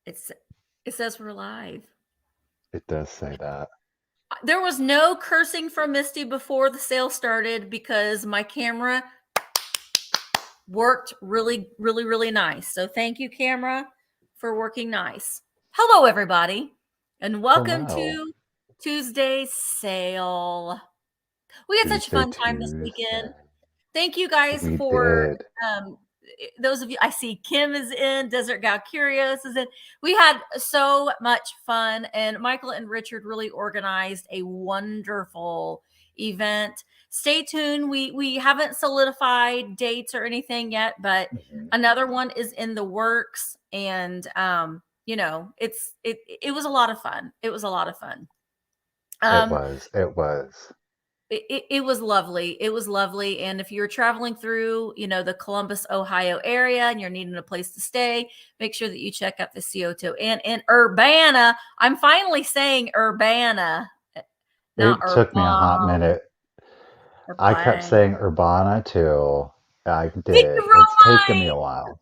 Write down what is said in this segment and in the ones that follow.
It's it says we're live. It does say that. There was no cursing from Misty before the sale started because my camera worked really nice. So thank you, camera, for working nice. Hello, everybody, and welcome Hello. to Tuesday's sale. We had such a Tuesday, fun time this weekend. Tuesday. Thank you guys We for did. those of you. I see Kim is in, Desert Gal Curious is in. We had so much fun, and Michael and Richard really organized a wonderful event. Stay tuned. We haven't solidified dates or anything yet, but another one is in the works, and it was a lot of fun. It was a lot of fun. It was. It was. It was lovely. It was lovely. And if you're traveling through, the Columbus, Ohio area and you're needing a place to stay, make sure that you check out the CO2 and in Urbana. I'm finally saying Urbana, not It took me a hot minute. I kept saying Urbana too. I Vicky did. It's taken me a Romine. while.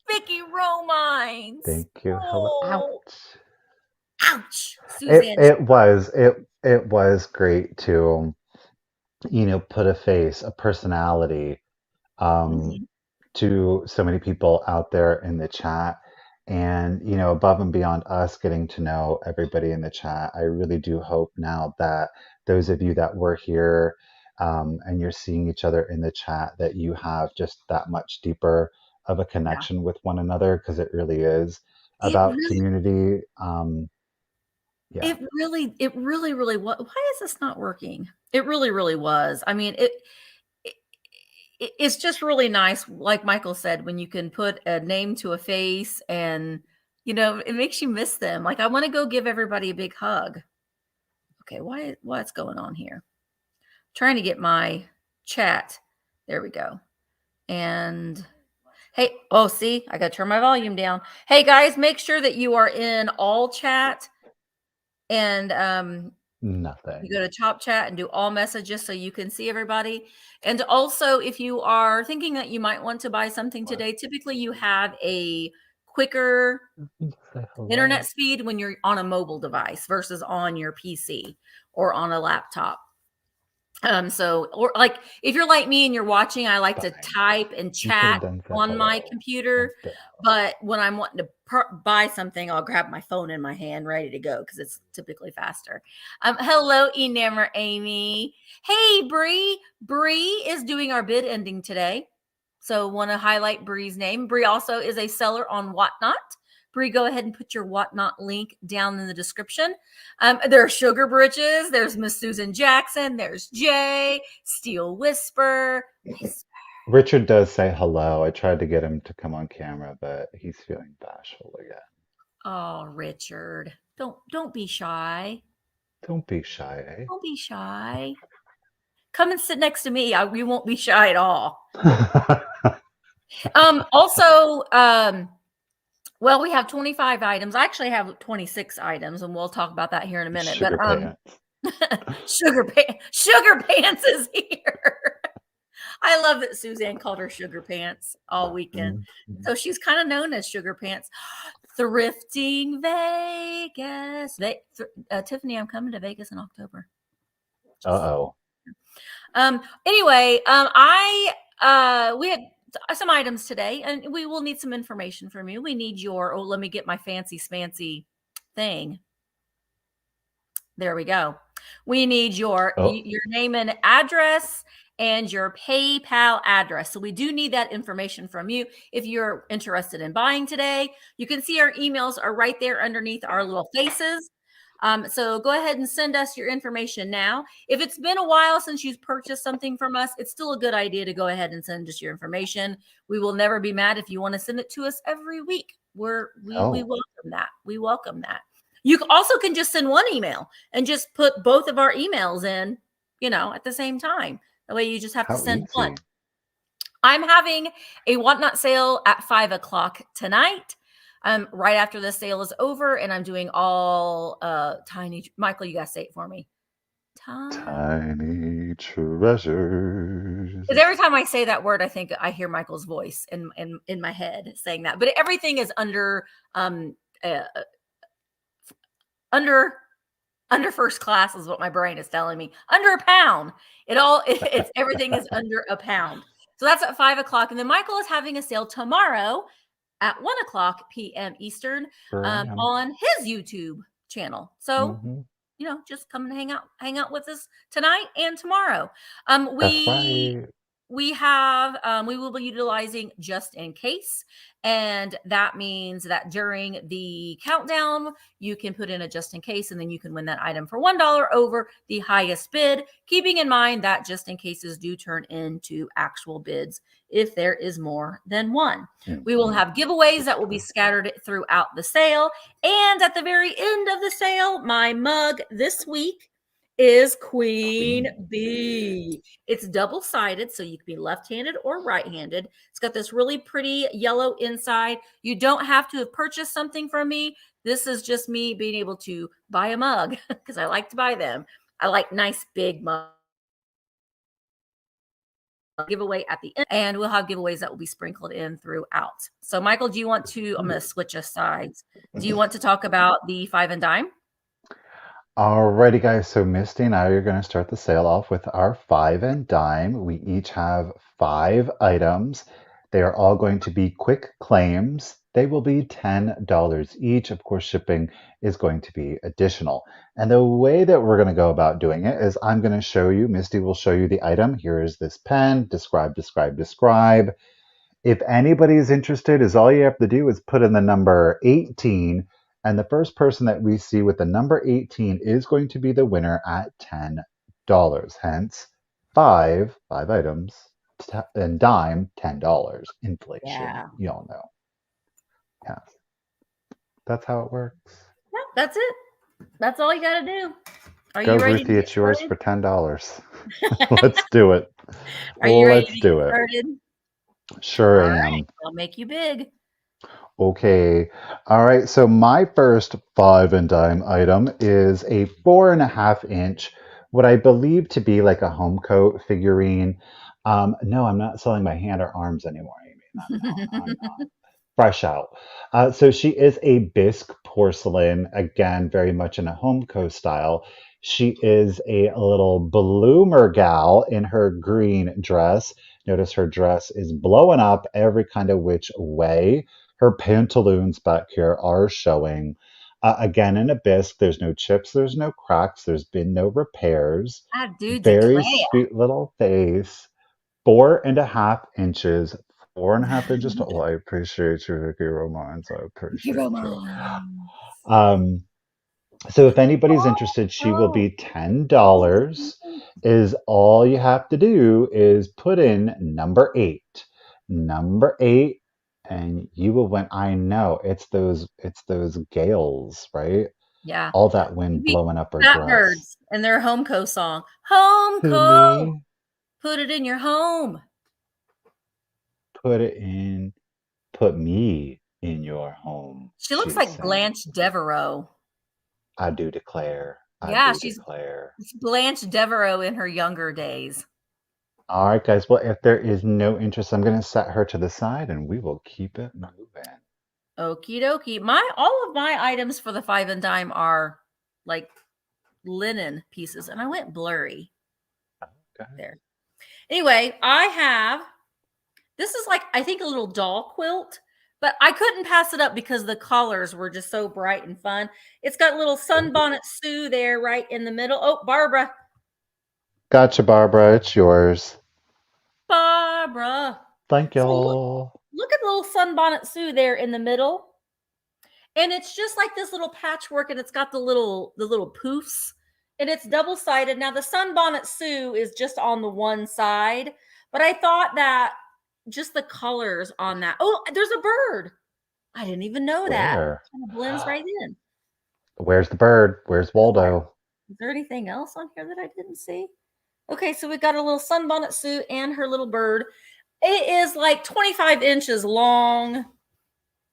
Vicky Romines. Thank you. Hello. Oh, ouch. It Suzanne. it was it was great to put a face, a personality Mhm. to so many people out there in the chat. And, above and beyond us getting to know everybody in the chat, I really do hope now that those of you that were here and you're seeing each other in the chat, that you have just that much deeper of a Yeah. connection with one another, because it really is It about really, community. Yeah. really was. Why is this not working? It really was. I mean, it it's just really nice, like Michael said, when you can put a name to a face, and it makes you miss them. Like, I want to go give everybody a big hug. Okay, what's going on here? Trying to get my chat. There we go. And hey, oh, see, I got to turn my volume down. Hey guys, make sure that you are in all chat, and you Nothing. go to Top Chat and do all messages so you can see everybody. And also, if you are thinking that you might want to buy something What? today, typically you have a quicker Say hello. internet speed when you're on a mobile device versus on your PC or on a laptop. Or like if you're like me and you're watching, I like to Fine. type and You could have chat done said on my hello. computer. Instead. But when I'm wanting to buy something, I'll grab my phone in my hand, ready to go, because it's typically faster. Hello, Enamor Amy. Hey, Bree. Bree is doing our bid ending today, so want to highlight Bree's name. Bree also is a seller on Whatnot. Bree, go ahead and put your Whatnot link down in the description. There are Sugar Britches. There's Miss Susan Jackson. There's Jay, Steel Whisper. Richard does say hello. I tried to get him to come on camera, but he's feeling bashful again. Oh, Richard, don't be shy. Don't be shy, eh? Don't be shy. Come and sit next to me. We won't be shy at all. Also, well, we have 25 items. I actually have 26 items, and we'll talk about that here in a minute. Sugar pants. Sugar Pants is here. I love that Suzanne called her Sugar Pants all weekend. Mhm. So she's kind of known as Sugar Pants. Thrifting Vegas. Tiffany, I'm coming to Vegas in October. Uh-oh. Anyway, we had some items today, and we will need some information from you. We need let me get my fancy smancy thing. There we go. We need your name and address and your PayPal address. So we do need that information from you if you're interested in buying today. You can see our emails are right there underneath our little faces. So go ahead and send us your information now. If it's been a while since you've purchased something from us, it's still a good idea to go ahead and send us your information. We will never be mad if you want to send it to us every week. We welcome that. We welcome that. You also can just send one email and just put both of our emails in, at the same time. That way you just have to send one. I'm having a Whatnot sale at 5:00 tonight. Right after the sale is over, and I'm doing all tiny. Michael, you guys say it for me. Tiny treasures. Because every time I say that word, I hear Michael's voice in my head saying that. But everything is under under first class is what my brain is telling me. Under a pound. It's everything is under a pound. So that's at 5 o'clock. And then Michael is having a sale tomorrow at 1 o'clock p.m. Eastern on his YouTube channel. So, just come and hang out with us tonight and tomorrow. That's right. We will be utilizing just in case. And that means that during the countdown, you can put in a just in case, and then you can win that item for $1 over the highest bid, keeping in mind that just in cases do turn into actual bids if there is more than one. We will have giveaways that will be scattered throughout the sale. And at the very end of the sale, my mug this week is Queen Bee. It's double-sided, so you can be left-handed or right-handed. It's got this really pretty yellow inside. You don't have to have purchased something from me. This is just me being able to buy a mug because I like to buy them. I like nice big mugs. Giveaway at the end, and we'll have giveaways that will be sprinkled in throughout. So, Michael, do you want to? I'm going to switch us sides. Do you want to talk about the 5 and dime? Alrighty, guys. So Misty and I are going to start the sale off with our 5 and dime. We each have 5 items. They are all going to be quick claims. They will be $10 each. Of course, shipping is going to be additional. And the way that we're going to go about doing it is I'm going to show you, Misty will show you the item. Here is this pen, describe, describe, describe. If anybody is interested, is all you have to do is put in the number 18, and the first person that we see with the number 18 is going to be the winner at $10. Hence, five items, and dime, $10. Inflation. Yeah. You all know. Yeah. That's how it works. Yeah, that's it. That's all you got to do. Are Go, you ready? Ruthie, it's yours for $10. Let's do it. Are you ready Let's do it. Started? Sure all am. Right. I'll make you big. Okay. All right. So my first 5 and dime item is a 4.5 inch, what I believe to be like a home coat figurine. No, I'm not selling my hand or arms anymore, Amy. I'm not. Fresh out. So she is a bisque porcelain, again, very much in a home coat style. She is a little bloomer gal in her green dress. Notice her dress is blowing up every kind of which way. Her pantaloons back here are showing. Again, in a bisque, there's no chips, there's no cracks, there's been no repairs. I do Very declare. sweet little face. 4.5 inches. 4.5 inches tall. Well, I appreciate you, Vicky Romans. I appreciate you. So if anybody's interested, she will be $10. Is all you have to do is put in number 8. Number 8, and you will win. I know it's those gales, right? Yeah. All that wind blowing up her dress. Birds and their home co song. Home co. Put it in your home. Put it in. Put me in your home. She looks like Blanche Devereaux. I do declare. She's Blanche Devereaux in her younger days. All right, guys. Well, if there is no interest, I'm going to set her to the side and we will keep it moving. Okie dokie. All of my items for the 5 and dime are like linen pieces, and I went blurry. Okay. There. Anyway, this is like, I think, a little doll quilt, but I couldn't pass it up because the colors were just so bright and fun. It's got little Sunbonnet Sue there right in the middle. Oh, Barbara. Gotcha, Barbara. It's yours. Barbara. Thank you. So look at little Sunbonnet Sue there in the middle. And it's just like this little patchwork, and it's got the little poofs, and it's double-sided. Now, the Sunbonnet Sue is just on the one side, but I thought that just the colors on that. Oh, there's a bird. I didn't even know that. It kind of blends right in. Where's the bird? Where's Waldo? Is there anything else on here that I didn't see? Okay, so we got a little Sunbonnet Sue and her little bird. It is like 25 inches long,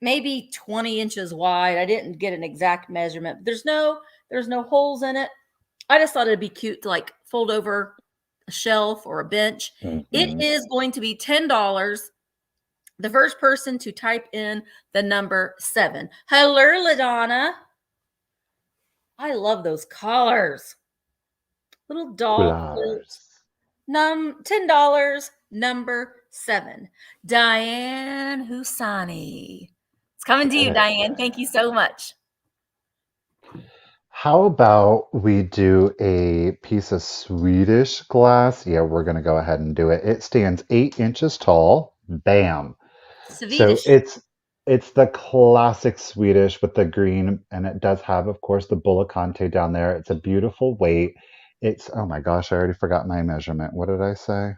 maybe 20 inches wide. I didn't get an exact measurement. There's no holes in it. I just thought it'd be cute to like fold over a shelf or a bench. It is going to be $10. The first person to type in the number 7. Hello, LaDonna. I love those collars. Little doll quilt. Coolars. $10, number 7. Diane Husani. It's coming to Get you, it. Diane. Thank you so much. How about we do a piece of Swedish glass? Yeah, we're going to go ahead and do it. It stands 8 inches tall. Bam. So Swedish. it's the classic Swedish with the green, and it does have, of course, the Bullacante down there. It's a beautiful weight. It's, oh my gosh, I already forgot my measurement. What did I say?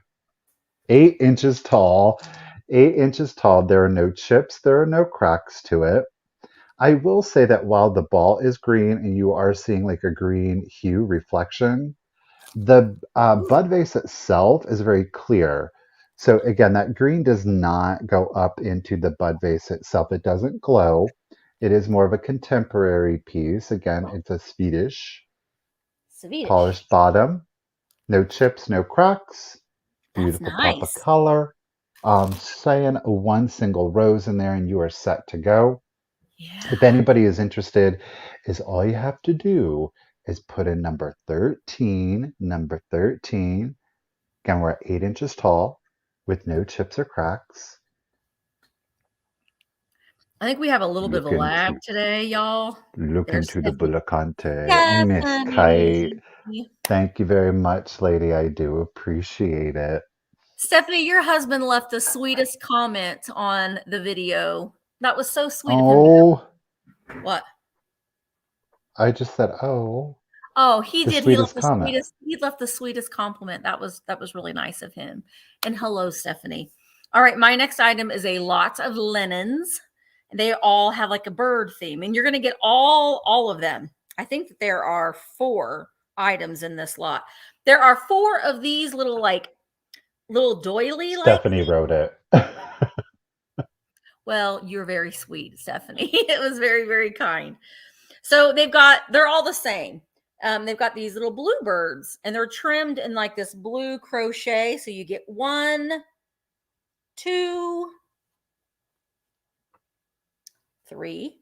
8 inches tall. 8 inches tall. There are no chips, there are no cracks to it. I will say that while the ball is green and you are seeing like a green hue reflection, the bud vase itself is very clear. So again, that green does not go up into the bud vase itself. It doesn't glow. It is more of a contemporary piece. Again, it's a Swedish Swedish. polished bottom. No chips, no cracks. That's Beautiful pop of nice. color. Saying one single rose in there and you are set to go. Yeah. If anybody is interested, is all you have to do is put in number 13, number 13. Again, we're at 8 inches tall with no chips or cracks. I think we have a little bit of a Look lag into today, y'all. look There's into the Stephanie. Bullacante. Miss Kite. Stephanie. Thank you very much, lady. I do appreciate it. Stephanie, your husband left the sweetest comment on the video. That was so sweet of him to Oh, do. What? I just said, oh, Oh, he the did. He left sweetest the comment. sweetest. He left the sweetest compliment. That was really nice of him. And hello, Stephanie. All right, my next item is a lot of linens. They all have like a bird theme, and you're going to get all of them. I think that there are 4 items in this lot. There are 4 of these little doily like. Stephanie wrote it. Well, you're very sweet, Stephanie. It was very, very kind. So they're all the same. They've got these little bluebirds and they're trimmed in like this blue crochet. So you get 1, 2, 3,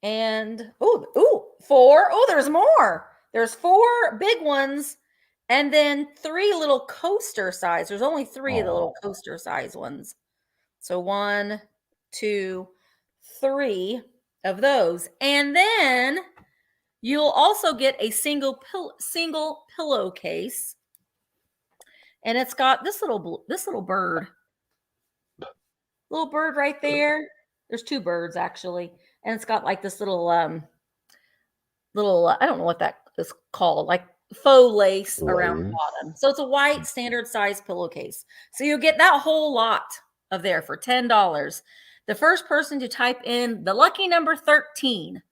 and 4. Oh, there's more. There's 4 big ones and then 3 little coaster size. There's only 3 of the little Oh, coaster size ones. So 1, 2, 3 of those. And then you'll also get a single pillowcase. And it's got this little bird. Little bird right there. There's 2 birds actually. And it's got like this little I don't know what that is called, like faux lace around the lace. bottom. So it's a white standard size pillowcase. So you get that whole lot of there for $10. The first person to type in the lucky number 13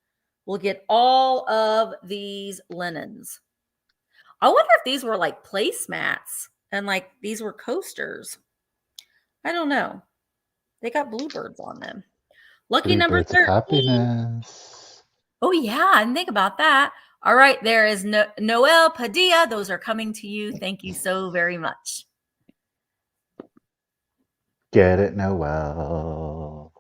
will get all of these linens. I wonder if these were like placemats and like these were coasters. I don't know. They got bluebirds on them. Lucky number Bluebirds of 13. happiness. Oh, yeah. I didn't think about that. All right. There is Noel Padilla. Those are coming to you. Thank you so very much. Get it, Noel.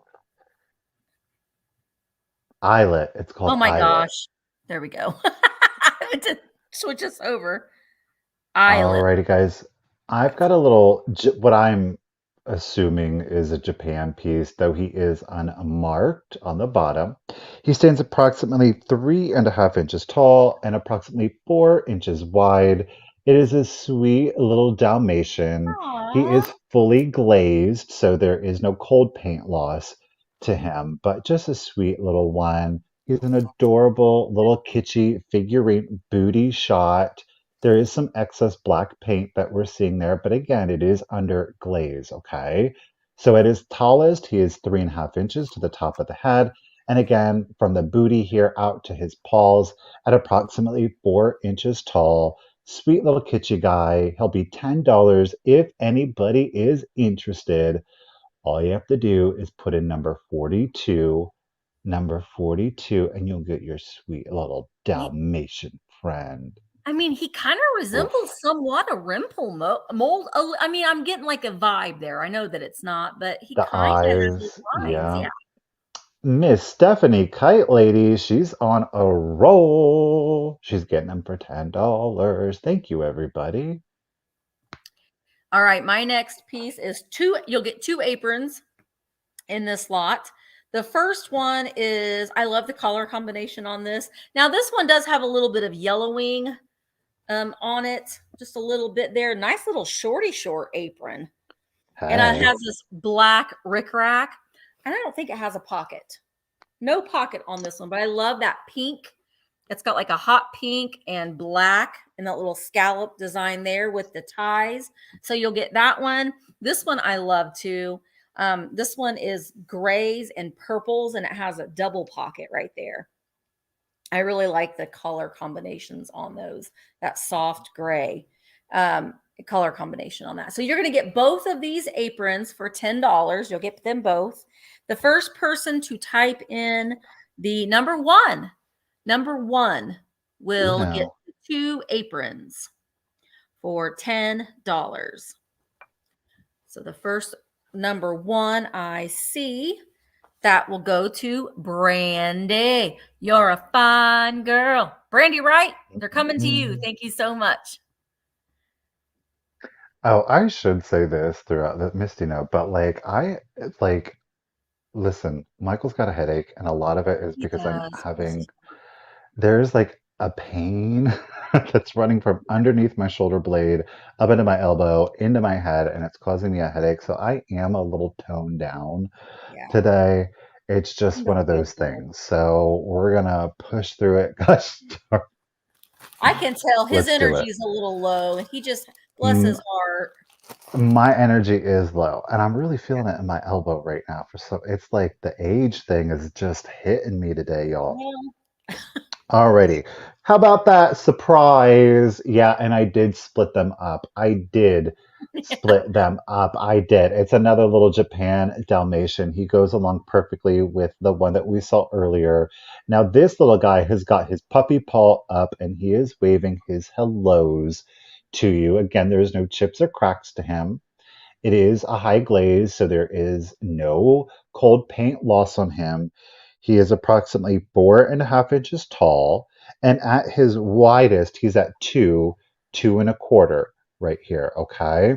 Eyelet. It's Oh, called my Eyelet. gosh. There we go. I meant to switch us over. Eyelet. Alrighty, guys. I've got a little, what I'm assuming is a Japan piece, though he is unmarked on the bottom. He stands approximately 3.5 inches tall and approximately 4 inches wide. It is a sweet little Dalmatian. He Aww. is fully glazed, so there is no cold paint loss to him, but just a sweet little one. He's an adorable little kitschy figurine booty shot. There is some excess black paint that we're seeing there, but again, it is under glaze, okay? So at his tallest, he is 3.5 inches to the top of the head. And again, from the booty here out to his paws at approximately 4 inches tall. Sweet little kitschy guy. He'll be $10 if anybody is interested. All you have to do is put in number 42, and you'll get your sweet little Dalmatian friend. I mean, he kind of resembles Oof. somewhat a mold. Oh, I mean, I'm getting like a vibe there. I know that it's not, but he The kind of has those eyes, lines. yeah. Yeah. Miss Stephanie Kite Lady, she's on a roll. She's getting them for $10. Thank you, everybody. All right. My next piece is you'll get 2 aprons in this lot. The first one is, I love the color combination on this. Now, this one does have a little bit of yellowing on it, just a little bit there. Nice little short apron. And it Hey. has this black rickrack. And I don't think it has a pocket. No pocket on this one, but I love that pink. It's got like a hot pink and black and that little scallop design there with the ties. So you'll get that one. This one I love too. This one is grays and purples, and it has a double pocket right there. I really like the color combinations on those, that soft gray color combination on that. So you're going to get both of these aprons for $10. You'll get them both. The first person to type in the number one will get Uno. 2 aprons for $10. So the first number 1 I see, that will go to Brandy. You're a fine girl. Brandy, right? They're coming to you. Thank you so much. Oh, I should say this throughout the Misty note, but like, listen, Michael's got a headache, and a lot of it is He because I'm does. having, there's like a pain that's running from underneath my shoulder blade up into my elbow, into my head, and it's causing me a headache. So I am a little toned down Yeah. today. It's just one Don't of feel those good. things. So we're gonna push through it. Gosh, I can tell his let's do energy it. is a little low, and he just, bless Mm, his heart. my energy is low, and I'm really feeling it in my elbow right now. It's like the age thing is just hitting me today, y'all. Well, Alrighty. How about that surprise? Yeah, and I did split them up. I did split them up. I did. It's another little Japan Dalmatian. He goes along perfectly with the one that we saw earlier. Now, this little guy has got his puppy paw up and he is waving his hellos to you. Again, there's no chips or cracks to him. It is a high glaze, so there is no cold paint loss on him. He is approximately 4.5 inches tall, and at his widest, he's at 2 and a quarter right here. Okay.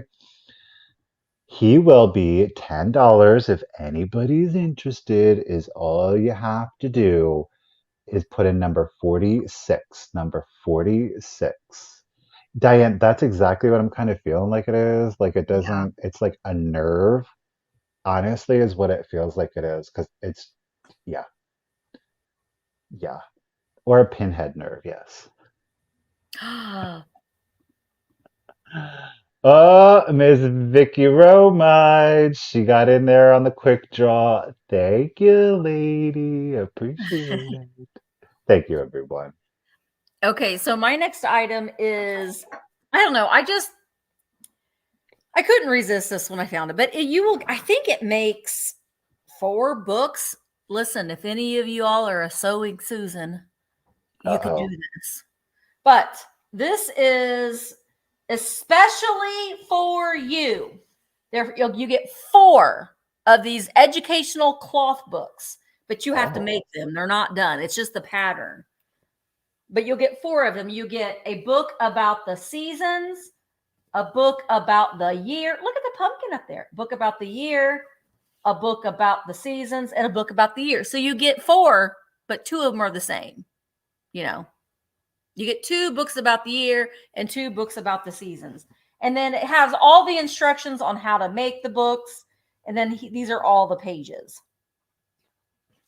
He will be $10 if anybody's interested. Is all you have to do is put in number 46. Number 46. Diane, that's exactly what I'm kind of feeling like it is. Like it yeah. doesn't, it's like a nerve, honestly, is what it feels like it is. Because it's, yeah, yeah. Or a pinhead nerve, yes. Oh, Miss Vicky Romide. She got in there on the quick draw. Thank you, lady. Appreciate it. Thank you, everyone. Okay, so my next item is, I don't know. I couldn't resist this when I found it, but I think it makes 4 books. Listen, if any of you all are a sewing Susan, you could do Uh-oh. this. But this is especially for you. You get 4 of these educational cloth books, but you have to Oh. make them. They're not done. It's just the pattern. But you'll get 4 of them. You get a book about the seasons, a book about the year. Look at the pumpkin up there. Book about the year, a book about the seasons, and a book about the year. So you get 4, but 2 of them are the same. You know, you get 2 books about the year and 2 books about the seasons. And then it has all the instructions on how to make the books. And then these are all the pages.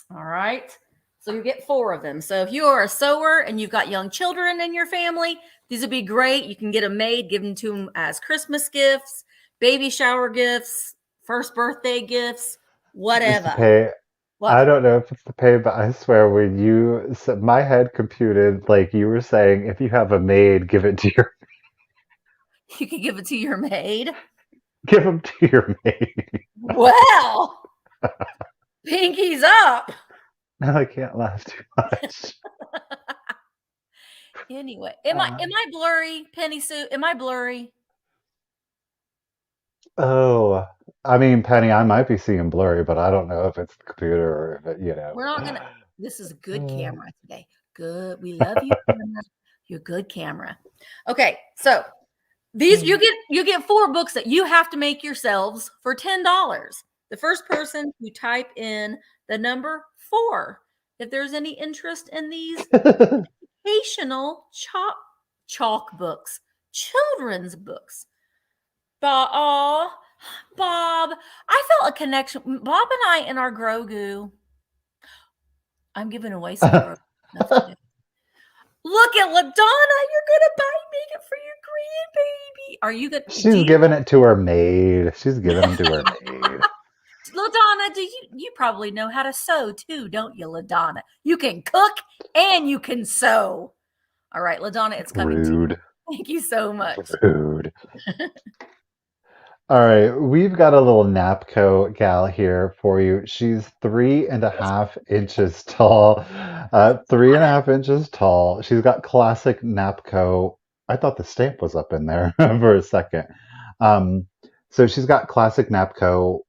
All right. So you get 4 of them. So if you are a sewer and you've got young children in your family, these would be great. You can get them made, give them to them as Christmas gifts, baby shower gifts, first birthday gifts, It's the whatever. pay. I What? don't know if it's the pay, but I swear when you said, my head computed like you were saying, if you have a maid, give it to your You can give it to your maid. give them to your maid. Well, pinkies up. No, I can't laugh too much. Anyway, Uh, am I blurry, Penny Sue? Am I blurry? oh, I mean, Penny, I might be seeing blurry, but I don't know if it's the computer or if We're not gonna. This is a good Uh, camera today. Good. We love you, camera. You're good camera. Okay, so these you get 4 books that you have to make yourselves for $10. The first person who type in the number 4. If there's any interest in these educational chalk books, children's books. Bob, Bob, I felt a connection. Bob and I in our Grogu. I'm giving away some Grogu stuff today. Look at LaDonna. You're gonna buy make it for your grandbaby. Are you gonna? Do She's you? giving it to her maid. She's giving them to her maid. LaDonna, do you probably know how to sew too, don't you, LaDonna? You can cook and you can sew. All right, LaDonna, it's coming to you. Rude. Thank you so much. Rude. All right, we've got a little Napco gal here for you. She's 3.5 inches tall. 3.5 inches tall. She's got classic Napco. I thought the stamp was up in there for a second. Um, so she's got classic Napco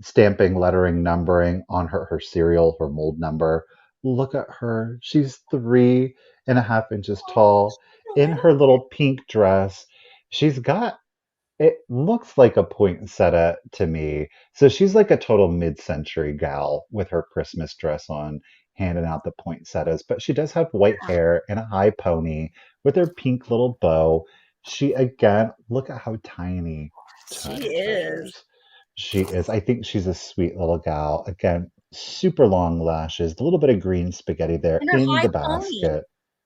stamping, lettering, numbering on her serial, her mold number. Look at her. She's 3.5 inches tall in her little pink dress. She's got it looks like a poinsettia to me. So she's like a total mid-century gal with her Christmas dress on, handing out the poinsettias. But she does have white hair and a high pony with her pink little bow. She again, look at how tiny, She tiny is. fingers she is. I think she's a sweet little gal. Again, super long lashes, a little bit of green spaghetti there And her in high the pony. basket.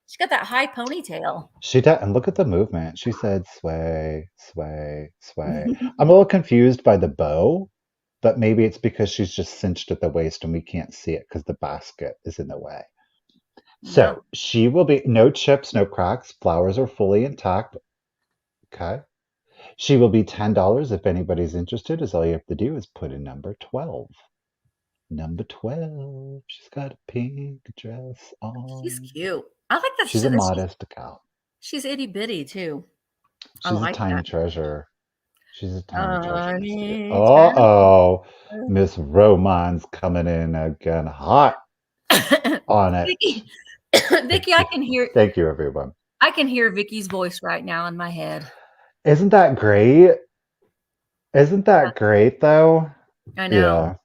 She got that high ponytail. She did, and look at the movement. She said, sway, sway, sway. I'm a little confused by the bow, but maybe it's because she's just cinched at the waist and we can't see it because the basket is in the way. Yeah. So she will be no chips, no cracks. Flowers are fully intact. Okay. She will be $10 if anybody's interested, as all you have to do is put in number 12. Number 12. She's got a pink dress She's on. cute. I like that. She's a modest gal. She's itty bitty too. I She's a like tiny that. treasure. She's a tiny treasure, Misty. Honey, Uh-oh. Miss Roman's coming in again hot on it. Vicky, Thank Vicky, you. Thank you, everyone. I can hear Vicky's voice right now in my head. Isn't that great? Isn't that great, though? I know. Yeah.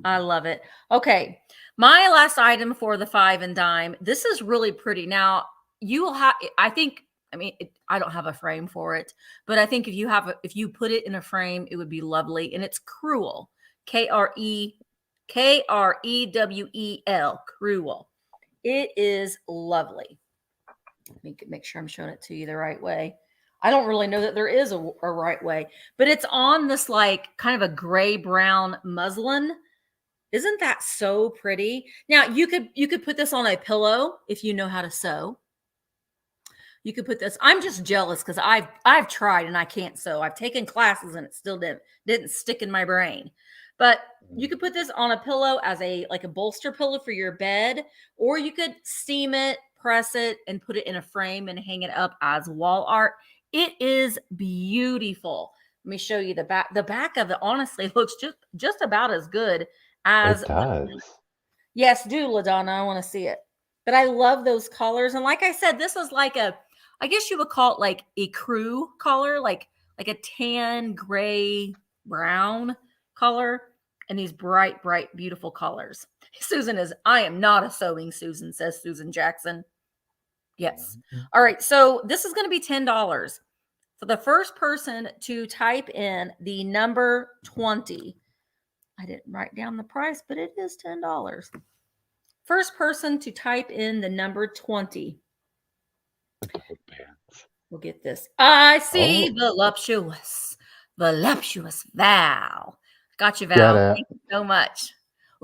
I love it. Okay. My last item for the 5 and dime. This is really pretty. Now, you will have, I think, I mean, I don't have a frame for it, but I think if you put it in a frame, it would be lovely. And it's Cruel. Krewel. Cruel. It is lovely. Let me make sure I'm showing it to you the right way. I don't really know that there is a right way, but it's on this like kind of a gray brown muslin. Isn't that so pretty? Now you could put this on a pillow if you know how to sew. You could put this. I'm just jealous because I've tried and I can't sew. I've taken classes and it still didn't stick in my brain. But you could put this on a pillow as a like a bolster pillow for your bed, or you could steam it, press it, and put it in a frame and hang it up as wall art. It is beautiful. Let me show you the back. The back of it honestly looks just about as good as It does. yes, do LaDonna. I want to see it. But I love those colors. And like I said, this is like I guess you would call it like a crew color, like a tan, gray, brown color. And these bright, bright, beautiful colors. I am not a sewing Susan, says Susan Jackson. Yes. All right. So this is going to be $10 for the first person to type in the number 20. I didn't write down the price, but it is $10. First person to type in the number 20. We'll get this. I see voluptuous Val. Got you, Val. Get it. Thank you so much.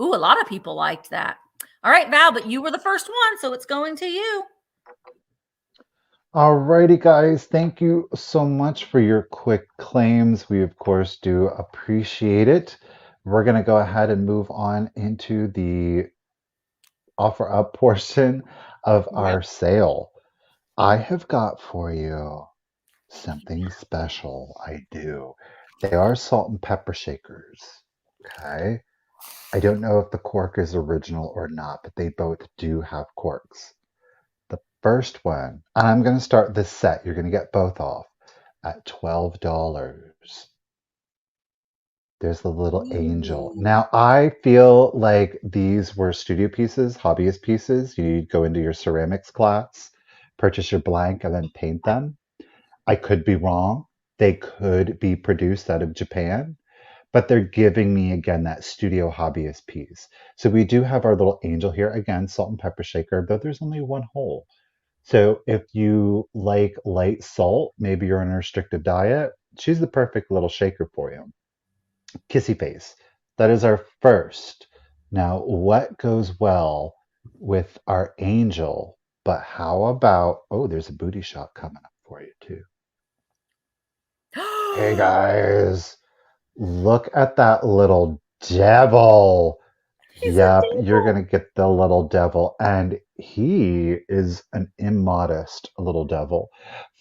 Ooh, a lot of people liked that. All right, Val, but you were the first one, so it's going to you. Alrighty, guys. Thank you so much for your quick claims. We, of course, do appreciate it. We're going to go ahead and move on into the offer up portion of Yep. our sale, I have got for you something special. I do. They are salt and pepper shakers. Okay. I don't know if the cork is original or not, but they both do have corks. The first one, and I'm going to start this set. You're going to get both off at $12. There's the little angel. Ooh. Now, I feel like these were studio pieces, hobbyist pieces. You'd go into your ceramics class, purchase your blank, and then paint them. I could be wrong. They could be produced out of Japan, but they're giving me again that studio hobbyist piece. So we do have our little angel here again, salt and pepper shaker, though there's only one hole. So if you like light salt, maybe you're on a restricted diet, she's the perfect little shaker for you. Kissy face. That is our first. Now, what goes well with our angel? But how about, oh, there's a booty shot coming up for you too. Hey guys, look at that little devil. He's a Yep, you're devil. gonna get the little devil, and he is an immodest little devil.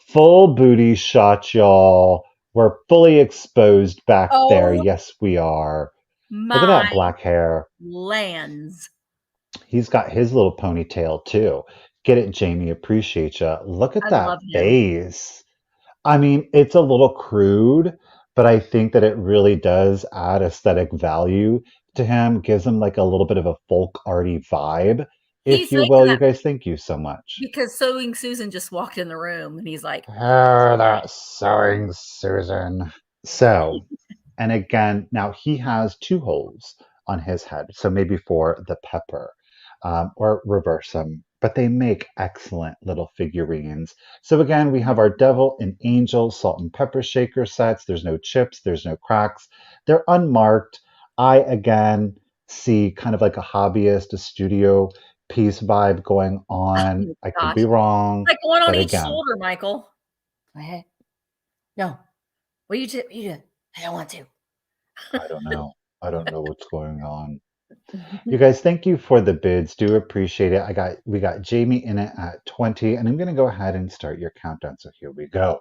Full booty shot, y'all. We're fully exposed back there. Oh Yes, we are. Look at my that black hair. lands. He's got his little ponytail too. Get it, Jamie. Appreciate ya. Look at I that love him. face. I mean, it's a little crude, but I think that it really does add aesthetic value to him, gives him like a little bit of a folk arty vibe, if He's you making will. You that guys, thank you so much. because Sewing Susan just walked in the room and he's like, Oh, that sewing Susan. So, and again, now he has two holes on his head, so maybe for the pepper, or reverse them. But they make excellent little figurines. So again, we have our devil and angel salt and pepper shaker sets. There's no chips, there's no cracks. They're unmarked. I again see kind of like a hobbyist, a studio piece vibe going oh on. my I could gosh. be wrong, Like one on but each again, shoulder, Michael. Hey, no. What you do? I don't want to. I don't know. I don't know what's going on. You guys, thank you for the bids. Do appreciate it. We got Jamie in it at 20, and I'm going to go ahead and start your countdown. So here we go.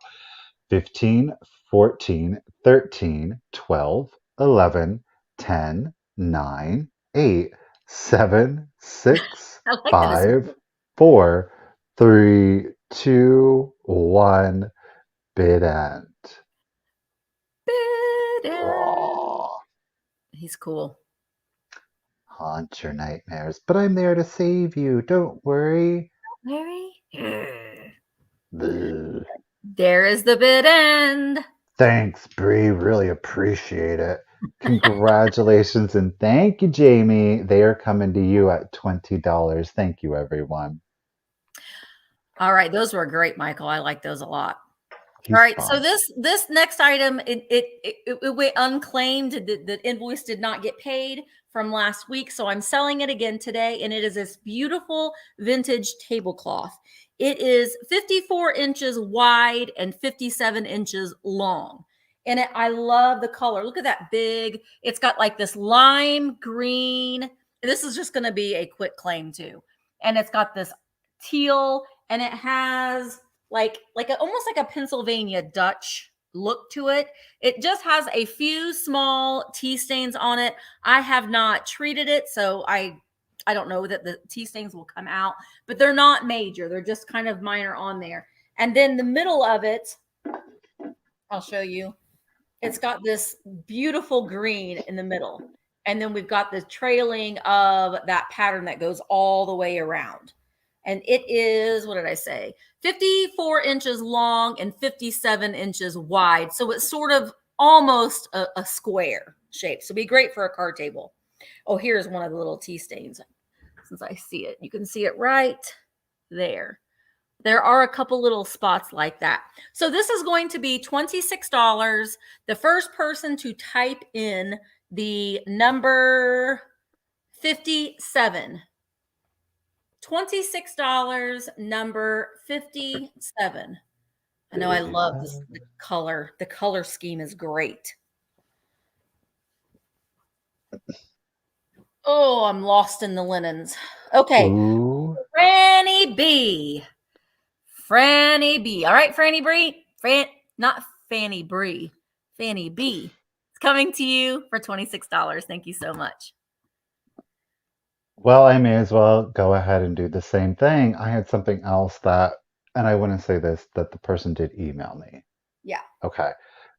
15, 14, 13, 12, 11, 10, 9, 8, 7, 6, I like that it's 5, 4, 3, 2, 1. Bid end. bitten. Raw. He's cool. Haunt your nightmares, but I'm there to save you. Don't worry. Mary. Bleh. There is the bid end. Thanks, Bree. Really appreciate it. Congratulations and thank you, Jamie. They are coming to you at $20. Thank you, everyone. All right, those were great, Michael. I like those a lot. All He's right, so fun. this next item it went unclaimed. The invoice did not get paid from last week, so I'm selling it again today, and it is this beautiful vintage tablecloth. It is 54 inches wide and 57 inches long, and I love the color. Look at that big. It's got like this lime green. This is just going to be a quick claim too, and it's got this teal, and it has almost like a Pennsylvania Dutch look to it. It just has a few small tea stains on it. I have not treated it, so I don't know that the tea stains will come out, but they're not major. They're just kind of minor on there. And then the middle of it, I'll show you. It's got this beautiful green in the middle. And then we've got the trailing of that pattern that goes all the way around. And it is, what did I say? 54 inches long and 57 inches wide. So it's sort of almost a square shape. So it'd be great for a card table. Oh, here's one of the little tea stains. Since I see it, you can see it right there. There are a couple little spots like that. So this is going to be $26. The first person to type in the number 57. $26, number 57. I know I love this, 57. the color. The color scheme is great. Oh, I'm lost in the linens. Okay. Ooh. Franny B. Franny B. All right, Franny Bree. Not Fanny Bree. Fanny B. It's coming to you for $26. Thank you so much. Well, I may as well go ahead and do the same thing. I had something else that, and I wouldn't say this, that the person did email me. Yeah. Okay.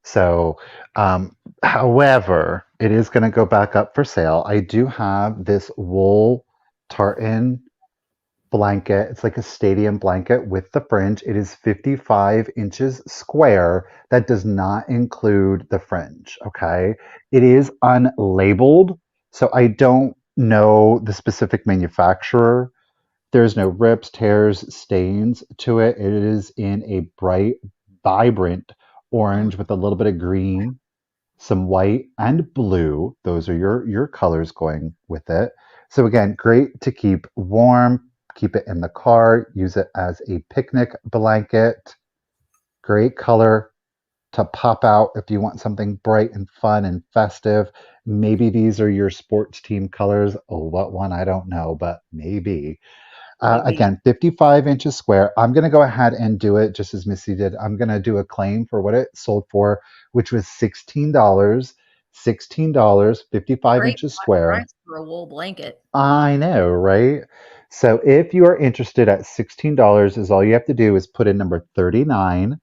So, however, it is going to go back up for sale. I do have this wool tartan blanket. It's like a stadium blanket with the fringe. It is 55 inches square. That does not include the fringe. Okay. It is unlabeled. So I don't know the specific manufacturer. There's no rips, tears, stains to it. It is in a bright, vibrant Mm, orange with a little bit of green, some white and blue. Those are your colors going with it. So again, great to keep warm, keep it in the car, use it as a picnic blanket. Great color to pop out if you want something bright and fun and festive. Maybe these are your sports team colors. Oh, what one? I don't know, but maybe. maybe. Again, 55 inches square. I'm going to go ahead and do it just as Missy did. I'm going to do a claim for what it sold for, which was $16. $16, 55 Great inches square. price for a wool blanket. I know, right? So if you are interested at $16, is all you have to do is put in number 39.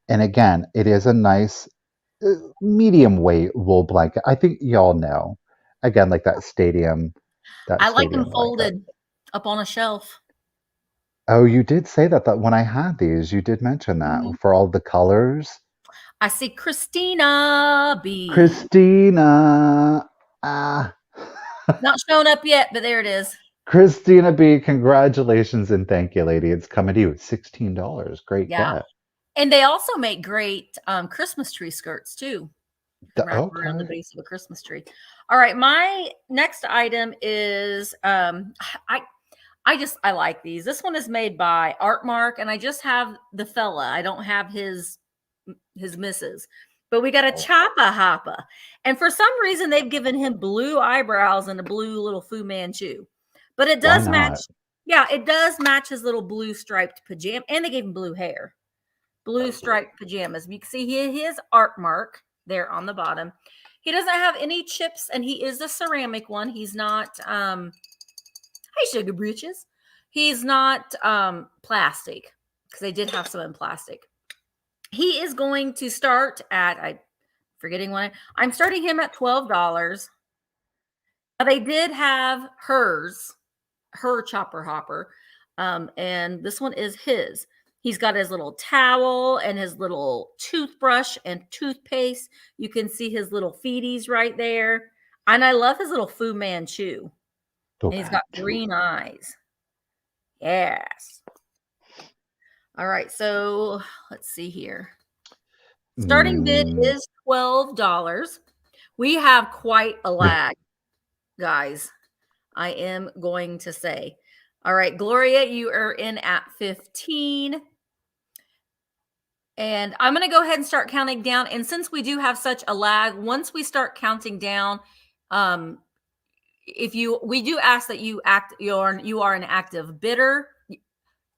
And again, it is a nice medium weight wool blanket. I think y'all know. Again, like that I like them stadium blanket. folded up on a shelf. Oh, you did say that when I had these, you did mention that Mhm. for all the colors. I see Christina B. Christina, ah, Not showing up yet, but there it is. Christina B, congratulations and thank you, lady. It's coming to you. $16. Great Yeah. get. And they also make great Christmas tree skirts too. You can wrap around the Okay. base of a Christmas tree. All right, my next item is I I like these. This one is made by Artmark, and I just have the fella. I don't have his missus. But we got a Oh, Choppa Hoppa. And for some reason they've given him blue eyebrows and a blue little Fu Manchu. But it why does match. not? Yeah, it does match his little blue striped pajama, and they gave him blue hair, blue striped pajamas. You can see his art mark there on the bottom. He doesn't have any chips, and he is a ceramic one. He's not hey sugar britches. He's not plastic because they did have some in plastic. He is going to start at I forgetting one. I'm starting him at $12. Now, they did have her chopper hopper. And this one is his. He's got his little towel and his little toothbrush and toothpaste. You can see his little feeties right there. And I love his little Fu Manchu. Go And he's got back to. green eyes. Yes. All right. So let's see here. Starting bid Mm, is $12. We have quite a lag, guys. I am going to say. All right, Gloria, you are in at 15. And I'm going to go ahead and start counting down. And since we do have such a lag, once we start counting down, um, if you we do ask that you are an active bidder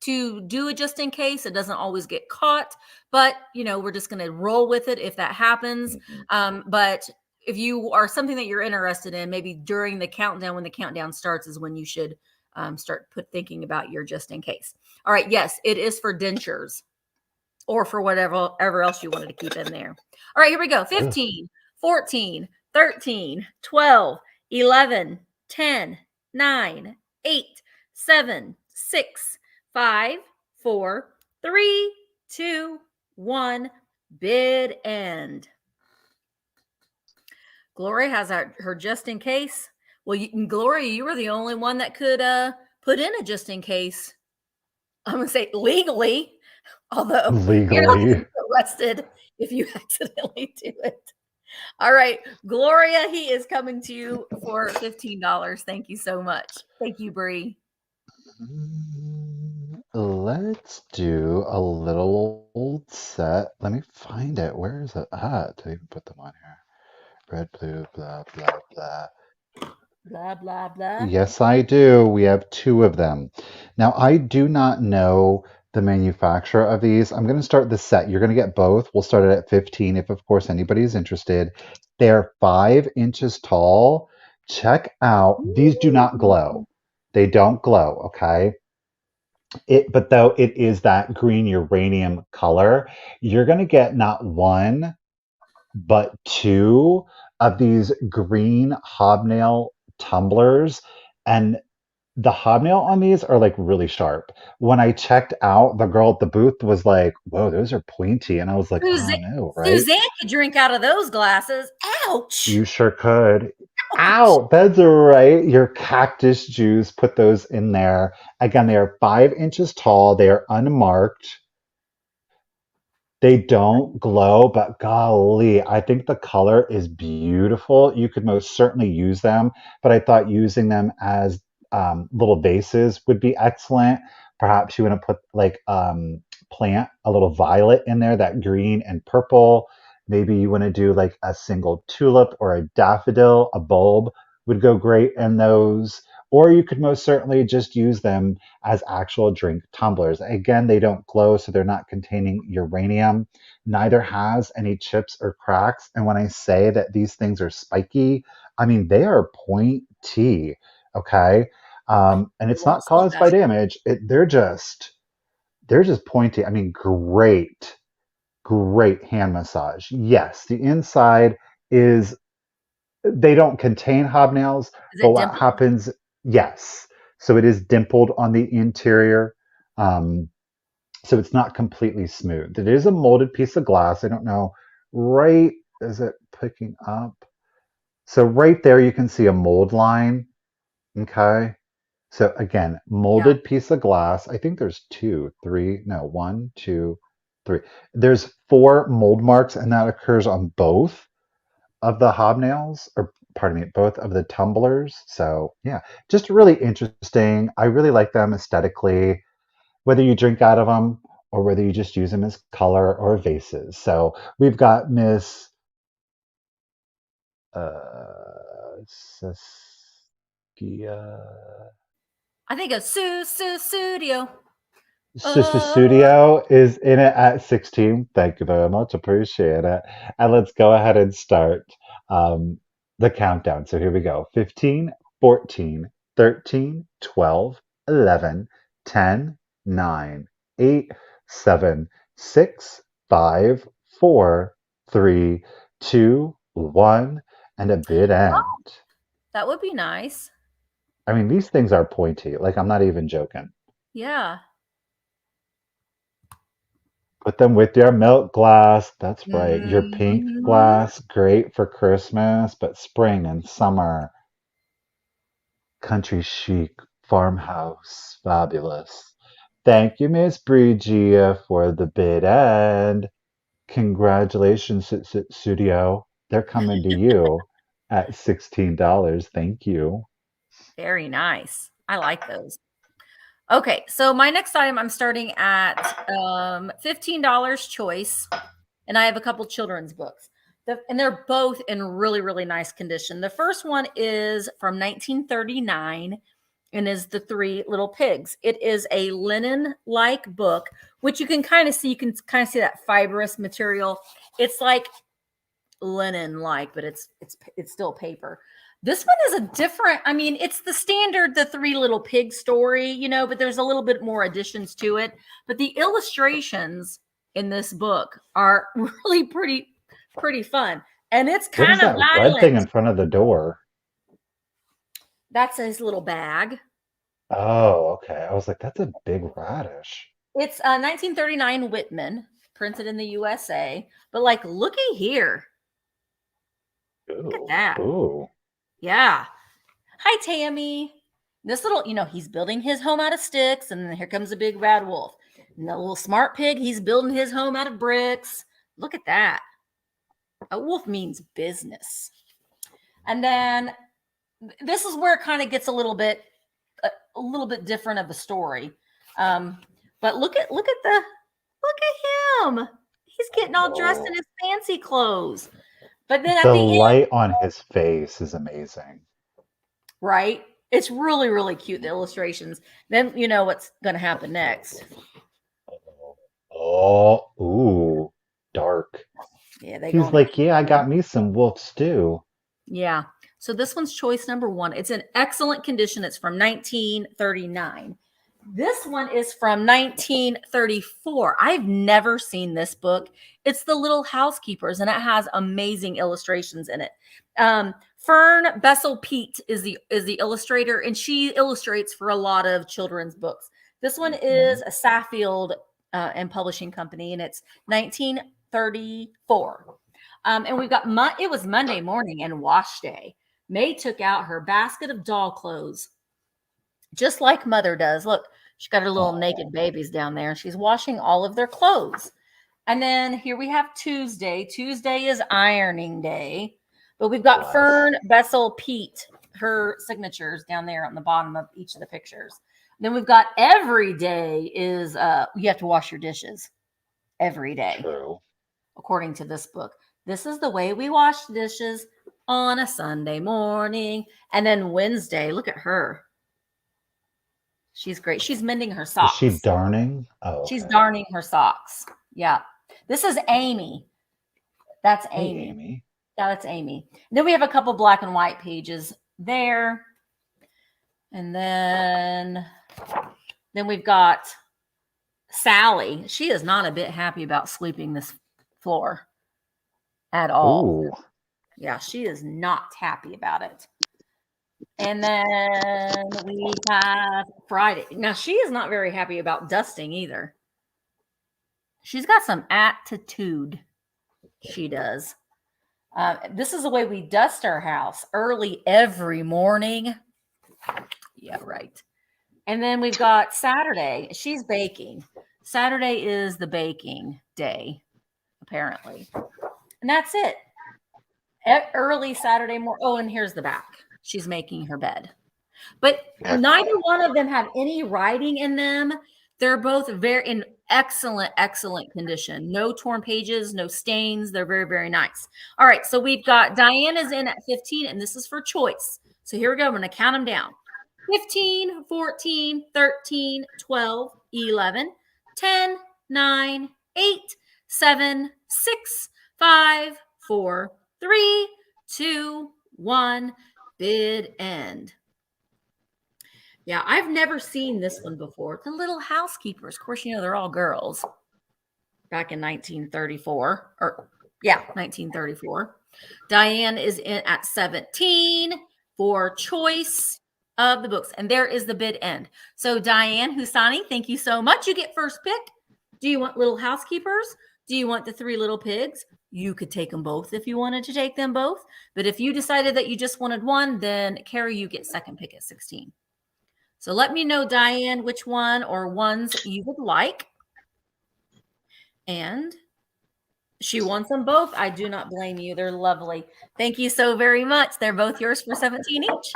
to do it just in case. It doesn't always get caught, but we're just going to roll with it if that happens. But if you are something that you're interested in, maybe during the countdown, when the countdown starts, is when you should start thinking about your just in case. All right, yes, it is for dentures or for whatever else you wanted to keep in there. All right, here we go. ugh. 15, 14, 13, 12, 11, 10, 9, 8, 7, 6, 5, 4, 3, 2, 1. Bid end. Gloria has her just in case. Well, Gloria, you were the only one that could put in a just in case. I'm going to say legally, although you're not going to Legally. get arrested if you accidentally do it. All right, Gloria, he is coming to you for $15. Thank you so much. Thank you, Bree. Let's do a little old set. Let me find it. Where is it at to even put them on here? Red, blue, blah, blah, blah. Blah, blah, blah. Yes, I do. We have two of them. Now, I do not know the manufacturer of these. I'm going to start the set. You're going to get both. We'll start it at 15 if, of course, anybody's interested. They're 5 inches tall. Check out, these do not Ooh. glow. They don't glow, okay? But though it is that green uranium color, you're going to get not one, but two of these green hobnail tumblers. And the hobnail on these are like really sharp. When I checked out, the girl at the booth was like, "Whoa, those are pointy." And I was like, Suzanne, "Oh no, right? Suzanne could drink out of those glasses. Ouch. You sure could." Ouch. Ow, that's right. Your cactus juice, put those in there. Again, they are 5 inches tall. They are unmarked. They don't glow, but golly, I think the color is beautiful. You could most certainly use them, but I thought using them as little vases would be excellent. Perhaps you want to put like plant a little violet in there, that green and purple. Maybe you want to do like a single tulip or a daffodil, a bulb would go great in those. Or you could most certainly just use them as actual drink tumblers. Again, they don't glow, so they're not containing uranium. Neither has any chips or cracks. And when I say that these things are spiky, I mean they are pointy. Okay, and You it's won't not see caused by that. damage. They're just pointy. I mean, great hand massage. Yes, the inside is they don't contain hobnails, Is but it what dimpled? happens, yes. So it is dimpled on the interior. Um, so it's not completely smooth. It is a molded piece of glass. I don't know, right, is it picking up? So right there, you can see a mold line. Okay. So again, Yeah. molded piece of glass. I think there's two, three, no, one, two, three. There's four mold marks, and that occurs on both of the hobnails, or pardon me, both of the tumblers. So yeah, just really interesting. I really like them aesthetically, whether you drink out of them or whether you just use them as color or vases. So we've got Miss Saskia I think of Studio. Sister Oh, Studio is in it at 16. Thank you very much. Appreciate it. And let's go ahead and start um, the countdown. So here we go: 15, 14, 13, 12, 11, 10, 9, 8, 7, 6, 5, 4, 3, 2, 1, and a bid end. that would be nice. I mean, these things are pointy. Like, I'm not even joking. Yeah. Put them with your milk glass. That's right. Your pink Mhm. glass, great for Christmas, but spring and summer, country chic, farmhouse, fabulous. Thank you, Miss Brigia, for the bid and congratulations, Studio. They're coming to you at $16. Thank you. Very nice. I like those. Okay, so my next item, I'm starting at $15 choice, and I have a couple children's books. And they're both in really, really nice condition. The first one is from 1939 and is The Three Little Pigs. It is a linen-like book, which you can kind of see. You can kind of see that fibrous material. It's like linen-like, but it's still paper. This one is a different, I mean, it's the standard The Three Little Pigs story, but there's a little bit more additions to it. But the illustrations in this book are really pretty fun. And it's What is kind of that red violent. thing in front of the door? That's his little bag. Oh, okay. I was like, that's a big radish. It's 1939 Whitman, printed in the USA. But like, looky here. Look at Ooh, that. ooh. Yeah. Hi, Tammy. This little, he's building his home out of sticks, and then here comes a big bad wolf. And the little smart pig, he's building his home out of bricks. Look at that. A wolf means business. And then this is where it kind of gets a little bit different of a story. But look at him. He's getting all dressed in Oh, his fancy clothes. But then at The the end, light on his face is amazing. right? It's really, really cute, the illustrations. Then you know what's going to happen next. Oh, ooh, dark. Yeah, they go He's into like, yeah, I got me some wolf stew. yeah. So this one's choice number one. It's in excellent condition. It's from 1939. This one is from 1934. I've never seen this book. It's The Little Housekeepers, and it has amazing illustrations in it. Fern Bessel Peet is the illustrator, and she illustrates for a lot of children's books. This one is a Saffield and publishing company, and it's 1934. And we've got it was Monday morning and wash day. May took out her basket of doll clothes, just like Mother does. Look, she's got her little naked babies down there. She's washing all of their clothes. And then here we have Tuesday. Tuesday is ironing day. But we've got Fern Bessel Peet, her signatures down there on the bottom of each of the pictures. Then we've got every day is you have to wash your dishes every day. True. According to this book. This is the way we wash dishes on a Sunday morning. And then Wednesday, look at her. She's great. She's mending her Is socks. she darning? Oh, She's okay. darning her socks. Yeah. This is Amy. That's Hey, Amy. Amy. Yeah, that's Amy. And then we have a couple black and white pages there. And then we've got Sally. She is not a bit happy about sweeping this floor at all. Ooh. Yeah, she is not happy about it. And then we have Friday. Now, she is not very happy about dusting either. She's got some attitude. She does. This is the way we dust our house early every morning. Yeah, right. And then we've got Saturday. She's baking. Saturday is the baking day, apparently. And that's it. Early Saturday morning. Oh, and here's the back. She's making her bed. But neither one of them have any writing in them. They're both in excellent, excellent condition. No torn pages, no stains. They're very, very nice. All right, so we've got Diane is in at 15, and this is for choice. So here we go. I'm going to count them down. 15, 14, 13, 12, 11, 10, 9, 8, 7, 6, 5, 4, 3, 2, 1. Bid end. Yeah, I've never seen this one before. The Little Housekeepers. Of course, you know they're all girls. Back in 1934. 1934. Diane is in at 17 for choice of the books. And there is the bid end. So Diane Husani, thank you so much. You get first pick. Do you want Little Housekeepers? Do you want the Three Little Pigs? You could take them both if you wanted to take them both. But if you decided that you just wanted one, then Carrie, you get second pick at 16. So let me know, Diane, which one or ones you would like. And she wants them both. I do not blame you. They're lovely. Thank you so very much. They're both yours for 17 each.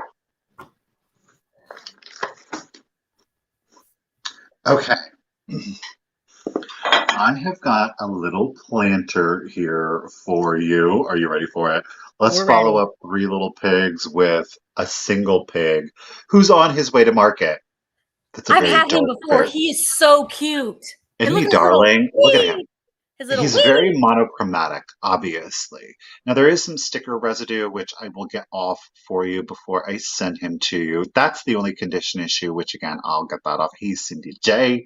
Okay. I have got a little planter here for you. Are you ready for it? Let's follow up Three Little Pigs with a single pig who's on his way to market. That's I've had him before. Pig. He is so cute. Isn't he darling? Look at him. He's wee. very monochromatic, obviously. Now, there is some sticker residue, which I will get off for you before I send him to you. That's the only condition issue, which, again, I'll get that off. He's Cindy J.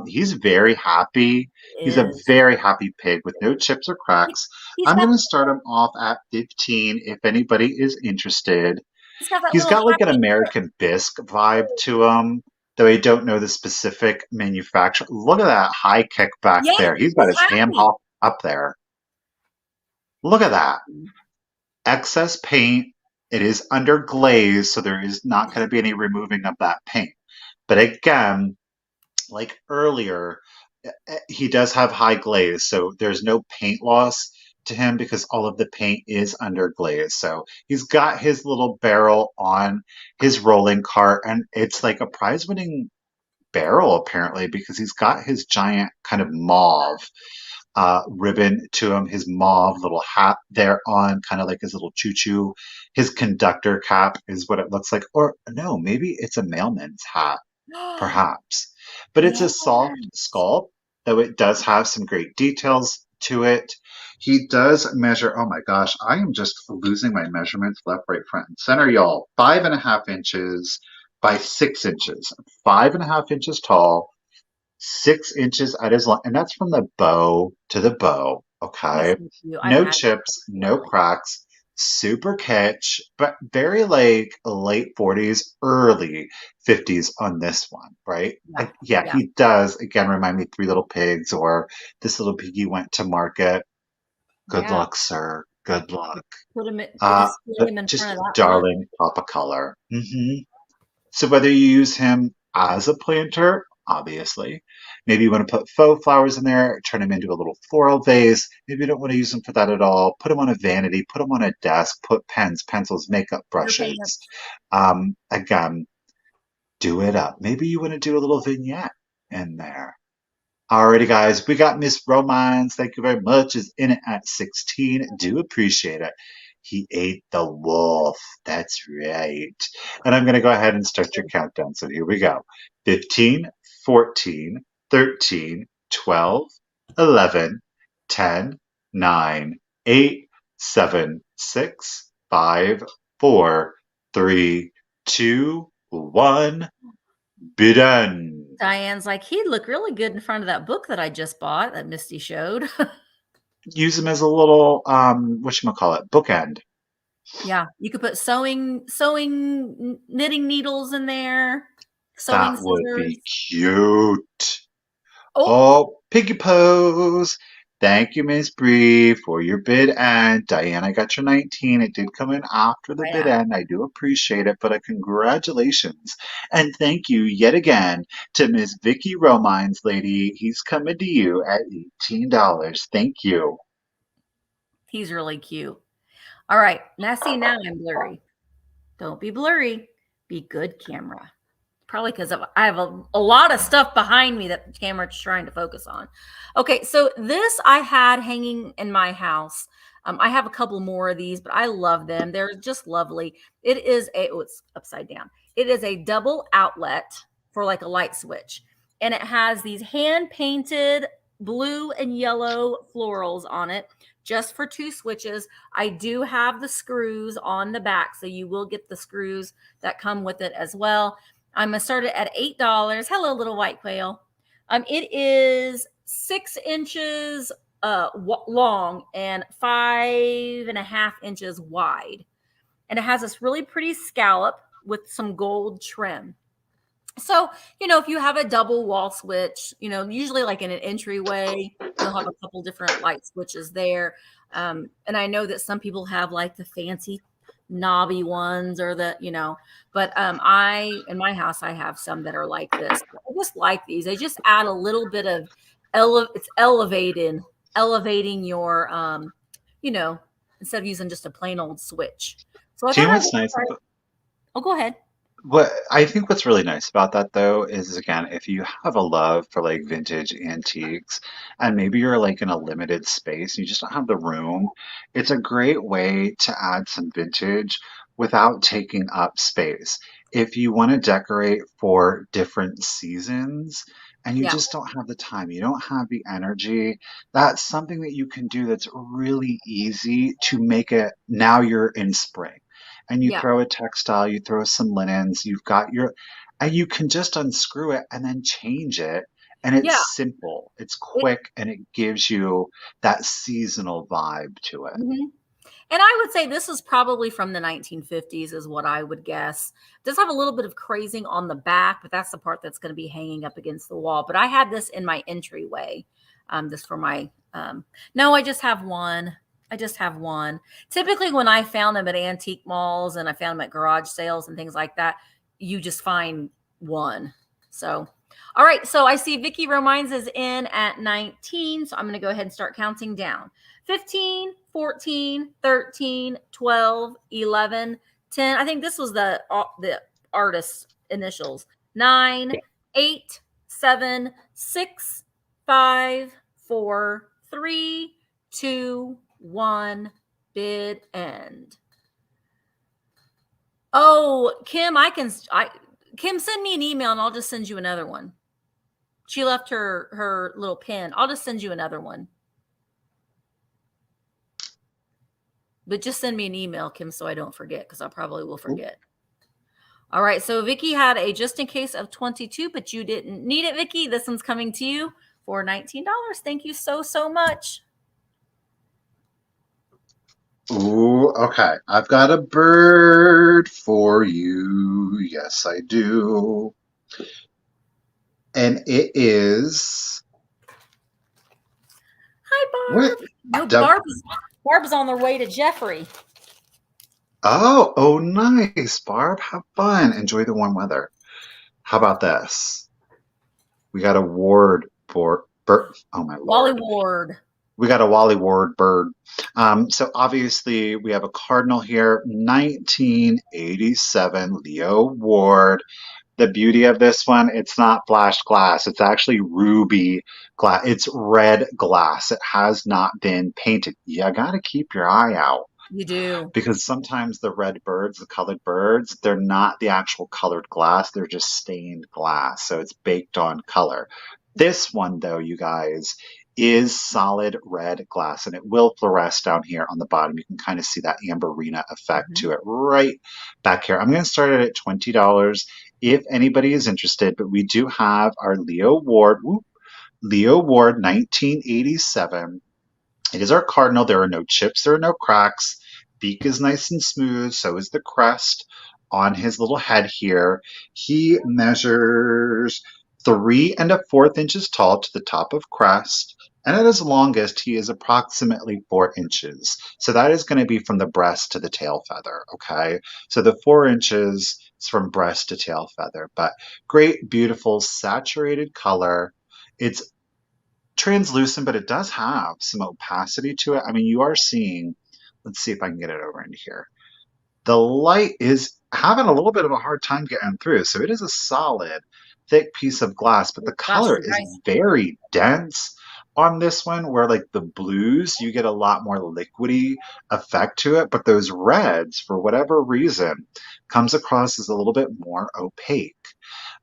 He's very happy. He's a very happy pig with no chips or cracks. I'm going to start him off at 15 if anybody is interested. He's got like an American bisque vibe to him, though I don't know the specific manufacturer. Look at that high kick back there. He's got his ham hock up there. Look at that. Excess paint. It is under glaze, so there is not going to be any removing of that paint. But again, like earlier, he does have high glaze, so there's no paint loss to him because all of the paint is under glaze. So he's got his little barrel on his rolling cart, and it's like a prize-winning barrel apparently because he's got his giant kind of mauve ribbon to him, his mauve little hat there on, kind of like his little choo-choo. His conductor cap is what it looks like. Or no, maybe it's a mailman's hat, perhaps. But it's a Yeah. soft sculpt, though it does have some great details to it. He does measure, oh my gosh, I am just losing my measurements left, right, front, and center, y'all. 5.5 inches by 6 inches. 5.5 inches tall, 6 inches at his line, and that's from the bow to the bow. He's Okay. so cute. I've No had him chips, no before. cracks, super kitsch, but very like late 40s, early 50s on this one, right? Yeah. Yeah, Yeah. he does again remind me Three Little Pigs or This Little Piggy Went to Market. Good Yeah. luck, sir. Good luck. Put him, display But him in just front a of that one. darling pop of color. So whether you use him as a planter, obviously, maybe you want to put faux flowers in there, turn him into a little floral vase. Maybe you don't want to use him for that at all. Put him on a vanity, put him on a desk, put pens, pencils, makeup brushes. Underpants. Again, do it up. Maybe you want to do a little vignette in there. Alrighty, guys, we got Miss Romance. Thank you very much. Is in it at 16. Do appreciate it. He ate the wolf. That's right. And I'm going to go ahead and start your countdown. So here we go 15, 14, 13, 12, 11, 10, 9, 8, 7, 6, 5, 4, 3, 2, 1. Be done. Diane's like, he'd look really good in front of that book that I just bought that Misty showed. Use them as a little whatchamacallit, bookend. Yeah. You could put knitting needles in there, sewing That would be scissors. cute. Oh, Oh, piggy pose. Thank you, Miss Bree, for your bid end. Diane, I got your 19. It did come in after the right bid now. end. I do appreciate it, but congratulations. And thank you yet again to Miss Vicky Romines, lady. He's coming to you at $18. Thank you. He's really cute. All right. Now see, now I'm blurry. Don't be blurry. Be good, camera. Probably because I have a lot of stuff behind me that the camera's trying to focus on. Okay, so this I had hanging in my house. I have a couple more of these, but I love them. They're just lovely. It is it's upside down. It is a double outlet for like a light switch. And it has these hand painted blue and yellow florals on it just for two switches. I do have the screws on the back, so you will get the screws that come with it as well. I'm gonna start it at $8. Hello, little white quail. It is 6 inches long and 5.5 inches wide, and it has this really pretty scallop with some gold trim. So, if you have a double wall switch, usually like in an entryway, you'll have a couple different light switches there. And I know that some people have like the fancy knobby ones or but in my house, I have some that are like this. I just like these. They just add a little bit of it's elevating your, instead of using just a plain old switch. So I Do you thought know I what's would nice try. Oh, go ahead. What I think what's really nice about that though is again, if you have a love for like vintage antiques and maybe you're like in a limited space, you just don't have the room, it's a great way to add some vintage without taking up space. If you want to decorate for different seasons and you Yeah. just don't have the time, you don't have the energy, that's something that you can do that's really easy to make it now you're in spring and you Yeah. throw a textile, you throw some linens, you've got and you can just unscrew it and then change it. And Yeah. it's simple, it's It, quick, and it gives you that seasonal vibe to it. mhm. And I would say this is probably from the 1950s, is what I would guess. It does have a little bit of crazing on the back, but that's the part that's going to be hanging up against the wall. But I had this in my entryway. This for my, no, I just have one. I just have one. Typically, when I found them at antique malls and I found them at garage sales and things like that, you just find one. So, all right. So I see Vicky Romines is in at 19. So I'm going to go ahead and start counting down. 15, 14, 13, 12, 11, 10. I think this was the artist's initials. 9, 8, 7, 6, 5, 4, 3, 2, 1, bid end. Oh, Kim, Kim, send me an email and I'll just send you another one. She left her little pin. I'll just send you another one. But just send me an email, Kim, so I don't forget, because I probably will forget. All right, so Vicki had a just in case of 22, but you didn't need it, Vicki. This one's coming to you for $19. Thank you so much. Ooh, okay. I've got a bird for you. Yes, I do. And it is. Hi, What? Barb. No, Barb's on their way to Jeffrey. Oh, nice, Barb. Have fun. Enjoy the warm weather. How about this? We got a Ward bird. Oh my Wally Lord. Ward. We got a Wally Ward bird. So obviously we have a cardinal here, 1987 Leo Ward. The beauty of this one, it's not flashed glass. It's actually ruby glass. It's red glass. It has not been painted. You got to keep your eye out. You do. Because sometimes the red birds, the colored birds, they're not the actual colored glass. They're just stained glass. So it's baked on color. This one, though, you guys, is solid red glass, and it will fluoresce down here on the bottom. You can kind of see that amberina effect to it right back here. I'm going to start it at $20 if anybody is interested, but we do have our Leo Ward 1987. It is our cardinal. There are no chips, there are no cracks. Beak is nice and smooth, so is the crest on his little head here. He measures 3 1/4 inches tall to the top of crest, and at his longest, he is approximately 4 inches. So that is going to be from the breast to the tail feather, okay? So the 4 inches is from breast to tail feather, but great, beautiful, saturated color. It's translucent, but it does have some opacity to it. I mean, you are seeing, let's see if I can get it over into here. The light is having a little bit of a hard time getting through. So it is a solid, thick piece of glass, but the color is very dense on this one, where like the blues, you get a lot more liquidy effect to it, but those reds, for whatever reason, comes across as a little bit more opaque.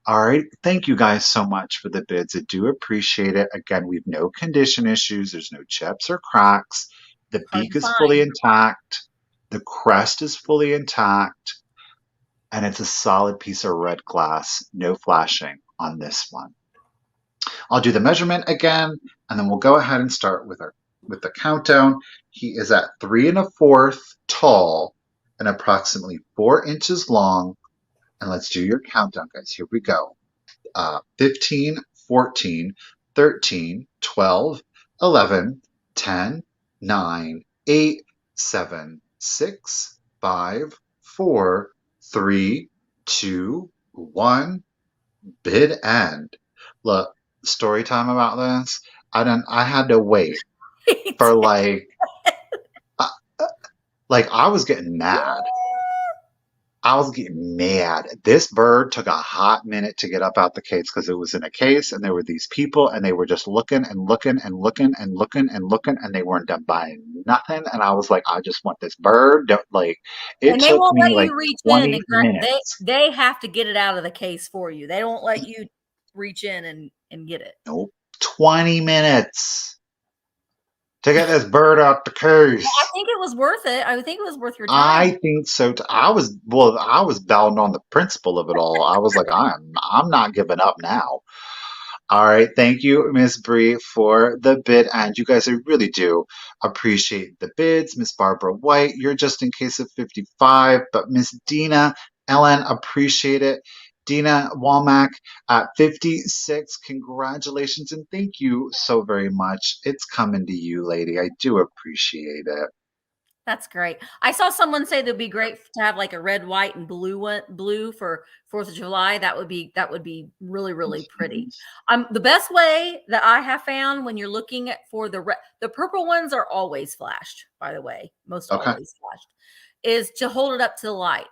All right. Thank you guys so much for the bids. I do appreciate it. Again, we've no condition issues. There's no chips or cracks. The beak is fully intact. The crest is fully intact. And it's a solid piece of red glass. No flashing on this one. I'll do the measurement again, and then we'll go ahead and start with the countdown. He is at 3 1/4 tall and approximately 4 inches long. And let's do your countdown, guys. Here we go. 15, 14, 13, 12, 11, 10, 9, 8, 7, 6, 5, 4, 3, 2, 1. Bid end. Look, story time about this. I had to wait for I was getting mad. I was getting mad. This bird took a hot minute to get up out the case because it was in a case, and there were these people, and they were just looking and looking and looking and looking and looking, and they weren't done buying nothing. And I was like, I just want this bird. It took me like 20 minutes. They have to get it out of the case for you. They don't let you reach in and get it. Nope. 20 minutes to get this bird out the case. I think it was worth it. I think it was worth your time. I think so too. I was bound on the principle of it all. I was like, I'm not giving up now. All right, thank you, Miss Bree, for the bid, and you guys, I really do appreciate the bids. Miss Barbara White, you're just in case of 55, but Miss Dina Ellen, appreciate it. Dina Walmack at 56, congratulations, and thank you so very much. It's coming to you, lady. I do appreciate it. That's great. I saw someone say that'd be great to have like a red, white, and blue for 4th of July. That would be really, really pretty. The best way that I have found when you're looking for the purple ones are always flashed, by the way, always flashed, is to hold it up to the light.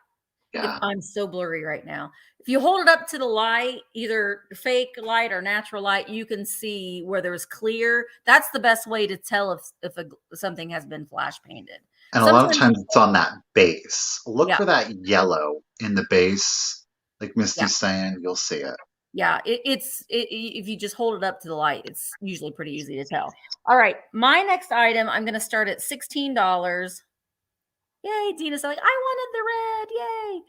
Yeah. I'm so blurry right now. If you hold it up to the light, either fake light or natural light, you can see where there's clear. That's the best way to tell if something has been flash painted. And a lot of Sometimes, times it's on that base. Look yeah, for that yellow in the base. Like yeah, Misty's saying, you'll see it. yeah. If you just hold it up to the light, it's usually pretty easy to tell. All right, my next item, I'm going to start at $16. Yay, Dina's like, I wanted the red. Yay.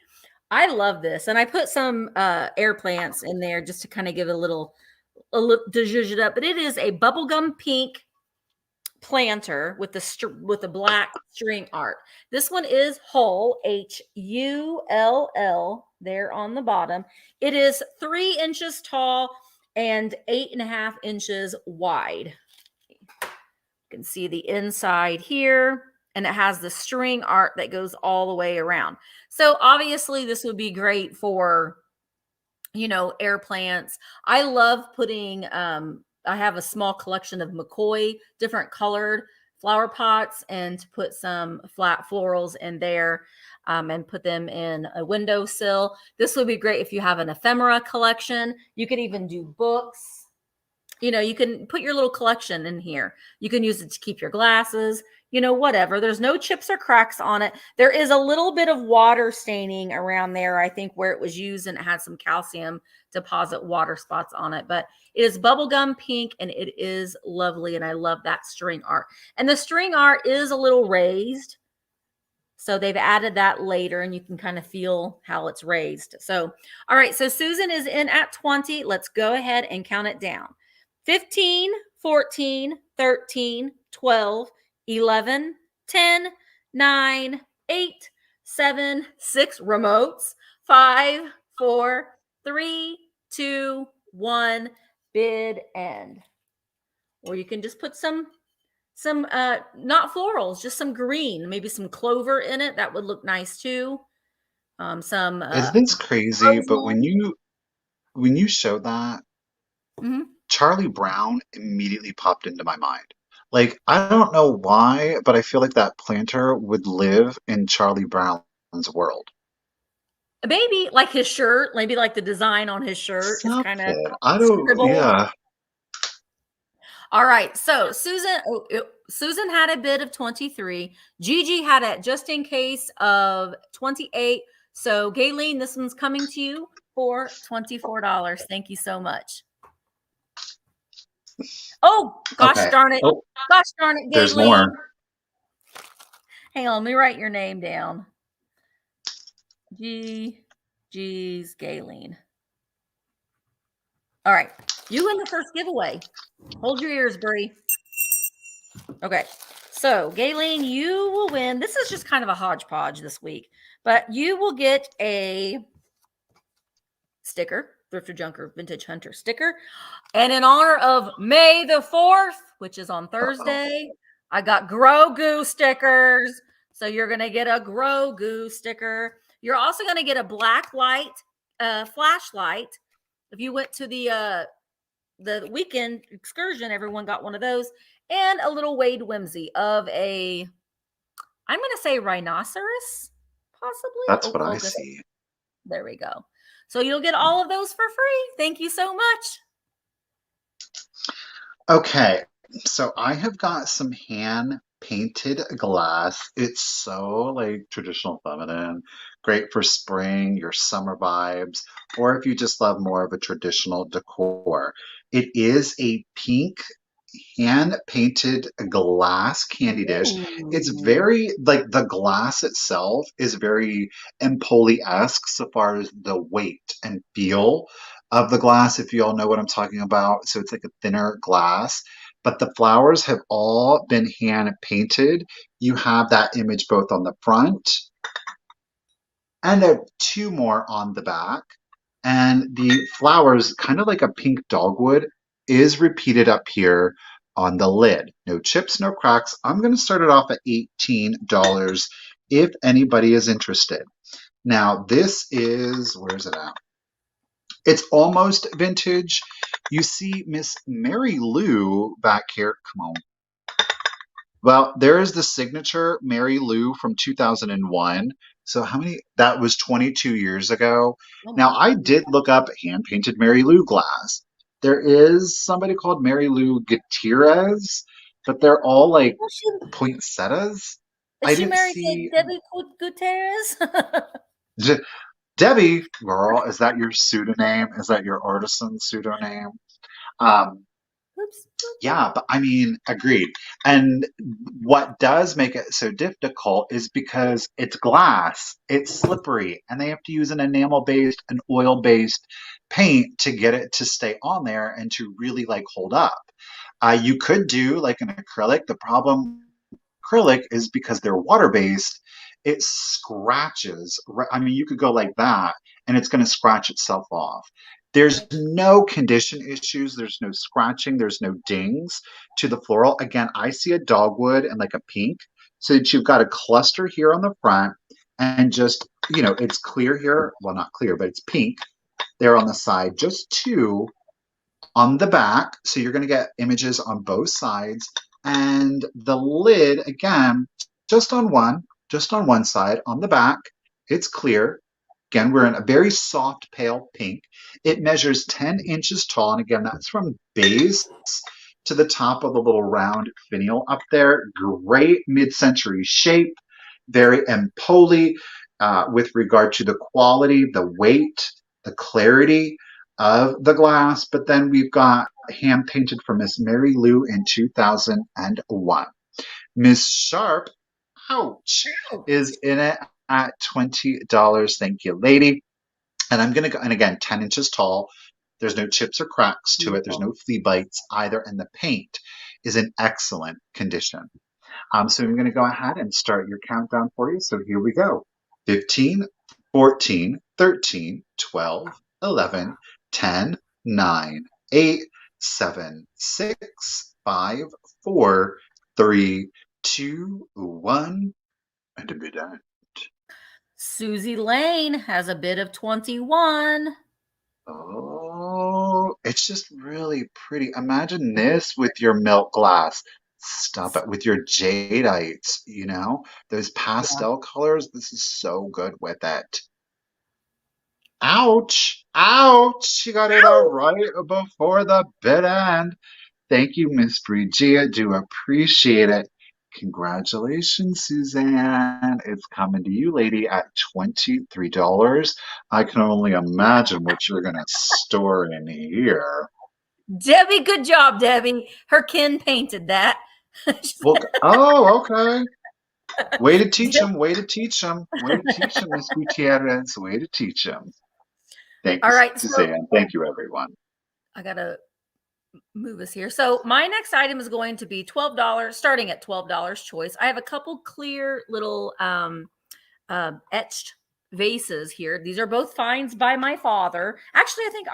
I love this. And I put some air plants in there just to kind of give it a little to zhuzh it up. But it is a bubblegum pink planter with the black string art. This one is Hull, Hull, there on the bottom. It is 3 inches tall and 8.5 inches wide. You can see the inside here. And it has the string art that goes all the way around. So obviously this would be great for, air plants. I love putting, I have a small collection of McCoy, different colored flower pots, and to put some flat florals in there and put them in a windowsill. This would be great if you have an ephemera collection. You could even do books. You can put your little collection in here. You can use it to keep your glasses, whatever. There's no chips or cracks on it. There is a little bit of water staining around there, I think, where it was used, and it had some calcium deposit water spots on it. But it is bubblegum pink, and it is lovely, and I love that string art. And the string art is a little raised. So they've added that later, and you can kind of feel how it's raised. So, all right. So Susan is in at 20. Let's go ahead and count it down. 15, 14, 13, 12, 11, 10, 9, 8, 7, 6 remotes, 5, 4, 3, 2, 1, bid end. Or you can just put some not florals, just some green, maybe some clover in it. That would look nice too. Some Isn't this crazy? But when you showed that, Mhm. Charlie Brown immediately popped into my mind. Like, I don't know why, but I feel like that planter would live in Charlie Brown's world. Maybe like his shirt, maybe like the design on his shirt is kind of Something. I don't, scribbled. yeah. All right. So Susan had a bid of 23. Gigi had it just in case of 28. So Gayleen, this one's coming to you for $24. Thank you so much. Oh, gosh Okay. darn it. Oh, Gosh darn it, there's Gayleen. more. Hang on, let me write your name down. G's Gayleen. All right. You win the first giveaway. Hold your ears, Bree. Okay. So, Gayleen, you will win. This is just kind of a hodgepodge this week, but you will get a sticker, Thrifter Junker Vintage Hunter sticker. And in honor of May the 4th, which is on Thursday, I got Grogu stickers. So you're going to get a Grogu sticker. You're also going to get a black light flashlight. If you went to the weekend excursion, everyone got one of those. And a little Wade Whimsy of I'm going to say rhinoceros, possibly. That's what I see. There we go. So you'll get all of those for free. Thank you so much. Okay, so I have got some hand painted glass. It's so like traditional feminine, great for spring, your summer vibes, or if you just love more of a traditional decor. It is a pink hand painted glass candy dish. It's very like the glass itself is very Empoli-esque so far as the weight and feel of the glass, if you all know what I'm talking about. So it's like a thinner glass, but the flowers have all been hand painted. You have that image both on the front and two more on the back. And the flowers, kind of like a pink dogwood, is repeated up here on the lid. No chips, no cracks. I'm going to start it off at $18 if anybody is interested. Now, this is, where's it at? It's almost vintage. You see Miss Mary Lou back here. Come on. Well, there is the signature Mary Lou from 2001. So how many? That was 22 years ago. Oh Now my I goodness. did look up hand painted Mary Lou glass. There is somebody called Mary Lou Gutierrez, but they're all like Well, poinsettias. is I she didn't married to see Debbie Gutierrez? Debbie, girl. Is that your pseudonym? Is that your artisan pseudonym? Um, Oops. Yeah, but I mean, agreed. And what does make it so difficult is because it's glass, it's slippery, and they have to use an enamel-based, an oil-based paint to get it to stay on there and to really like hold up. You could do like an acrylic. The problem acrylic is because they're water based, it scratches. I mean, you could go like that and it's going to scratch itself off. There's no condition issues, there's no scratching, there's no dings to the floral. Again, I see a dogwood and like a pink, so that you've got a cluster here on the front and just, it's clear here. Well, not clear, but it's pink there on the side, just two on the back. So you're going to get images on both sides. And the lid, again, just on one side, on the back, it's clear. Again, we're in a very soft, pale pink. It measures 10 inches tall. And again, that's from base to the top of the little round finial up there. Great mid-century shape, very empoli with regard to the quality, the weight, the clarity of the glass. But then we've got hand painted for Miss Mary Lou in 2001. Miss Sharp, ouch, is in it at $20. Thank you, lady. And I'm going to go, and again, 10 inches tall. There's no chips or cracks to it. There's no flea bites either. And the paint is in excellent condition. So I'm going to go ahead and start your countdown for you. So here we go. 15, 14, 13, 12, 11, 10, 9, 8, 7, 6, 5, 4, 3, 2, 1, and to be done. Susie Lane has a bid of 21. Oh, it's just really pretty. Imagine this with your milk glass. Stop it with your jadeites, those Yeah. pastel colors. This is so good with it. Ouch! Ouch! You got it all right before the bid end. Thank you, Miss Brigia. Do appreciate it. Congratulations, Suzanne. It's coming to you, lady, at $23. I can only imagine what you're going to store in here. Debbie, good job, Debbie. Her kin painted that. Well, oh, okay. Way to teach him. Way to teach him. Way to teach him, Miss Gutierrez. Way to teach him. Thank All you, right, so Suzanne. Thank you, everyone. I gotta move us here. So my next item is going to be $12, starting at $12 choice. I have a couple clear little etched vases here. These are both finds by my father. Actually, I think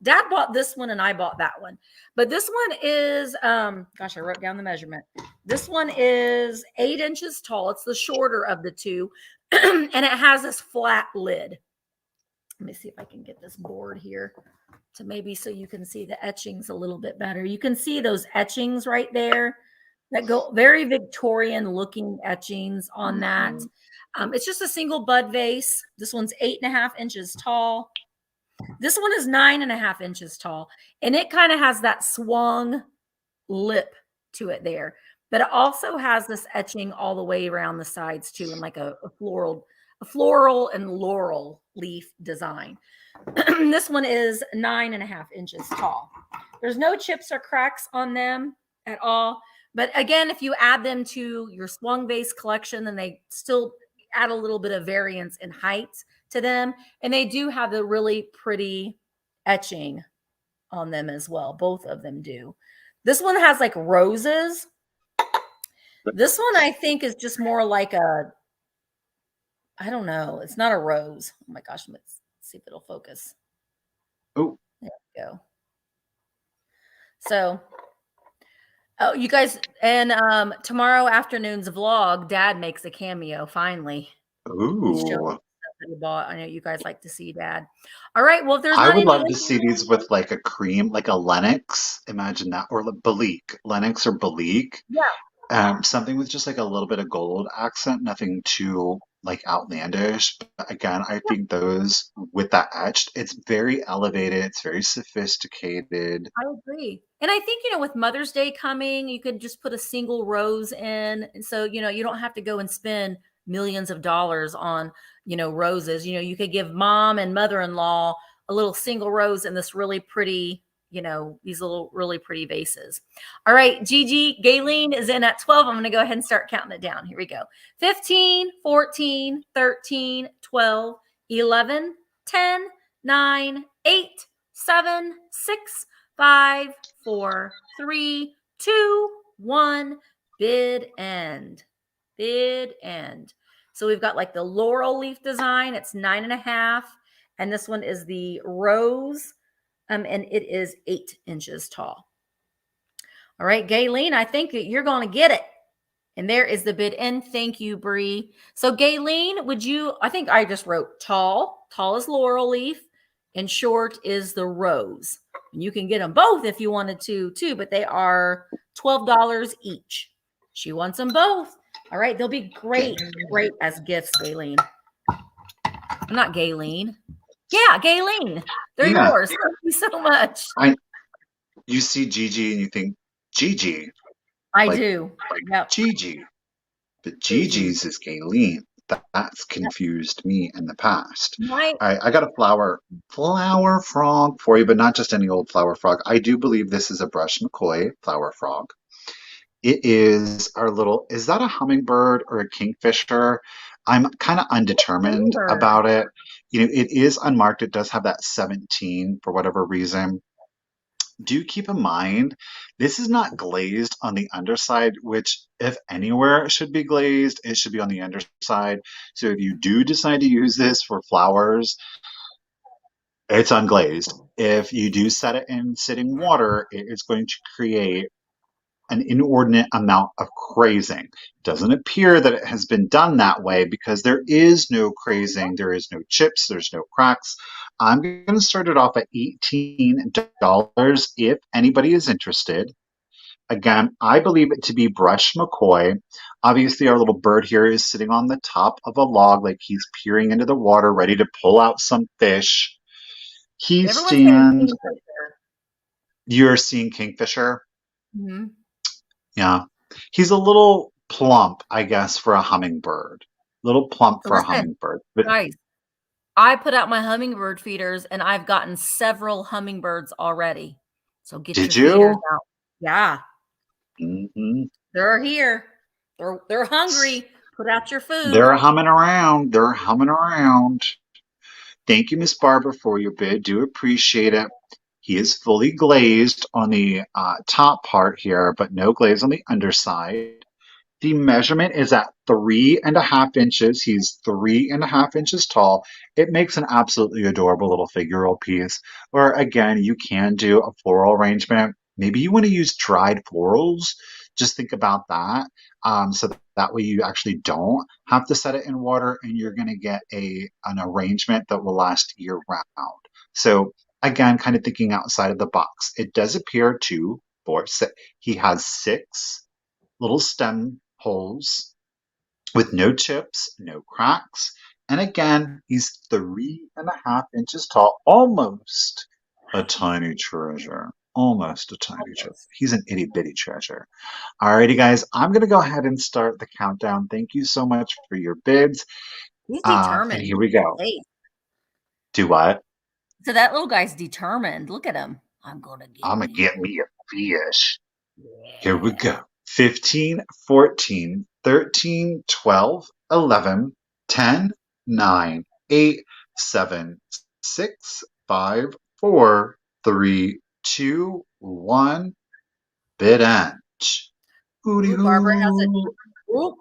Dad bought this one and I bought that one. But this one is, gosh, I wrote down the measurement. This one is 8 inches tall. It's the shorter of the two. And it has this flat lid. Let me see if I can get this board here to maybe so you can see the etchings a little bit better. You can see those etchings right there that go very Victorian looking etchings on that. It's just a single bud vase. This one's 8.5 inches tall. This one is 9.5 inches tall. And it kind of has that swung lip to it there. But it also has this etching all the way around the sides too, in like a floral and laurel leaf design. This one is 9.5 inches tall. There's no chips or cracks on them at all. But again, if you add them to your swung vase collection, then they still add a little bit of variance in height to them. And they do have the really pretty etching on them as well. Both of them do. This one has like roses. This one I think is just more like I don't know. It's not a rose. Oh my gosh. Let's see if it'll focus. Oh, there we go. So, oh, you guys, and tomorrow afternoon's vlog, Dad makes a cameo finally. ooh. Bought. I know you guys like to see Dad. All right. Well, if there's I not would any love to see these with like a cream, like a Lennox. Imagine that, or Balik, Lennox or Balik. Yeah. Something with just like a little bit of gold accent, nothing too like outlandish. But again, I think those with that etched, it's very elevated, it's very sophisticated. I agree. And I think, with Mother's Day coming, you could just put a single rose in. And so, you don't have to go and spend millions of dollars on, roses. You could give mom and mother-in-law a little single rose in this really pretty, these little really pretty vases. All right, Gigi, Gayleen is in at 12. I'm going to go ahead and start counting it down. Here we go. 15, 14, 13, 12, 11, 10, 9, 8, 7, 6, 5, 4, 3, 2, 1. Bid end. Bid end. So we've got like the laurel leaf design. It's 9.5. And this one is the rose. And it is 8 inches tall. All right, Gayleen, I think that you're going to get it. And there is the bid end. Thank you, Bree. So Gayleen, I think I just wrote tall. Tall is laurel leaf. And short is the rose. And you can get them both if you wanted to, too, but they are $12 each. She wants them both. All right, they'll be great as gifts, Gayleen. I'm not Gayleen. Yeah, Gayleen. They're yours. Thank you so much. You see Gigi and you think, Gigi. I do. Yep. Gigi. But Gigi's is Gayleen. That's confused me in the past. Right. I got a flower frog for you, but not just any old flower frog. I do believe this is a brush McCoy flower frog. It is is that a hummingbird or a kingfisher? I'm kind of undetermined about it. It is unmarked. It does have that 17 for whatever reason. Do keep in mind, this is not glazed on the underside, which if anywhere should be glazed, it should be on the underside. So if you do decide to use this for flowers, it's unglazed. If you do set it in sitting water, it is going to create an inordinate amount of crazing. It doesn't appear that it has been done that way because there is no crazing, there is no chips, there's no cracks. I'm going to start it off at $18 if anybody is interested. Again, I believe it to be brush McCoy. Obviously, our little bird here is sitting on the top of a log like he's peering into the water, ready to pull out some fish. He stands. You're seeing kingfisher? Mm-hmm. Yeah. He's a little plump, I guess, for a hummingbird. Little plump for a hummingbird. But guys, I put out my hummingbird feeders and I've gotten several hummingbirds already. So get your feeders out. Yeah. Mm-hmm. They're here. They're hungry. Put out your food. They're humming around. Thank you, Miss Barbara, for your bid. Do appreciate it. He is fully glazed on the top part here, but no glaze on the underside. The measurement is at 3.5 inches. He's 3.5 inches tall. It makes an absolutely adorable little figural piece. Or again, you can do a floral arrangement. Maybe you want to use dried florals. Just think about that. So that way you actually don't have to set it in water and you're going to get an arrangement that will last year round. So again, kind of thinking outside of the box. It does appear he has 6 little stem holes with no chips, no cracks. And again, he's 3.5 inches tall, almost a tiny treasure. Almost a tiny treasure. He's an itty bitty treasure. Alrighty, guys, I'm going to go ahead and start the countdown. Thank you so much for your bids. He's determined. And here we go. Do what? So that little guy's determined. Look at him. I'm going to get me a fish. Yeah. Here we go. 15, 14, 13, 12, 11, 10, 9, 8, 7, 6, 5, 4, 3, 2, 1. Bid end. Barbara has it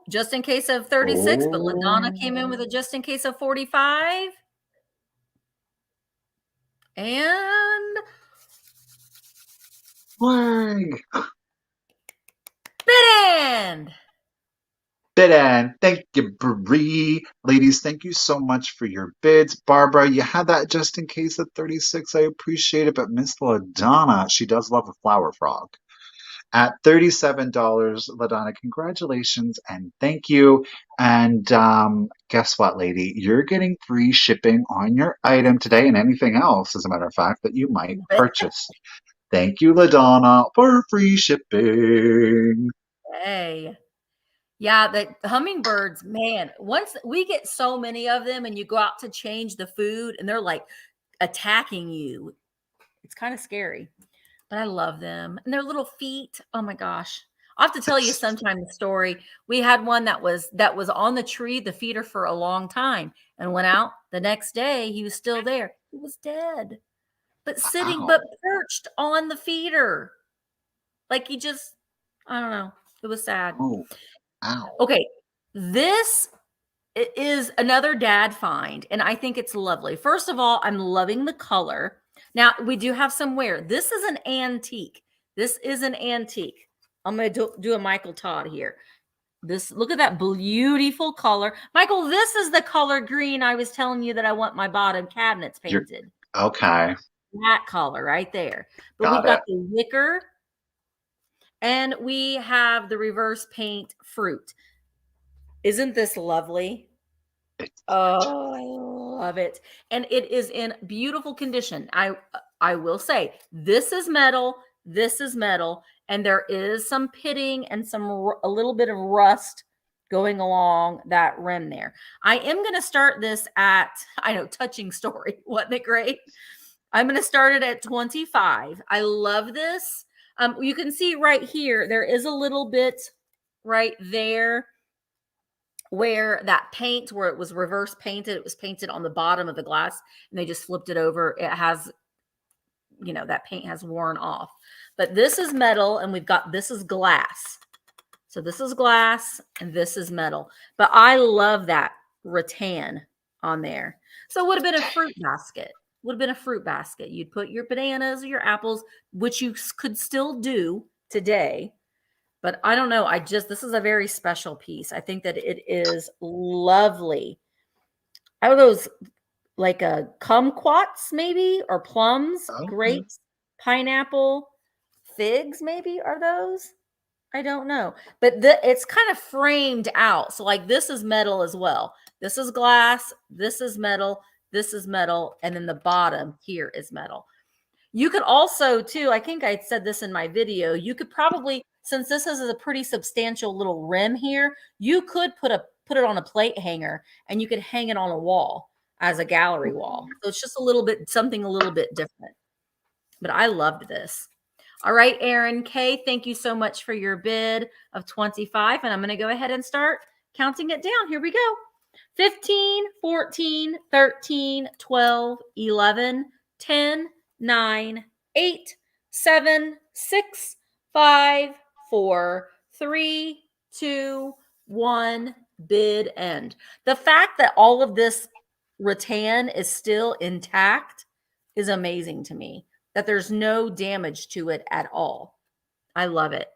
just in case of 36, but LaDonna came in with a just in case of 45. And flag. Bid end. Thank you, Bree. Ladies, thank you so much for your bids. Barbara, you had that just in case of 36. I appreciate it. But Miss LaDonna, she does love a flower frog. at $37. LaDonna, congratulations and thank you. And guess what, lady? You're getting free shipping on your item today and anything else, as a matter of fact, that you might purchase. Thank you, LaDonna, for free shipping. Hey. Yeah, the hummingbirds, man, once we get so many of them and you go out to change the food and they're like attacking you. It's kind of scary, but I love them. And their little feet. Oh my gosh. I'll have to tell you sometime the story. We had one that was on the tree, the feeder for a long time, and went out the next day. He was still there. He was dead, but sitting, but Ow. perched on the feeder. Like he just, I don't know. It was sad. Oh, ow. Okay. This is another dad find, and I think it's lovely. First of all, I'm loving the color. Now, we do have some wear. This is an antique. This is an antique. I'm going to do a Michael Todd here. Look at that beautiful color. Michael, this is the color green I was telling you that I want my bottom cabinets painted. Okay. That color right there. But Got we've got it. the wicker, and we have the reverse paint fruit. Isn't this lovely? Oh, I love it. And it is in beautiful condition. I will say this is metal, and there is some pitting and a little bit of rust going along that rim there. I am going to start this at, I know, touching story. Wasn't it great? I'm going to start it at 25. I love this. You can see right here, there is a little bit right there where that paint, where it was reverse painted, it was painted on the bottom of the glass and they just flipped it over. It has, that paint has worn off. But this is metal and this is glass. So this is glass and this is metal. But I love that rattan on there. So it would have been a fruit basket. You'd put your bananas or your apples, which you could still do today. But I don't know. This is a very special piece. I think that it is lovely. Are those like a kumquats maybe, or plums, grapes, pineapple, figs maybe? Are those? I don't know. But it's kind of framed out. So like this is metal as well. This is glass. This is metal. This is metal. And then the bottom here is metal. You could also too, I think I said this in my video, you could probably, since this is a pretty substantial little rim here, you could put it on a plate hanger and you could hang it on a wall as a gallery wall. So it's just something a little bit different. But I loved this. All right, Aaron K, thank you so much for your bid of 25. And I'm going to go ahead and start counting it down. Here we go. 15, 14, 13, 12, 11, 10, 9, 8, 7, 6, 5, 4, 3, 2, 1, bid end. The fact that all of this rattan is still intact is amazing to me, that there's no damage to it at all. I love it.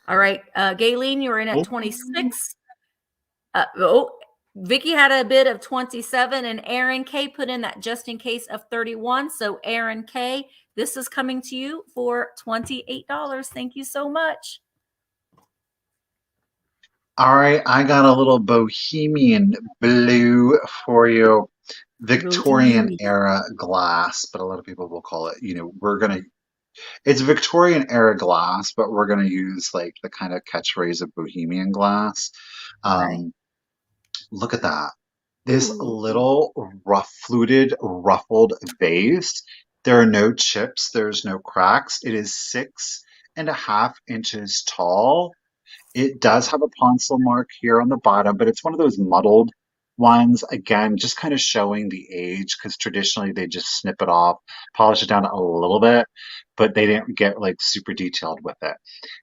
All right. Gayleen, you're in at 26. Vicky had a bid of 27 and Aaron K put in that just in case of 31. So Aaron K, this is coming to you for $28. Thank you so much. All right, I got a little bohemian blue for you. Victorian era glass, but a lot of people will call it, it's Victorian era glass, but we're going to use like the kind of catchphrase of bohemian glass. Look at that. This little fluted, ruffled vase. There are no chips. There's no cracks. It is 6.5 inches tall. It does have a pencil mark here on the bottom, but it's one of those muddled ones. Again, just kind of showing the age, because traditionally they just snip it off, polish it down a little bit, but they didn't get like super detailed with it.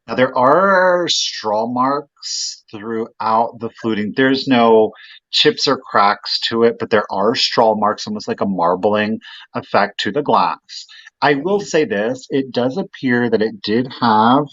Now there are straw marks throughout the fluting. There's no chips or cracks to it, but there are straw marks, almost like a marbling effect to the glass. I will say this, it does appear that it did have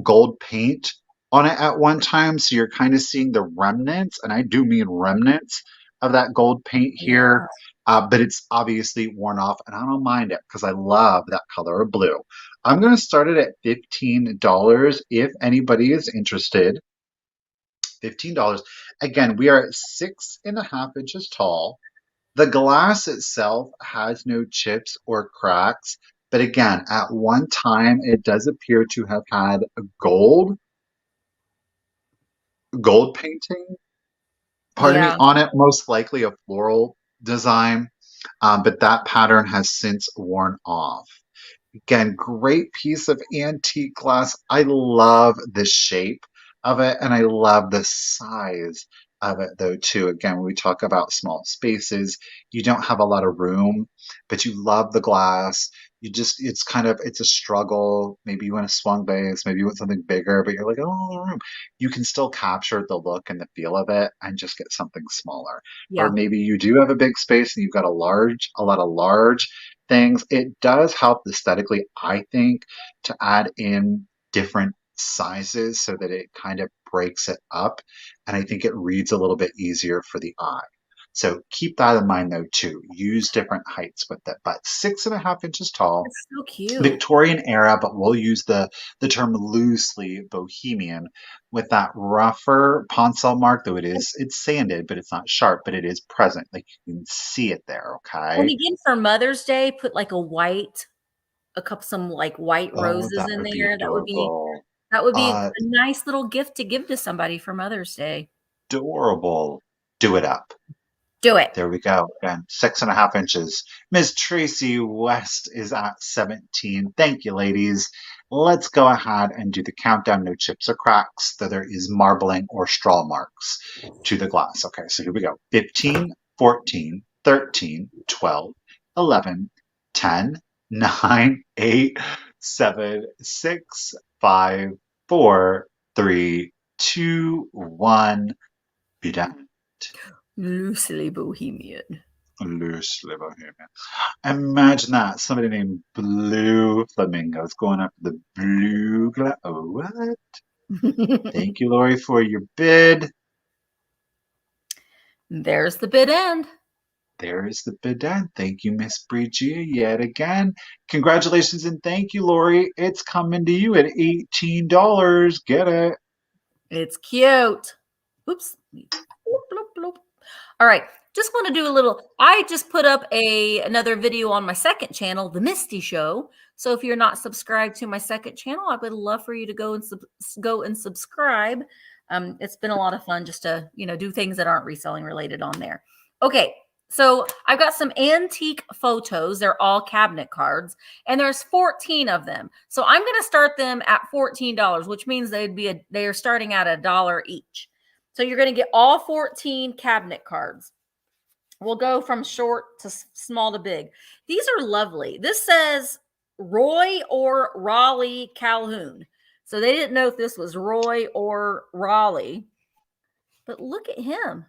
gold paint on it at one time, so you're kind of seeing the remnants, and I do mean remnants of that gold paint here. but it's obviously worn off, and I don't mind it because I love that color of blue. I'm going to start it at $15 if anybody is interested. $15. Again, we are at 6.5 inches tall. The glass itself has no chips or cracks, but again, at one time it does appear to have had a gold painting, pardon me, Yeah. on it, most likely a floral design, but that pattern has since worn off. Again, great piece of antique glass. I love the shape of it and I love the size of it though too. Again, when we talk about small spaces, you don't have a lot of room, but you love the glass. It's a struggle. Maybe you want a swung base, maybe you want something bigger, but you're like, oh, room. You can still capture the look and the feel of it and just get something smaller. Or Yeah. maybe you do have a big space and you've got a lot of large things. It does help aesthetically, I think, to add in different sizes so that it kind of breaks it up. And I think it reads a little bit easier for the eye. So keep that in mind though too. Use different heights with it, but 6.5 inches tall. It's so cute. Victorian era, but we'll use the term loosely bohemian with that rougher ponsel mark, though it's sanded, but it's not sharp, but it is present. Like you can see it there, And okay? again, for Mother's Day, put like some like white Oh, roses that in would be there. adorable. That would be a Uh, nice little gift to give to somebody for Mother's Day. Adorable. Do it up. Do it. There we go. Again, 6.5 inches. Miss Tracy West is at 17. Thank you, ladies. Let's go ahead and do the countdown. No chips or cracks, though there is marbling or straw marks to the glass. Okay, so here we go. 15, 14, 13, 12, 11, 10, 9, 8, 7, 6, 5, 4, 3, 2, 1. Be done. Loosely bohemian. Loosely bohemian. Imagine that. Somebody named Blue Flamingos going after the blue glass. Oh, what? Thank you, Lori, for your bid. There's the bid end. There is the bid done. Thank you, Miss Bridgia, yet again. Congratulations and thank you, Lori. It's coming to you at $18. Get it? It's cute. Oops. Bloop, bloop, bloop. All right. Just want to do a little. I just put up another video on my second channel, The Misty Show. So if you're not subscribed to my second channel, I would love for you to go and subscribe. It's been a lot of fun just to do things that aren't reselling related on there. Okay. So I've got some antique photos. They're all cabinet cards, and there's 14 of them. So I'm going to start them at $14, which means they are starting at $1 each. So you're going to get all 14 cabinet cards. We'll go from short to small to big. These are lovely. This says Roy or Raleigh Calhoun. So they didn't know if this was Roy or Raleigh. But look at him.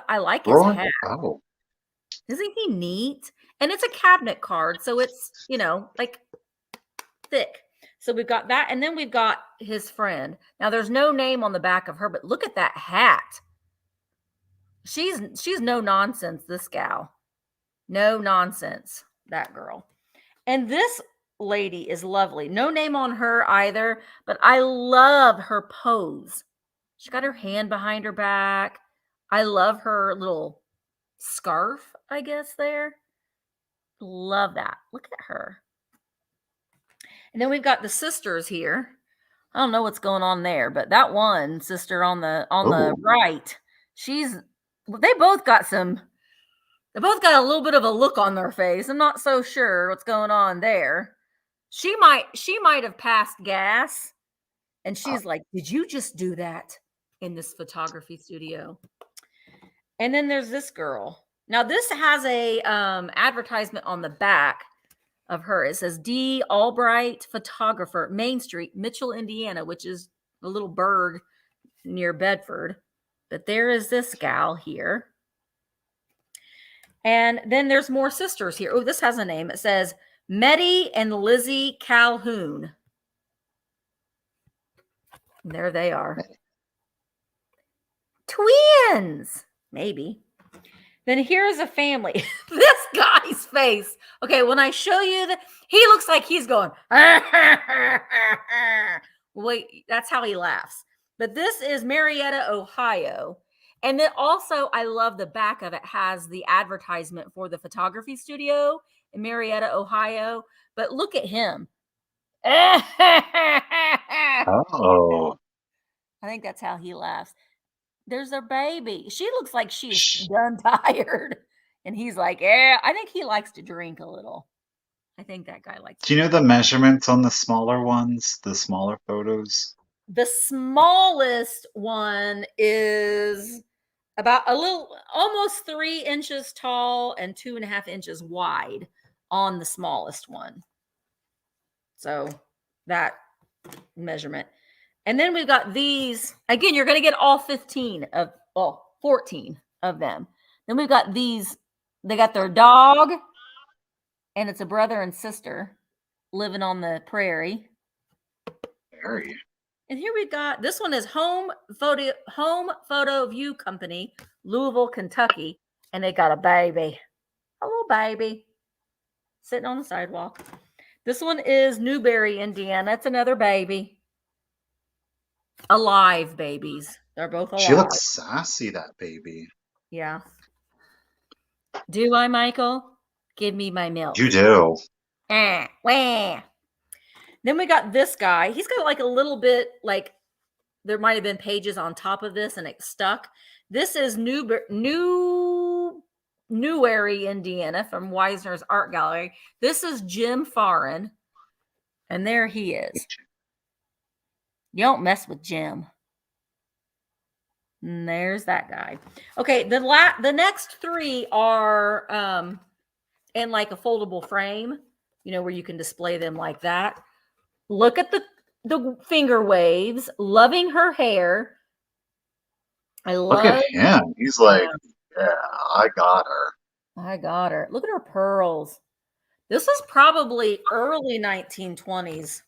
I like his Roy? hat. Oh, Isn't he neat? And it's a cabinet card. So it's, like thick. So we've got that. And then we've got his friend. Now there's no name on the back of her, but look at that hat. She's no nonsense, this gal. No nonsense, that girl. And this lady is lovely. No name on her either, but I love her pose. She got her hand behind her back. I love her little scarf, I guess, there. Love that. Look at her. And then we've got the sisters here. I don't know what's going on there, but that one sister on the oh, right, they both got a little bit of a look on their face. I'm not so sure what's going on there. She might have passed gas, and she's like, "Did you just do that in this photography studio?" And then there's this girl. Now this has a advertisement on the back of her. It says D. Albright Photographer, Main Street, Mitchell, Indiana, which is a little burg near Bedford. But there is this gal here. And then there's more sisters here. Oh, this has a name. It says Meddy and Lizzie Calhoun. And there they are. Twins, maybe. Then here's a family. This guy's face. Okay, when I show you that, he looks like he's going. Wait, that's how he laughs. But this is Marietta, Ohio. And then also, I love the back of it has the advertisement for the photography studio in Marietta, Ohio. But look at him. I Oh, think that's how he laughs. There's a baby. She looks like she's Sh- done tired. And he's like, yeah, I think he likes to drink a little. I think that guy likes do to you know drink. the measurements on the smaller ones, the smaller photos? The smallest one is about a little, almost 3 inches tall and 2.5 inches wide on the smallest one. So that measurement. And then we've got these. Again, you're going to get all 14 of them. Then we've got these. They got their dog, and it's a brother and sister living on the prairie. Very. And here we got, this one is Home Photo View Company, Louisville, Kentucky. And they got a baby. A little baby sitting on the sidewalk. This one is Newberry, Indiana. It's another baby. Alive babies. They're both alive. She looks sassy, that baby. Yeah. Do I, Michael? Give me my milk. You do. Wah. Then we got this guy. He's got like a little bit, like there might have been pages on top of this and it stuck. This is Newberry, Indiana, from Weisner's Art Gallery. This is Jim Farren. And there he is. You don't mess with Jim. And there's that guy. Okay, the next three are in like a foldable frame, you know, where you can display them like that. Look at the finger waves, loving her hair. Look at him. He's like, yeah, I got her. I got her. Look at her pearls. This is probably early 1920s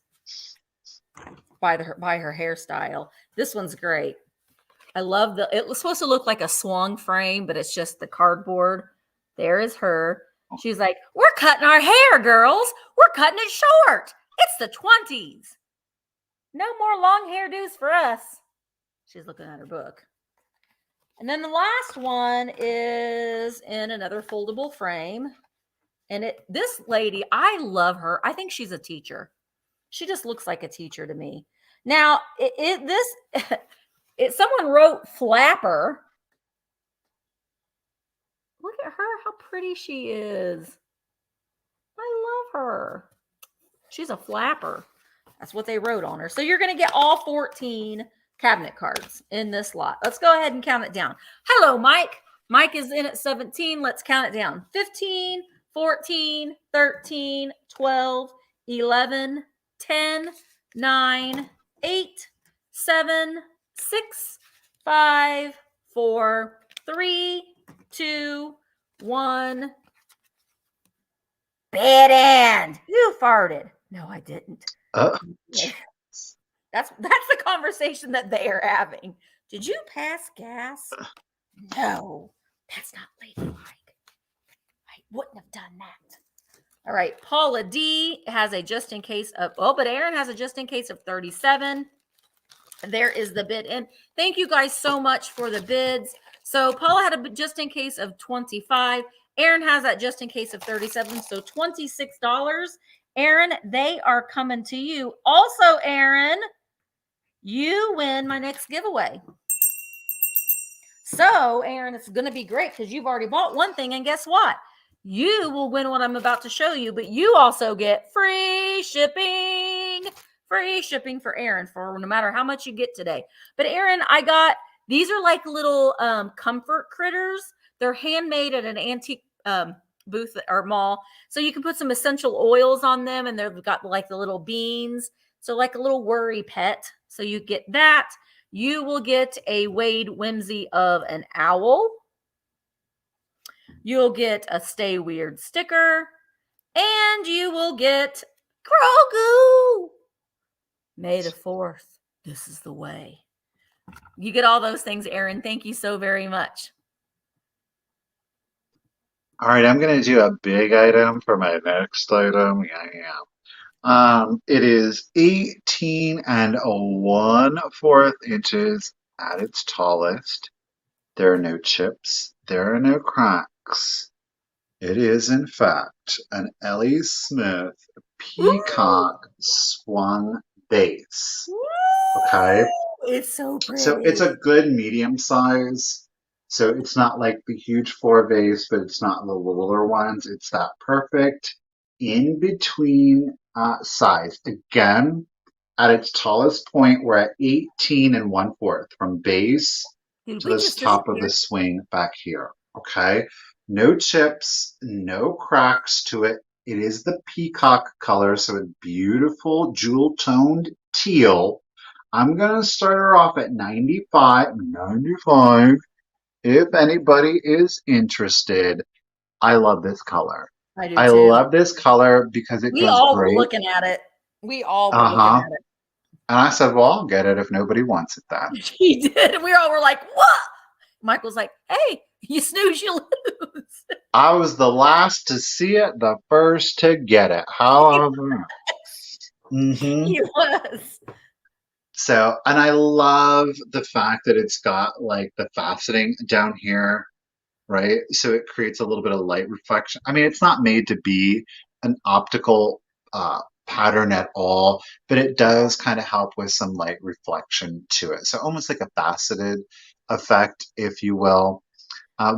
by her hairstyle. This one's great. I love it was supposed to look like a swung frame, but it's just the cardboard. There is her. She's like, we're cutting our hair, girls. We're cutting it short. It's the 20s. No more long hairdos for us. She's looking at her book. And then the last one is in another foldable frame. And this lady, I love her. I think she's a teacher. She just looks like a teacher to me. Now, someone wrote flapper. Look at her, how pretty she is. I love her. She's a flapper. That's what they wrote on her. So you're going to get all 14 cabinet cards in this lot. Let's go ahead and count it down. Hello, Mike. Mike is in at 17. Let's count it down. 15, 14, 13, 12, 11, 10, 9, 8, 7, 6, 5, 4, 3, 2, 1. Bad end. You farted. No, I didn't. That's the conversation that they are having. Did you pass gas? No, that's not ladylike. I wouldn't have done that. All right, Paula D has a just in case of, but Aaron has a just in case of 37. There is the bid. And thank you guys so much for the bids. So Paula had a just in case of 25. Aaron has that just in case of 37. So $26. Aaron, they are coming to you. Also, Aaron, you win my next giveaway. So, Aaron, it's going to be great because you've already bought one thing. And guess what? You will win what I'm about to show you, but you also get free shipping. Free shipping for Aaron for no matter how much you get today. But Aaron, these are like little comfort critters. They're handmade at an antique booth or mall. So you can put some essential oils on them and they've got like the little beans. So like a little worry pet. So you get that. You will get a Wade Whimsy of an owl. You'll get a Stay Weird sticker. And you will get Grogu. May the 4th. This is the way. You get all those things, Aaron. Thank you so very much. All right, I'm gonna do a big item for my next item. Yeah. It is 18 and 1/4 inches at its tallest. There are no chips. There are no cracks. It is, in fact, an Ellie Smith Ooh, peacock swung base. Okay. ooh, it's so So it's a pretty. good medium size. So it's not like the huge four vase, but it's not the littler ones. It's that perfect in between size. Again, at its tallest point, we're at 18 and 1/4 from base Did to we this just sit top of the here? swing back here. Okay. No chips, no cracks to it. It is the peacock color, so it's beautiful jewel toned teal. I'm going to start her off at 95 if anybody is interested. I love this color. I do I too. love this color because it We goes all were great. looking at it. We all were looking Uh-huh. at And I said, well, I'll get it if nobody wants it then. it. He did. We all were like, "What?" Michael's like, "Hey, you snooze, you lose." I was the last to see it, the first to get it. How? Mm-hmm. He was. So, and I love the fact that it's got like the faceting down here, right? So it creates a little bit of light reflection. I mean, it's not made to be an optical pattern at all, but it does kind of help with some light reflection to it. So almost like a faceted effect, if you will.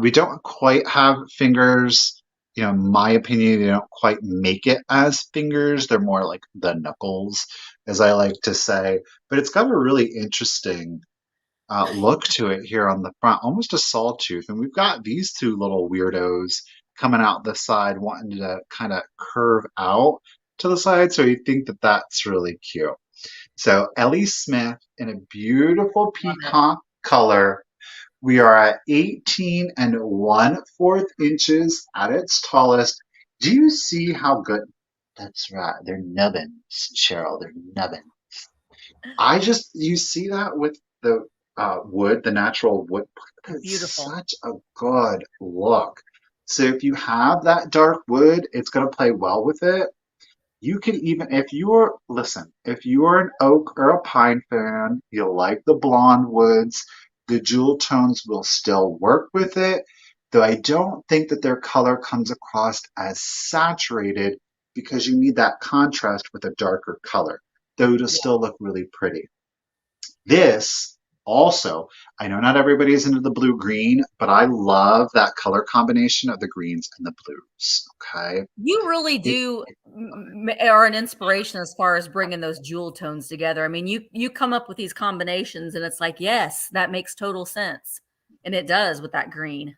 We don't quite have fingers. In my opinion, they don't quite make it as fingers. They're more like the knuckles, as I like to say. But it's got a really interesting look to it here on the front, almost a sawtooth. And we've got these two little weirdos coming out the side, wanting to kind of curve out to the side. So you think that that's really cute. So Ellie Smith in a beautiful Love it. peacock color. We are at 18 and 1/4 inches at its tallest. Do you see how good? That's right. They're nubbins, Cheryl. They're nubbins. You see that with the wood, the natural wood. It's Beautiful. such a good look. So if you have that dark wood, it's going to play well with it. You could even, if you're an oak or a pine fan, you'll like the blonde woods. The jewel tones will still work with it, though I don't think that their color comes across as saturated because you need that contrast with a darker color, though it'll Yeah. still look really pretty. This also, I know not everybody is into the blue green, but I love that color combination of the greens and the blues. Okay. You really It, do are an inspiration as far as bringing those jewel tones together. I mean, you come up with these combinations, and it's like, yes, that makes total sense, and it does with that green.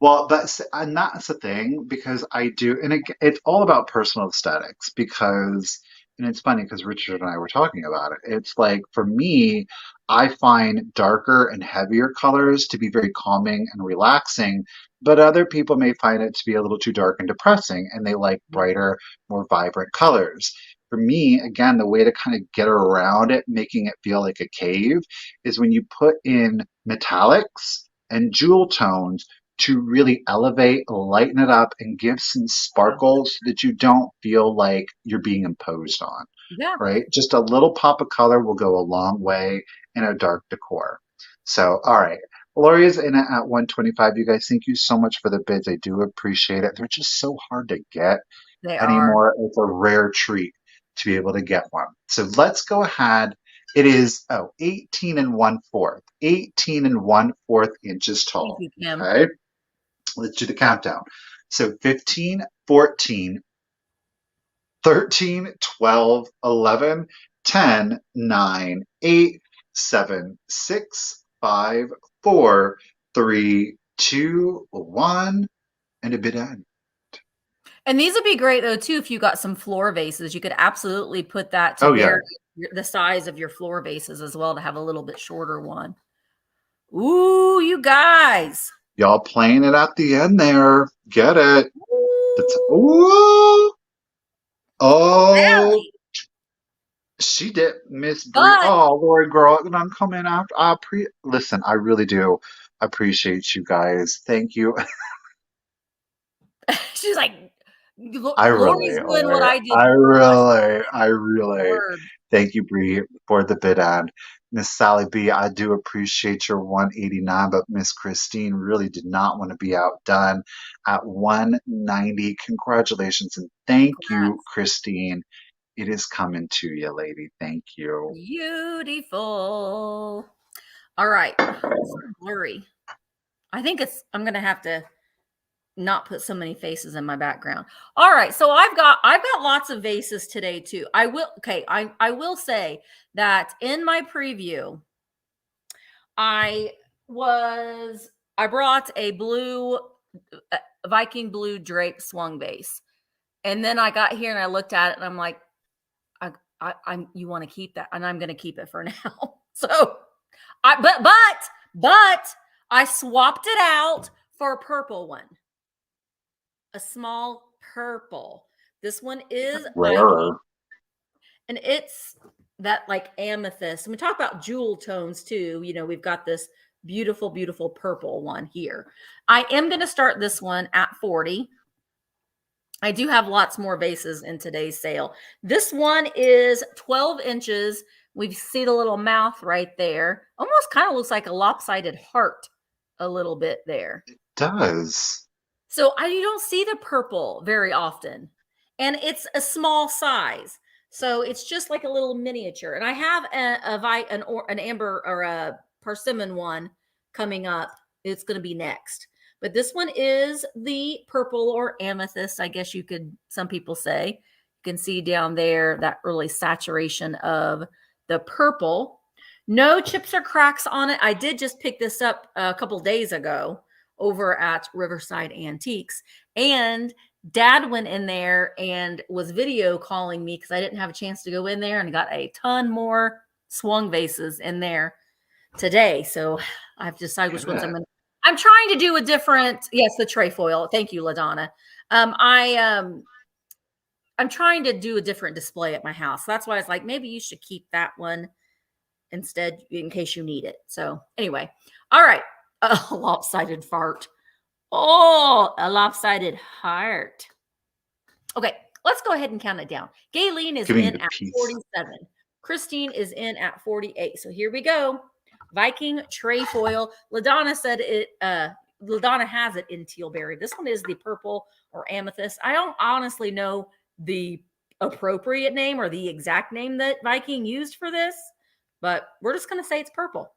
Well, that's the thing because I do, and it's all about personal aesthetics because, and it's funny because Richard and I were talking about it. It's like for me, I find darker and heavier colors to be very calming and relaxing, but other people may find it to be a little too dark and depressing, and they like Yeah. brighter, more vibrant colors. For me, again, the way to kind of get around it, making it feel like a cave, is when you put in metallics and jewel tones to really elevate, lighten it up, and give some Love that. sparkle so that you don't feel like you're being imposed on, Yeah. right? Just a little pop of color will go a long way in a dark decor. So, all right. Lori's in it at 125. You guys, thank you so much for the bids. I do appreciate it. They're just so hard to get They are. anymore. It's a rare treat to be able to get one. So let's go ahead. It is 18 and 1/4, 18 and 1/4 inches Thank tall. you, Kim. Okay. Let's do the countdown. So 15, 14, 13, 12, 11, 10, 9, 8, 7, 6, 5, 4, 3, 2, 1, and a bit end. And these would be great though too if you got some floor vases. You could absolutely put that to Oh, yeah. vary the size of your floor vases as well to have a little bit shorter one. Ooh, you guys. Y'all playing it at the end there. Get it. It's, Ooh, ooh, oh, Sally. she did, Miss Bree. But Oh, Lord, girl, and I'm coming after. Listen, I really do appreciate you guys. Thank you. She's like, I Lori's really, doing what I did. I really Word. thank you, Bree, for the bid on. Miss Sally B, I do appreciate your 189, but Miss Christine really did not want to be outdone at 190. Congratulations and thank you, Congrats. Christine. It is coming to you, lady. Thank you. Beautiful. All right. It's so blurry. I think I'm gonna have to not put so many faces in my background. All right, so I've got lots of vases today too. I will say that in my preview, I brought a blue Viking blue drape swung vase, and then I got here and I looked at it and I'm like, I'm you want to keep that, and I'm going to keep it for now. So, but I swapped it out for a purple one. A small purple. This one is Rarer. Viking, and it's that like amethyst. And we talk about jewel tones too. You know, we've got this beautiful, beautiful purple one here. I am going to start this one at 40. I do have lots more vases in today's sale. This one is 12 inches. We see the little mouth right there. Almost kind of looks like a lopsided heart a little bit there. It does. So you don't see the purple very often, and it's a small size. So it's just like a little miniature. And I have an amber or a persimmon one coming up. It's going to be next. But this one is the purple or amethyst, I guess some people say. You can see down there that early saturation of the purple. No chips or cracks on it. I did just pick this up a couple days ago over at Riverside Antiques, and Dad went in there and was video calling me because I didn't have a chance to go in there, and got a ton more swung vases in there today. So I've decided which ones I'm trying to do a different. Yes, the tray foil. Thank you, LaDonna. I'm trying to do a different display at my house. So that's why I was like, maybe you should keep that one instead in case you need it. So anyway, all right. A lopsided fart. Oh, a lopsided heart. Okay, let's go ahead and count it down. Gayleen is in at 47. Christine is in at 48. So here we go. Viking tray foil. LaDonna said it. LaDonna has it in teal berry. This one is the purple or amethyst. I don't honestly know the appropriate name or the exact name that Viking used for this, but we're just going to say it's purple.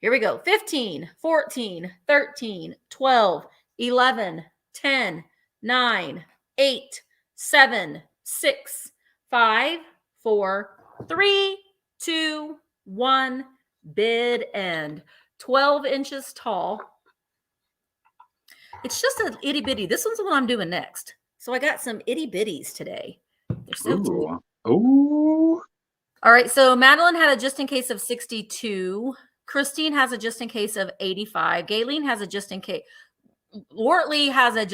Here we go. 15, 14, 13, 12, 11, 10, 9, 8, 7, 6, 5, 4, 3, 2, 1. Bid end. 12 inches tall. It's just an itty bitty. This one's the one I'm doing next. So I got some itty bitties today. They're so cute. Ooh. All right. So Madeline had a just in case of 62. Christine has a just in case of 85. Gayleen has a just in case. Wortley has a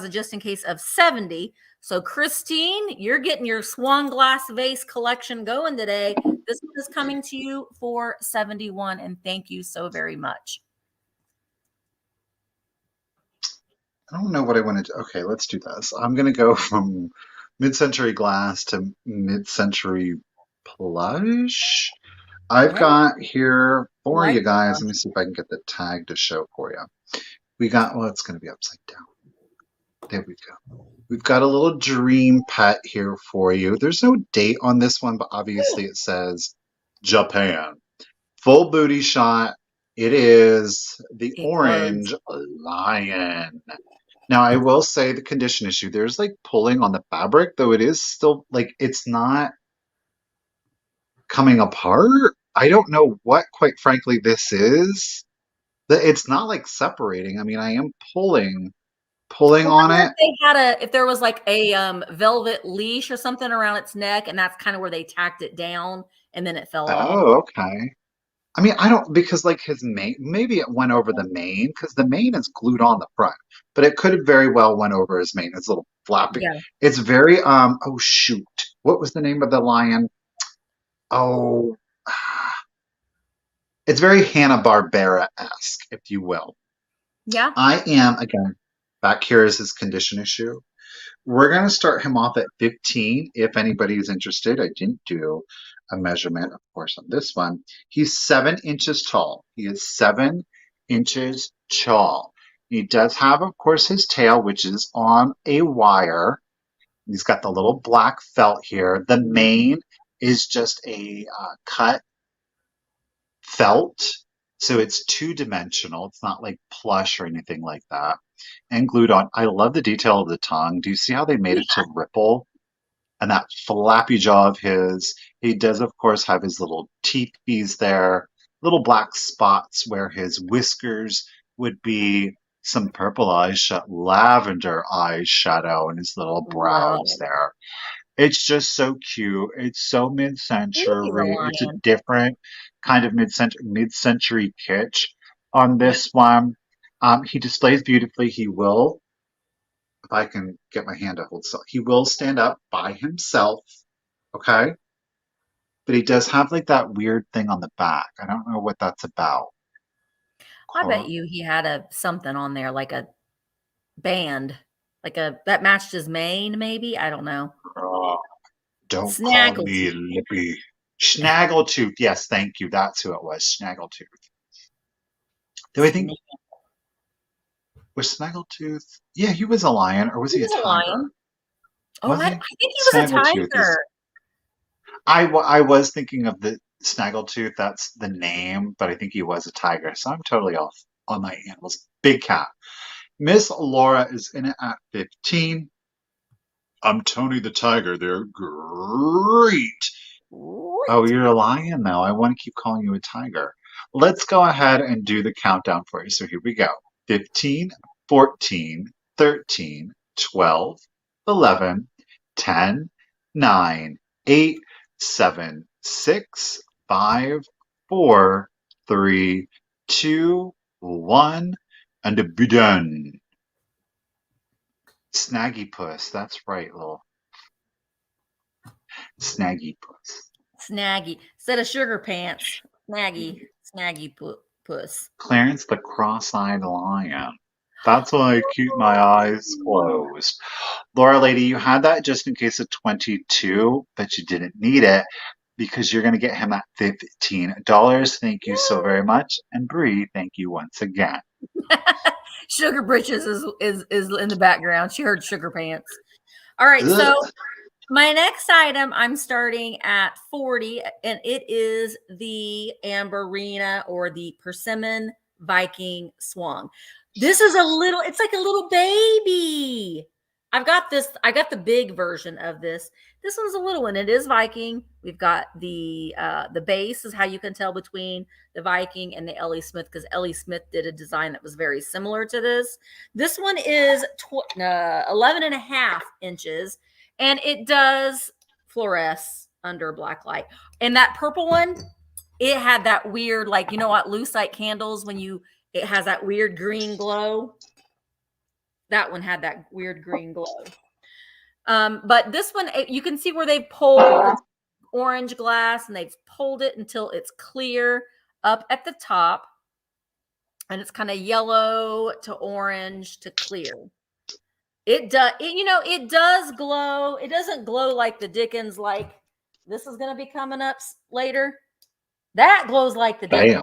just in case of 70. So Christine, you're getting your swung glass vase collection going today. This one is coming to you for 71, and thank you so very much. I don't know what I want to do. Okay, let's do this. I'm going to go from mid-century glass to mid-century plush. I've got here for you guys. Let me see if I can get the tag to show for you. We got, well, it's going to be upside down. There we go. We've got a little dream pet here for you. There's no date on this one, but obviously it says Japan. Full booty shot. It is the orange lion. Now, I will say the condition issue. There's like pulling on the fabric, though it is still like it's not coming apart. I don't know what, quite frankly, this is. It's not like separating. I mean, I am pulling on it. If there was like a velvet leash or something around its neck, and that's kind of where they tacked it down, and then it fell off. Oh, okay. I mean, I don't, because like his mane, maybe it went over the mane because the mane is glued on the front, but it could have very well went over his mane. It's a little flappy. Yeah. It's very, oh shoot. What was the name of the lion? Oh, it's very Hanna-Barbera-esque, if you will. Yeah. I am, again, back here is his condition issue. We're going to start him off at 15 if anybody is interested. I didn't do a measurement, of course, on this one. He's 7 inches tall. He is 7 inches tall. He does have, of course, his tail, which is on a wire. He's got the little black felt here. The mane is just a cut felt. So it's 2-dimensional. It's not like plush or anything like that. And glued on. I love the detail of the tongue. Do you see how they made it to ripple? And that flappy jaw of his. He does, of course, have his little teepees there, little black spots where his whiskers would be, some purple eyeshadow, lavender eyeshadow, and his little brows there. It's just so cute. It's so mid-century. It's a different kind of mid-century kitsch on this one. He displays beautifully. He will, if I can get my hand to hold still, he will stand up by himself, okay? But he does have like that weird thing on the back. I don't know what that's about. I bet you he had a something on there, like a band, like that matched his mane, maybe. I don't know. Don't call me Lippy. Snaggletooth. Yes, thank you. That's who it was. Snaggletooth. Do I think was Snaggletooth? Yeah, he was a lion, or was he a tiger? Lion. Oh, I think he was a tiger. I was thinking of the Snaggletooth. That's the name, but I think he was a tiger. So I'm totally off on my animals. Big cat. Miss Laura is in it at 15. I'm Tony the Tiger. They're great. Oh, you're a lion now. I want to keep calling you a tiger. Let's go ahead and do the countdown for you. So here we go. 15, 14, 13, 12, 11, 10, 9, 8, 7, 6, 5, 4, 3, 2, 1, and be done. Snaggy Puss. That's right, little Snaggy Puss. Snaggy. Instead of sugar pants. Snaggy Puss. Clarence the cross-eyed lion. That's why I keep my eyes closed. Laura Lady, you had that just in case of 22, but you didn't need it because you're going to get him at $15. Thank you so very much. And Bree, thank you once again. Sugar Britches is in the background. She heard sugar pants. All right, so my next item, I'm starting at 40, and it is the Amberina or the Persimmon Viking Swung. This is it's like a little baby. I got the big version of this. This one's a little one. It is Viking. We've got the base is how you can tell between the Viking and the Ellie Smith, because Ellie Smith did a design that was very similar to this. This one is 11.5 inches, and it does fluoresce under black light. And that purple one, it had that weird, like, you know what, lucite candles, when it has that weird green glow. That one had that weird green glow. But this one, you can see where they pulled orange glass, and they've pulled it until it's clear up at the top. And it's kind of yellow to orange to clear. It does glow. It doesn't glow like the Dickens, like this is going to be coming up later. That glows like the Dickens. Damn.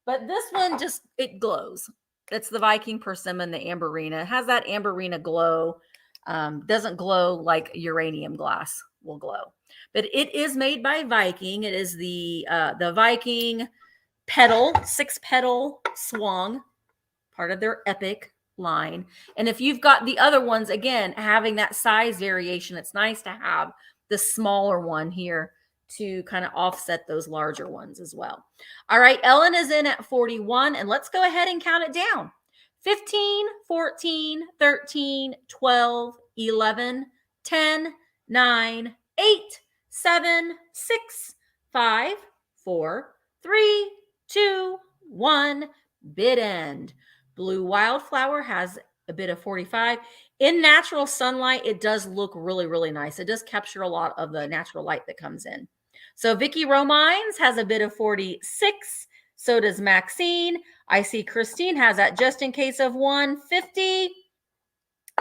But this one it glows. It's the Viking Persimmon, the Amberina. It has that Amberina glow. Doesn't glow like uranium glass will glow. But it is made by Viking. It is the Viking petal, 6-petal swung, part of their epic line. And if you've got the other ones, again, having that size variation, it's nice to have the smaller one here to kind of offset those larger ones as well. All right, Ellen is in at 41, and let's go ahead and count it down. 15, 14, 13, 12, 11, 10, 9, 8, 7, 6, 5, 4, 3, 2, 1, bid end. Blue Wildflower has a bid of 45. In natural sunlight, it does look really, really nice. It does capture a lot of the natural light that comes in. So Vicky Romines has a bid of 46. So does Maxine. I see Christine has that just in case of 150.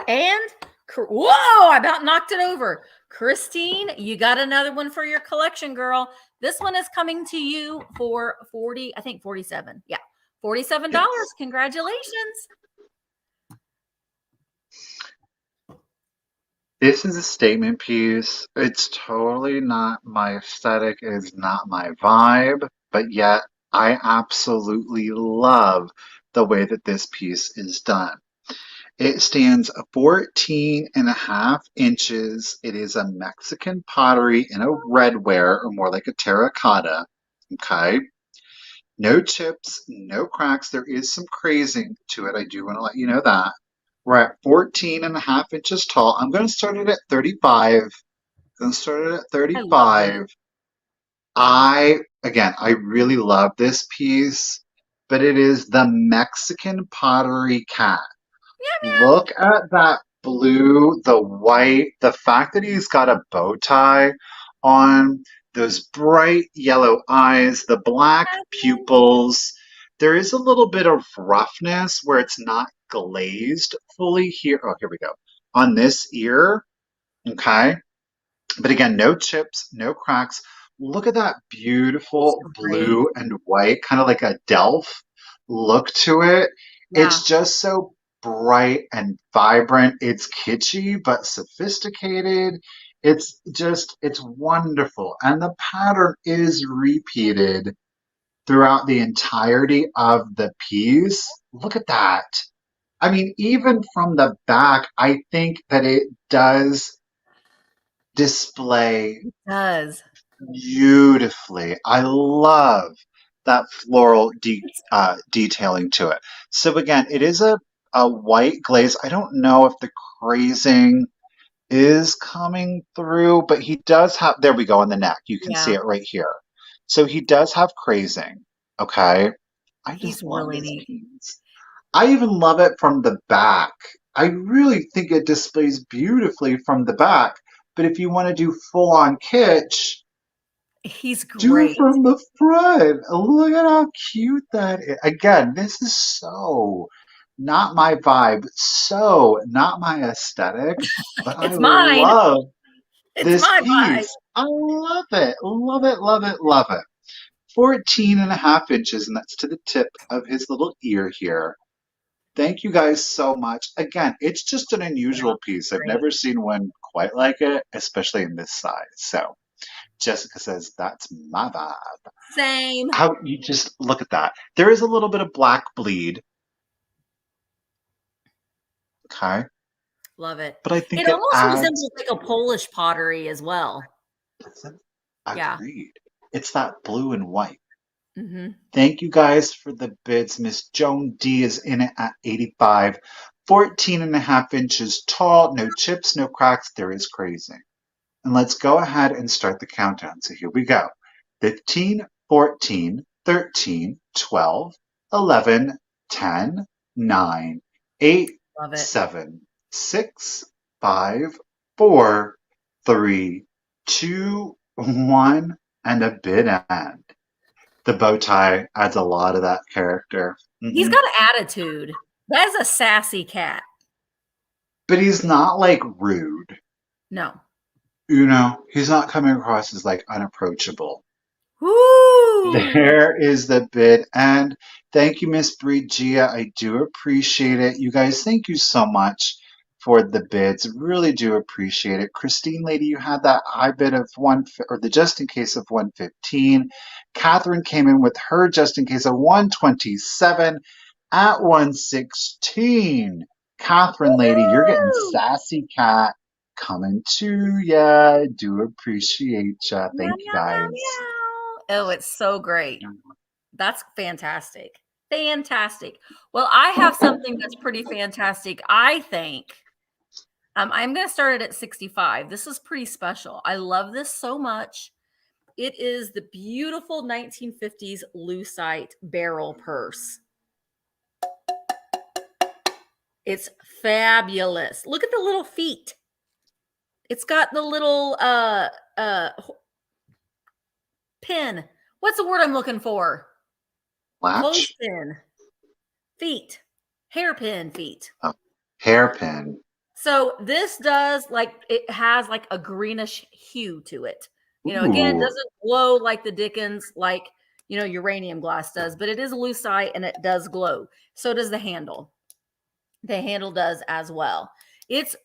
And Whoa, I about knocked it over. Christine, you got another one for your collection, girl. This one is coming to you for 40, I think 47. Yeah. $47. Yes. Congratulations. This is a statement piece. It's totally not my aesthetic, it is not my vibe, but yet I absolutely love the way that this piece is done. It stands 14.5 inches. It is a Mexican pottery in a redware, or more like a terracotta. Okay. No chips, no cracks. There is some crazing to it. I do want to let you know that. We're at 14.5 inches tall. I'm going to start it at 35. Going to start it at I love this. 35. I really love this piece, but it is the Mexican pottery cat. Look at that blue, the white, the fact that he's got a bow tie on, those bright yellow eyes, the black pupils. There is a little bit of roughness where it's not glazed fully here. Oh, here we go. On this ear, okay? But again, no chips, no cracks. Look at that beautiful So great. blue and white, kind of like a delf look to it. Yeah. It's just so bright and vibrant. It's kitschy, but sophisticated. It's wonderful. And the pattern is repeated throughout the entirety of the piece. Look at that. I mean, even from the back, I think that it does display It does. beautifully. I love that floral detailing to it. So again, it is a white glaze. I don't know if the crazing is coming through, but he does have, there we go on the neck. You can see Yeah. it right here. So he does have crazing. Okay. I He's just love really this neat. piece. I even love it from the back. I really think it displays beautifully from the back. But if you want to do full on kitsch, He's do it great. from the front. Look at how cute that is. Again, this is so not my vibe, so not my aesthetic, but I It's mine. love It's this my vibe. piece. I love it. Love it, love it, love it. 14.5 inches, and that's to the tip of his little ear here. Thank you guys so much. Again, it's just an unusual piece. I've Great. never seen one quite like it, especially in this size. So Jessica says, that's my vibe. Same. How you just look at that. There is a little bit of black bleed. Okay. Love it. But I think It it almost adds. resembles like a Polish pottery as well. Yeah. Agreed. It's that blue and white. Mm-hmm. Thank you guys for the bids. Miss Joan D is in it at 85. 14.5 inches tall. No chips, no cracks. There is crazing. And let's go ahead and start the countdown. So here we go. 15, 14, 13, 12, 11, 10, 9, 8, Love it. 7, 6, 5, 4, 3, 2, 1, and a bid end. The bow tie adds a lot of that character. He's got an attitude. That is a sassy cat. But he's not like rude. No. You know, he's not coming across as like unapproachable. Woo! There is the bid. And thank you, Miss Brigia. I do appreciate it. You guys, thank you so much for the bids. Really do appreciate it. Christine Lady, you had that high bid of the just in case of 115. Catherine came in with her just in case of 127 at 116. Catherine Lady, you're getting Woo! sassy cat coming to ya. Do appreciate ya. Thank you guys. Oh, it's so great. That's fantastic. Fantastic. Well, I have something that's pretty fantastic, I think. I'm going to start it at 65. This is pretty special. I love this so much. It is the beautiful 1950s lucite barrel purse. It's fabulous. Look at the little feet. It's got the little pin. What's the word I'm looking for? Latch? Clothespin. Feet. Hairpin feet. Oh, hairpin. So this does like it has like a greenish hue to it. Again, it Ooh. doesn't glow like the Dickens, like uranium glass does, but it is lucite and it does glow. So does the handle. The handle does as well. It's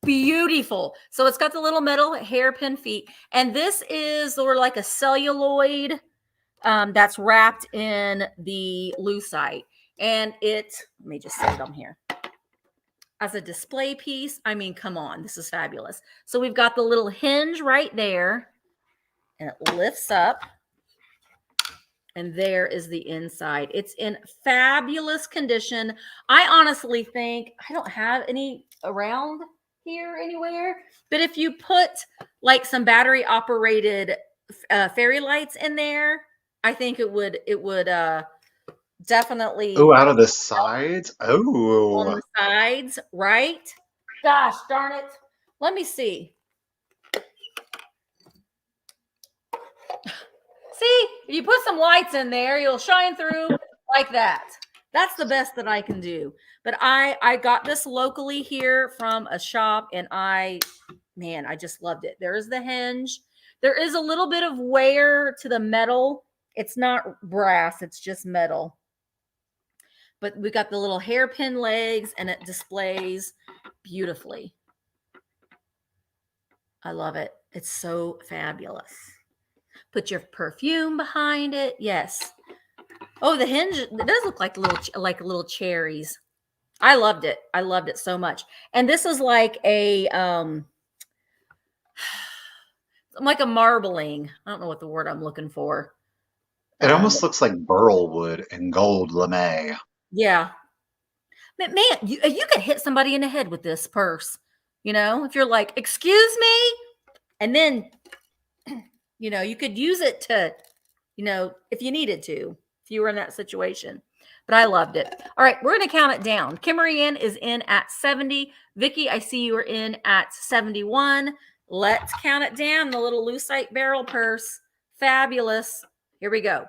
beautiful. So it's got the little metal hairpin feet, and this is sort of like a celluloid that's wrapped in the lucite, and let me just set it on here as a display piece. I mean, come on, this is fabulous. So we've got the little hinge right there, and it lifts up, and there is the inside. It's in fabulous condition. I honestly think I don't have any around here anywhere, but if you put like some battery operated fairy lights in there, I think it would definitely Oh, out of the sides? Oh. on the sides, right? Gosh darn it. Let me see. See, if you put some lights in there, you'll shine through like that. That's the best that I can do. But I got this locally here from a shop, and I just loved it. There is the hinge. There is a little bit of wear to the metal. It's not brass, it's just metal. But we got the little hairpin legs, and it displays beautifully. I love it. It's so fabulous. Put your perfume behind it. Yes. Oh, the hinge, it does look like little cherries. I loved it. I loved it so much. And this is like a marbling. I don't know what the word I'm looking for. It almost looks like burl wood and gold lame. Yeah. Man, you could hit somebody in the head with this purse. If you're like, excuse me, and then you could use it to, if you needed to, if you were in that situation. But I loved it. All right, we're going to count it down. Kimmery Ann is in at 70. Vicki, I see you are in at 71. Let's count it down. The little lucite barrel purse. Fabulous. Here we go.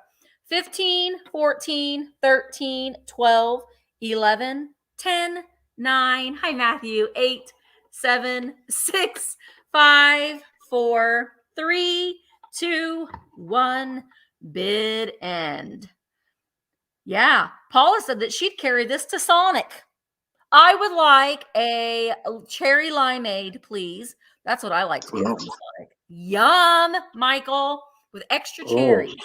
15, 14, 13, 12, 11, 10, 9. Hi, Matthew. 8, 7, 6, 5, 4, 3, 2, 1. Bid end. Yeah, Paula said that she'd carry this to Sonic. I would like a cherry limeade, please. That's what I like to get from Sonic. Yum, Michael, with extra cherries.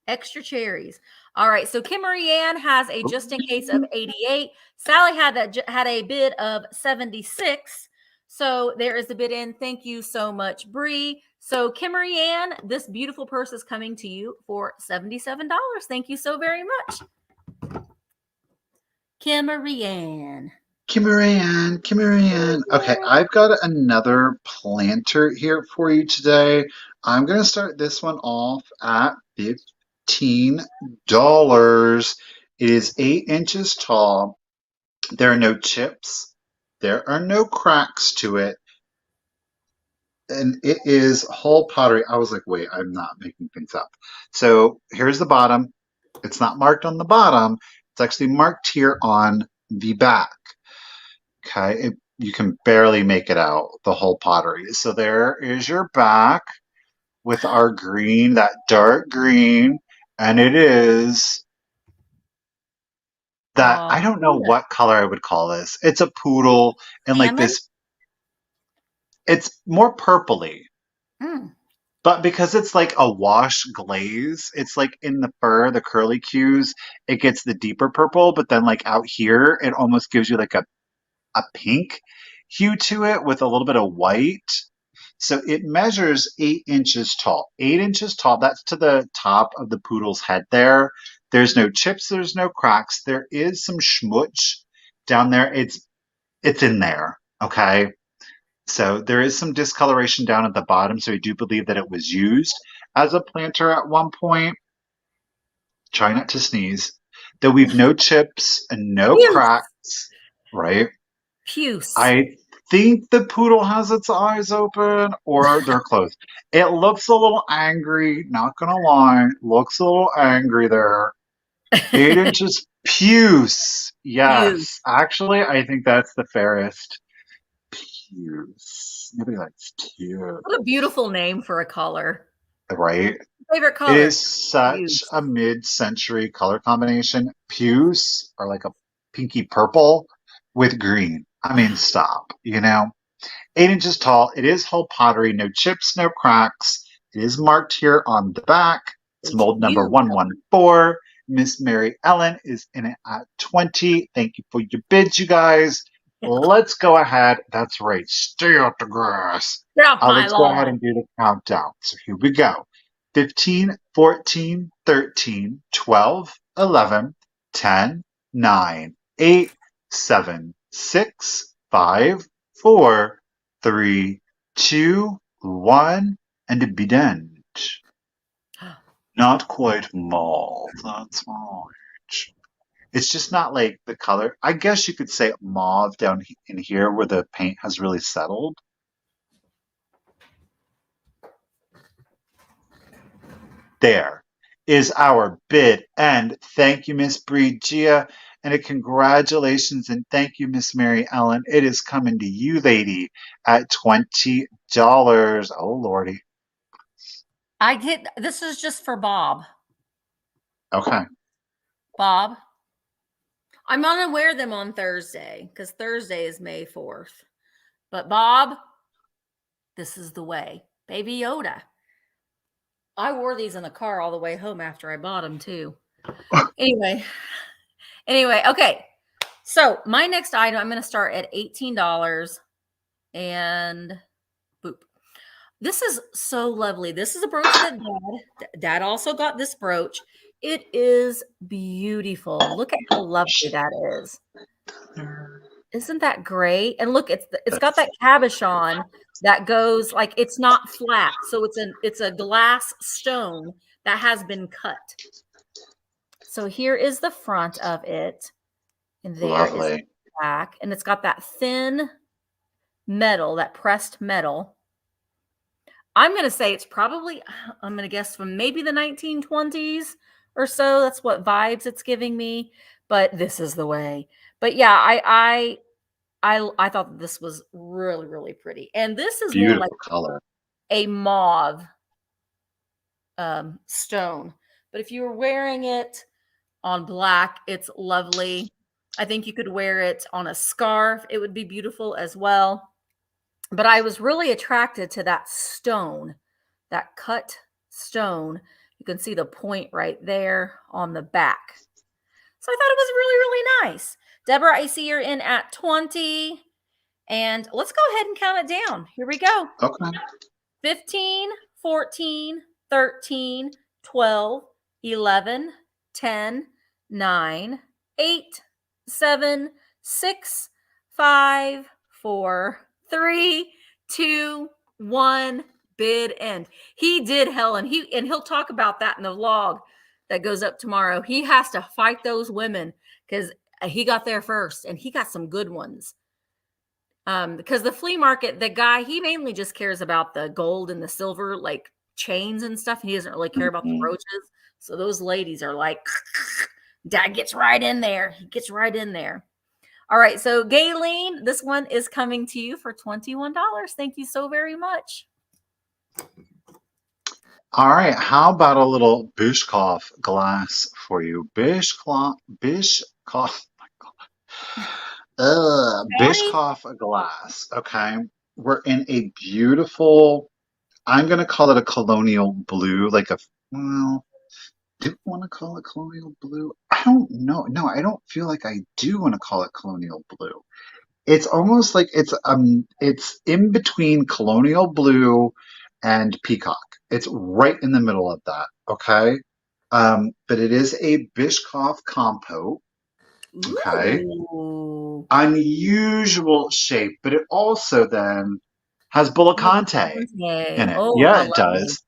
Extra cherries. All right, so Kimmery Ann has a just in case of 88. Sally had a bid of 76. So there is the bid in. Thank you so much, Bree. So Kimmery Ann, this beautiful purse is coming to you for $77. Thank you so very much. Kimmery Ann. Okay, I've got another planter here for you today. I'm going to start this one off at $15. It is 8 inches tall. There are no chips. There are no cracks to it. And it is whole pottery. I was like, wait, I'm not making things up. So here's the bottom. It's not marked on the bottom. It's actually marked here on the back. Okay, you can barely make it out, the whole pottery. So there is your back with our green, that dark green. And it is that, I don't know what color I would call this. It's a poodle and like this. It's more purpley. But because it's like a wash glaze, it's like in the fur, the curly cues, it gets the deeper purple. But then like out here, it almost gives you like a pink hue to it with a little bit of white. So it measures 8 inches tall. 8 inches tall. That's to the top of the poodle's head there. There's no chips. There's no cracks. There is some schmutz down there. It's in there. Okay. So there is some discoloration down at the bottom. So I do believe that it was used as a planter at one point. Try not to sneeze. Though we've no chips and no cracks. Right? Puce. I think the poodle has its eyes open or they're closed. It looks a little angry, not gonna lie. Looks a little angry there. 8 inches Puce. Cute. Yes. Actually, I think that's the fairest. Puce. Nobody likes puce, What a beautiful name for a color. right? Favorite It color? is such Cute. a mid-century color combination. Puce are like a pinky purple with green. I mean, stop, 8 inches tall. It is whole pottery, no chips, no cracks. It is marked here on the back. It's It's mold number you. 114. Miss Mary Ellen is in it at 20. Thank you for your bids, you guys. Let's go ahead. That's right. Stay out the grass. Get off my Let's go ahead lawn. and do the countdown. So here we go. 15, 14, 13, 12, 11, 10, 9, 8, 7, 6, 5, 4, 3, 2, 1, and a bident. Not quite mauve. That's orange. It's just not like the color. I guess you could say mauve down in here where the paint has really settled. There is our bid. And thank you, Miss Bridgia. And a congratulations and thank you, Miss Mary Ellen. It is coming to you, lady, at $20. Oh, Lordy. This is just for Bob. Okay. Bob, I'm gonna wear them on Thursday because Thursday is May 4th. But Bob, this is the way. Baby Yoda. I wore these in the car all the way home after I bought them too. Anyway, okay. So my next item, I'm going to start at $18 and boop. This is so lovely. This is a brooch that Dad also got this brooch. It is beautiful. Look at how lovely that is. Isn't that great? And look, it's got that cabochon that goes like it's not flat. So it's a glass stone that has been cut. So here is the front of it. And there is the back. And it's got that thin metal, that pressed metal. I'm going to say it's probably, I'm going to guess from maybe the 1920s or so. That's what vibes it's giving me. But this is the way. But yeah, I thought that this was really, really pretty. And this is more like color. a mauve stone. But if you were wearing it on black, it's lovely. I think you could wear it on a scarf. It would be beautiful as well. But I was really attracted to that stone, that cut stone. You can see the point right there on the back. So I thought it was really, really nice. Deborah, I see you're in at 20. And let's go ahead and count it down. Here we go. Okay. 15, 14, 13, 12, 11, 10, 9, 8, 7, 6, 5, 4, 3, 2, 1. Bid end. He did hell, and he'll talk about that in the vlog that goes up tomorrow. He has to fight those women because he got there first, and he got some good ones. Because the flea market, the guy, he mainly just cares about the gold and the silver, like chains and stuff. He doesn't really care about the brooches. So those ladies are like, Dad gets right in there. He gets right in there. All right. So Gayleen, this one is coming to you for $21. Thank you so very much. All right. How about a little Bishkoff glass for you? Bishkoff. Bishkoff glass. Okay. We're in a beautiful, I'm going to call it a colonial blue, do I want to call it colonial blue? I don't know. No, I don't feel like I do want to call it colonial blue. It's almost like it's in between colonial blue and peacock. It's right in the middle of that. Okay. But it is a Bishkoff compote. Okay. Ooh. Unusual shape, but it also then has bullicante in it. Oh, Yeah, it does.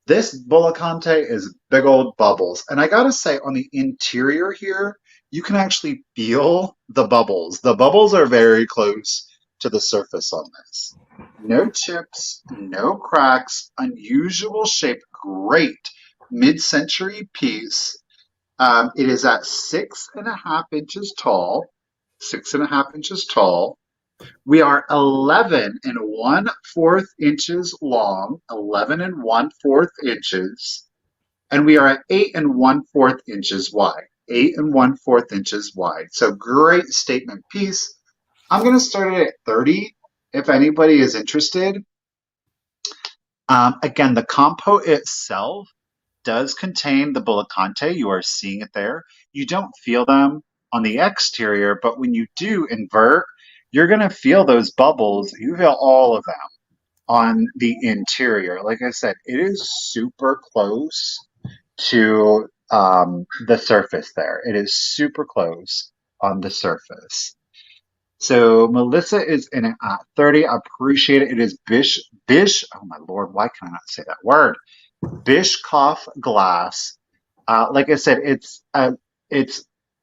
This bullicante is big old bubbles. And I gotta say, on the interior here, you can actually feel the bubbles. The bubbles are very close to the surface on this. No chips, no cracks, unusual shape, great mid-century piece. It is at 6.5 inches tall. 6.5 inches tall. We are 11 and 1/4 inches long. 11 and 1/4 inches. And we are at 8 and 1/4 inches wide. 8 and 1/4 inches wide. So great statement piece. I'm going to start it at 30 if anybody is interested. Again, the compo itself does contain the bullicante. You are seeing it there. You don't feel them on the exterior, but when you do invert, you're going to feel those bubbles. You feel all of them on the interior. Like I said, it is super close to the surface there. It is super close on the surface. So Melissa is in it at 30. I appreciate it. It is Bish. Oh my Lord, why can I not say that word? Bishkoff glass. Like I said, it's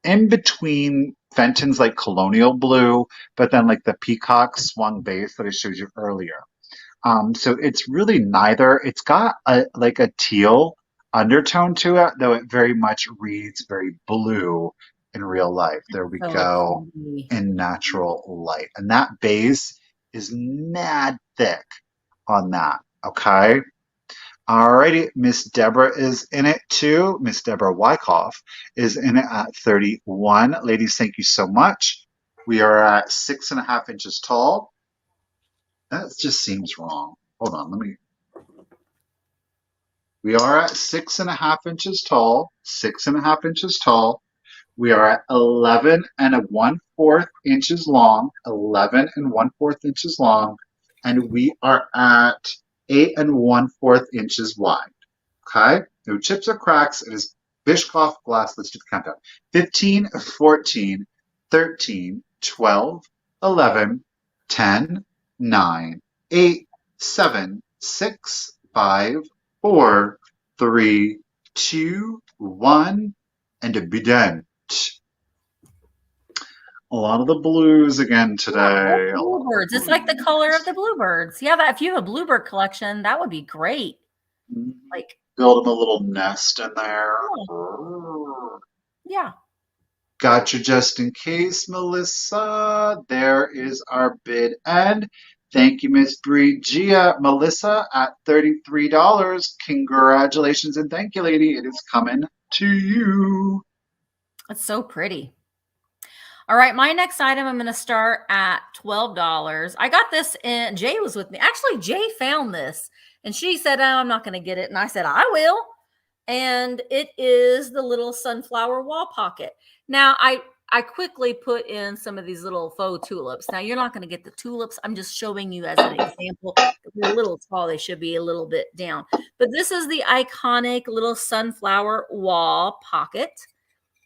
in between Fenton's like colonial blue, but then like the peacock swung base that I showed you earlier. So it's really neither. It's got like a teal undertone to it, though it very much reads very blue in real life. There we go. In natural light. And that base is mad thick on that. Okay. Alrighty, Miss Deborah is in it too. Miss Deborah Wyckoff is in it at 31. Ladies, thank you so much. We are at 6.5 inches tall. That just seems wrong. Hold on, we are at 6.5 inches tall. 6.5 inches tall. We are at 11 and 1/4 inches long. 11 and 1/4 inches long. And we are at 8 and 1/4 inches wide. Okay? No chips or cracks. It is Bishkoff glass. Let's do the countdown. 15, 14, 13, 12, 11, 10, 9, 8, 7, 6, 5, 4, 3, 2, 1, and be done. A lot of the blues again today. Bluebirds. It's like the color of the bluebirds. Yeah, if you have a bluebird collection, that would be great. Like build them a little nest in there. Yeah. Gotcha just in case, Melissa. There is our bid end. Thank you, Miss Brigia. Melissa at $33. Congratulations and thank you, lady. It is coming to you. It's so pretty. All right, my next item, I'm going to start at $12. I got this in, Jay was with me. Actually, Jay found this and she said, oh, I'm not going to get it. And I said, I will. And it is the little sunflower wall pocket. Now, I quickly put in some of these little faux tulips. Now, you're not going to get the tulips. I'm just showing you as an example. They're a little tall. They should be a little bit down. But this is the iconic little sunflower wall pocket.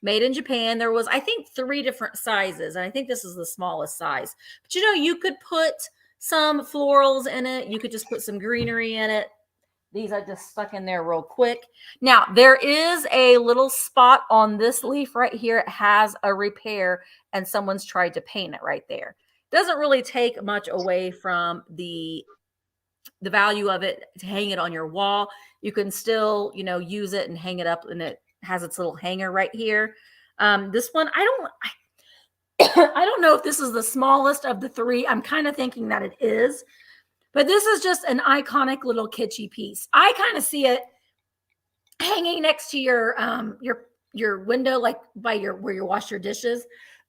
Made in Japan. There was, I think, 3 different sizes. And I think this is the smallest size. But, you know, you could put some florals in it. You could just put some greenery in it. These I just stuck in there real quick. Now, there is a little spot on this leaf right here. It has a repair, and someone's tried to paint it right there. Doesn't really take much away from the value of it to hang it on your wall. You can still, you know, use it and hang it up, and it has its little hanger right here. This one, I don't know if this is the smallest of the 3. I'm kind of thinking that it is, but this is just an iconic little kitschy piece. I kind of see it hanging next to your window, like by where you wash your dishes.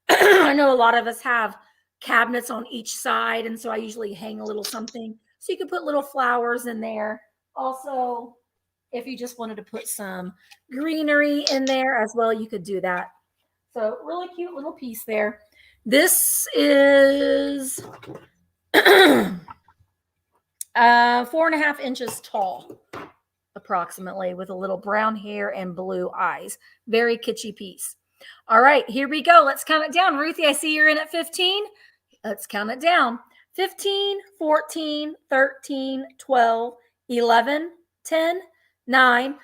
I know a lot of us have cabinets on each side, and so I usually hang a little something. So you could put little flowers in there. Also, if you just wanted to put some greenery in there as well, you could do that. So really cute little piece there. This is 4.5 inches tall, approximately, with a little brown hair and blue eyes. Very kitschy piece. All right, here we go. Let's count it down. Ruthie, I see you're in at 15. Let's count it down. 15, 14, 13, 12, 11, 10, 9,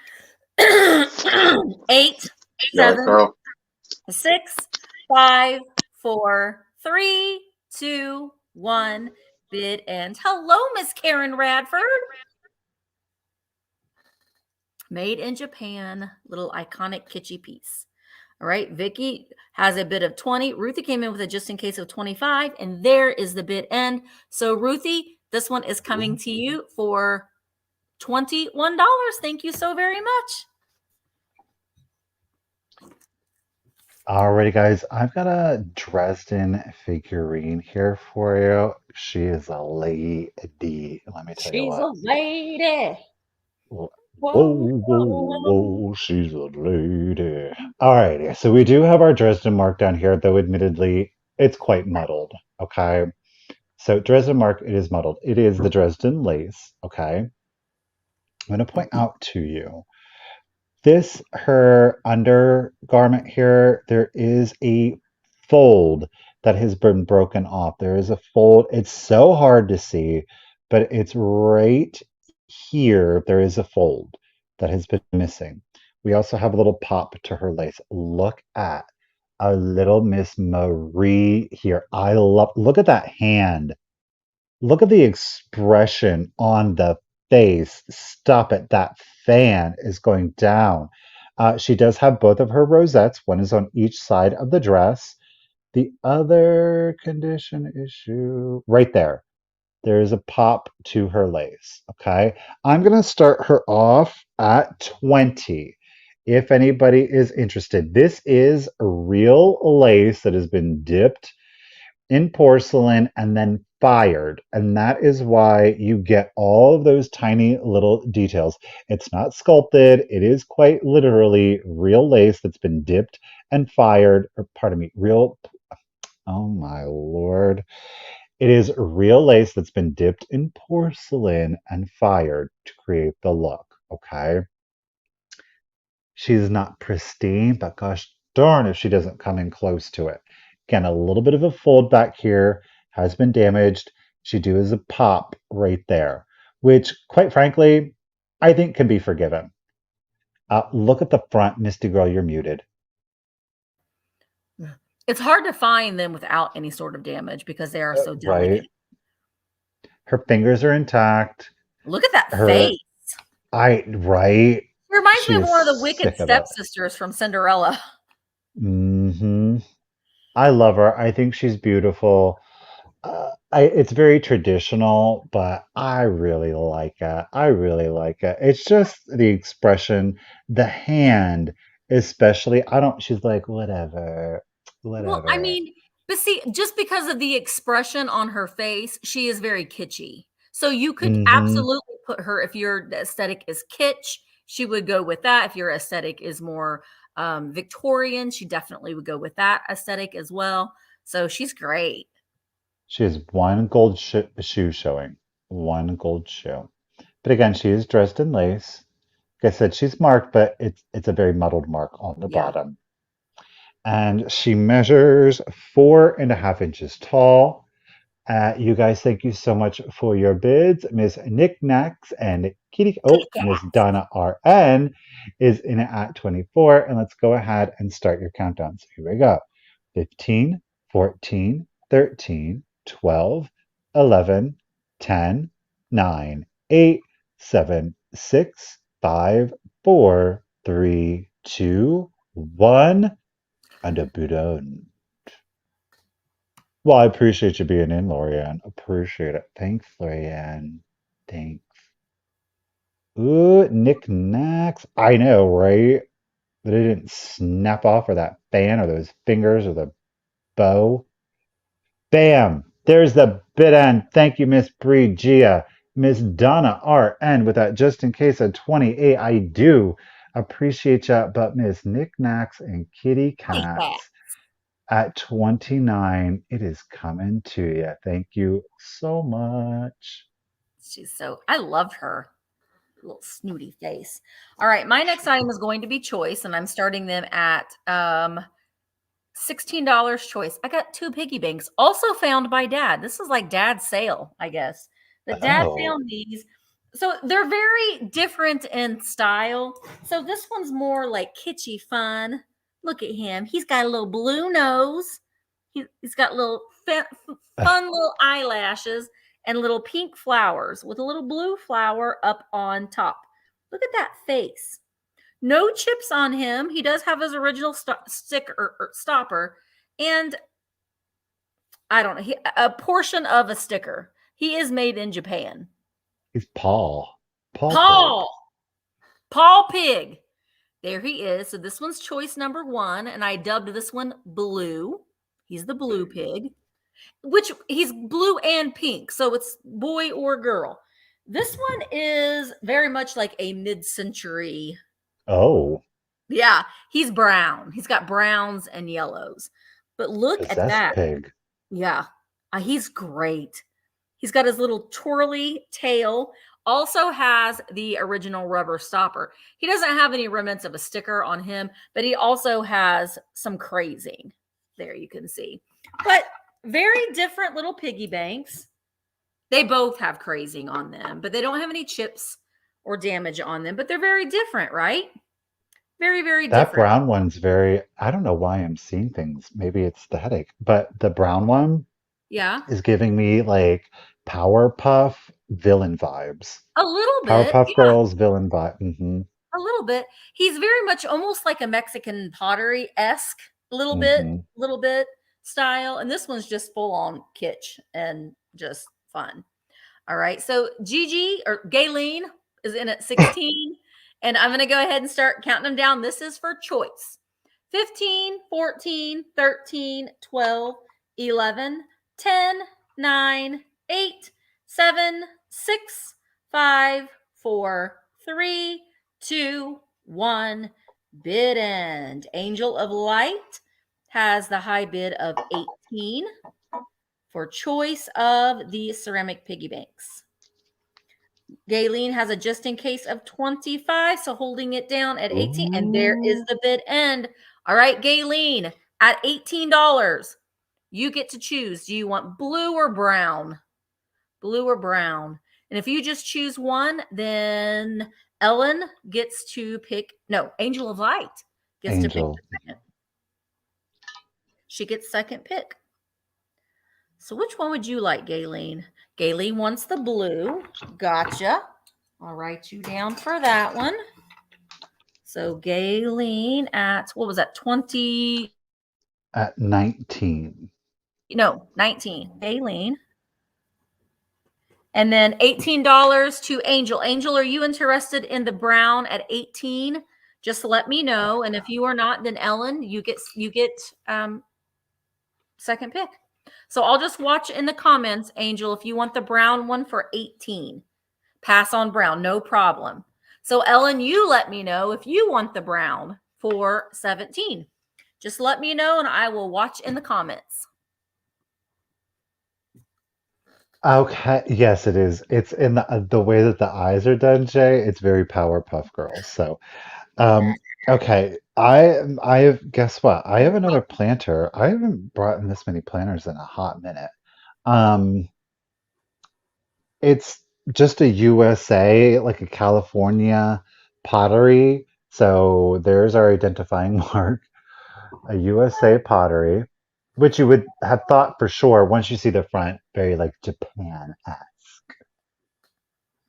8, 7, 6, 5, 4, 3, 2, 1. Bid end. Hello, Miss Karen Radford. Made in Japan, little iconic kitschy piece. All right. Vicky has a bid of 20. Ruthie came in with a just in case of 25. And there is the bid end. So Ruthie, this one is coming to you for $21. Thank you so very much. Alrighty, guys, I've got a Dresden figurine here for you. She is a lady. Let me tell you She's what. a lady. Whoa, Whoa, whoa, whoa. whoa, she's a lady. Alrighty, so we do have our Dresden mark down here, though admittedly it's quite muddled. Okay, so Dresden mark, it is muddled. It is the Dresden lace. Okay, I'm going to point out to you. This, her undergarment here, there is a fold that has been broken off. There is a fold. It's so hard to see, but it's right here. There is a fold that has been missing. We also have a little pop to her lace. Look at our little Miss Marie here. I love, look at that hand. Look at the expression on the face. Stop it. That fan is going down. She does have both of her rosettes. One is on each side of the dress. The other condition issue, right there. There is a pop to her lace. Okay. I'm going to start her off at 20. If anybody is interested, this is a real lace that has been dipped in porcelain and then fired. And that is why you get all of those tiny little details. It's not sculpted, it is quite literally real lace that's been dipped and fired, or pardon me, real, oh my lord. It is real lace that's been dipped in porcelain and fired to create the look, okay? She's not pristine, but gosh darn if she doesn't come in close to it. Again, a little bit of a fold back here has been damaged. She does a pop right there, which, quite frankly, I think can be forgiven. Look at the front, Misty Girl, you're muted. It's hard to find them without any sort of damage because they are so delicate. Right? Her fingers are intact. Look at that Her, face. right? It reminds She me of is one of the wicked sick of it. stepsisters from Cinderella. Hmm. I love her. I think she's beautiful. It's very traditional, but I really like it. I really like it. It's just the expression, the hand, especially. I don't, she's like, whatever, Well, I whatever. mean, but see, just because of the expression on her face, she is very kitschy. So you could Hmm. absolutely put her, if your aesthetic is kitsch, she would go with that. If your aesthetic is more Victorian, she definitely would go with that aesthetic as well. So she's great. She has one gold shoe showing, one gold shoe. But again, she is dressed in lace. Like I said, she's marked, but it's a very muddled mark on the Yeah. bottom. And she measures 4.5 inches tall. You guys, thank you so much for your bids. Miss Knickknacks and Kitty. Kitty Oh, Miss cat. Donna RN is in it at 24. And let's go ahead and start your countdown. So here we go 15, 14, 13, 12, 11, 10, 9, 8, 7, 6, 5, 4, 3, 2, 1, and a boudin. Well, I appreciate you being in, Lorianne. Appreciate it. Thanks, Lorianne. Thanks. Ooh, knickknacks. I know, right? That it didn't snap off, or that fan, or those fingers, or the bow. Bam! There's the bit end. Thank you, Miss Bree Gia. Miss Donna RN with that just in case of 28. I do appreciate ya, but Miss Knickknacks and Kitty Kitty cat. Cats at 29, it is coming to you. Thank you so much. I love her little snooty face. All right. My next item is going to be choice, and I'm starting them at $16 choice. I got two piggy banks, also found by dad. This is like dad's sale, I guess. But dad Oh, found these. So they're very different in style. So this one's more like kitschy fun. Look at him. He's got a little blue nose. He's got little fun little eyelashes and little pink flowers with a little blue flower up on top. Look at that face. No chips on him. He does have his original sticker or stopper, and I don't know, a portion of a sticker. He is made in Japan. He's Paul. Paul Pig. Paul Pig. There he is. So this one's choice number 1, and I dubbed this one Blue. He's the blue pig, which he's blue and pink, so it's boy or girl. This one is very much like a mid-century. Oh. Yeah, he's brown. He's got browns and yellows. But look at Possessed that. pig. Yeah, he's great. He's got his little twirly tail. Also has the original rubber stopper. He doesn't have any remnants of a sticker on him, but he also has some crazing. There you can see. But very different little piggy banks. They both have crazing on them, but they don't have any chips or damage on them. But they're very different, right? Very, very That different. brown one's very, I don't know why I'm seeing things. Maybe it's the headache, but the brown one Yeah, is giving me like Powerpuff villain vibes. a little bit. Powerpuff Yeah, Girls villain vibe. a little bit. He's very much almost like a Mexican pottery-esque, little hmm bit style. And this one's just full on kitsch and just fun. All right. So Gigi or Gayleen is in at 16. And I'm going to go ahead and start counting them down. This is for choice. 15, 14, 13, 12, 11, 10, 9, 8, 7, 6, 5, 4, 3, 2, 1. Bid end. Angel of Light has the high bid of 18 for choice of the ceramic piggy banks. Gayleen has a just in case of 25, so holding it down at 18. And there is the bid end. All right, Gayleen, at $18, you get to choose. Do you want blue or brown? Blue or brown. And if you just choose one, then Ellen gets to pick. No, Angel of Light gets to pick Angel. the second. She gets second pick. So which one would you like, Gayleen? Gayleen wants the blue. Gotcha. I'll write you down for that one. So Gayleen at, what was that, 20? At 19. No, 19. Gayleen. And then $18 to Angel. Angel, are you interested in the brown at 18? Just let me know. And if you are not, then Ellen, you get second pick. So I'll just watch in the comments, Angel, if you want the brown one for 18. Pass on brown, no problem. So Ellen, you let me know if you want the brown for 17. Just let me know and I will watch in the comments. Okay, yes, it is. It's in the way that the eyes are done, Jay. It's very Powerpuff Girls. So, okay, I have, guess what? I have another planter. I haven't brought in this many planters in a hot minute. Um, it's just a USA, like a California pottery. So there's our identifying mark, a USA pottery, which you would have thought for sure once you see the front, very like Japan.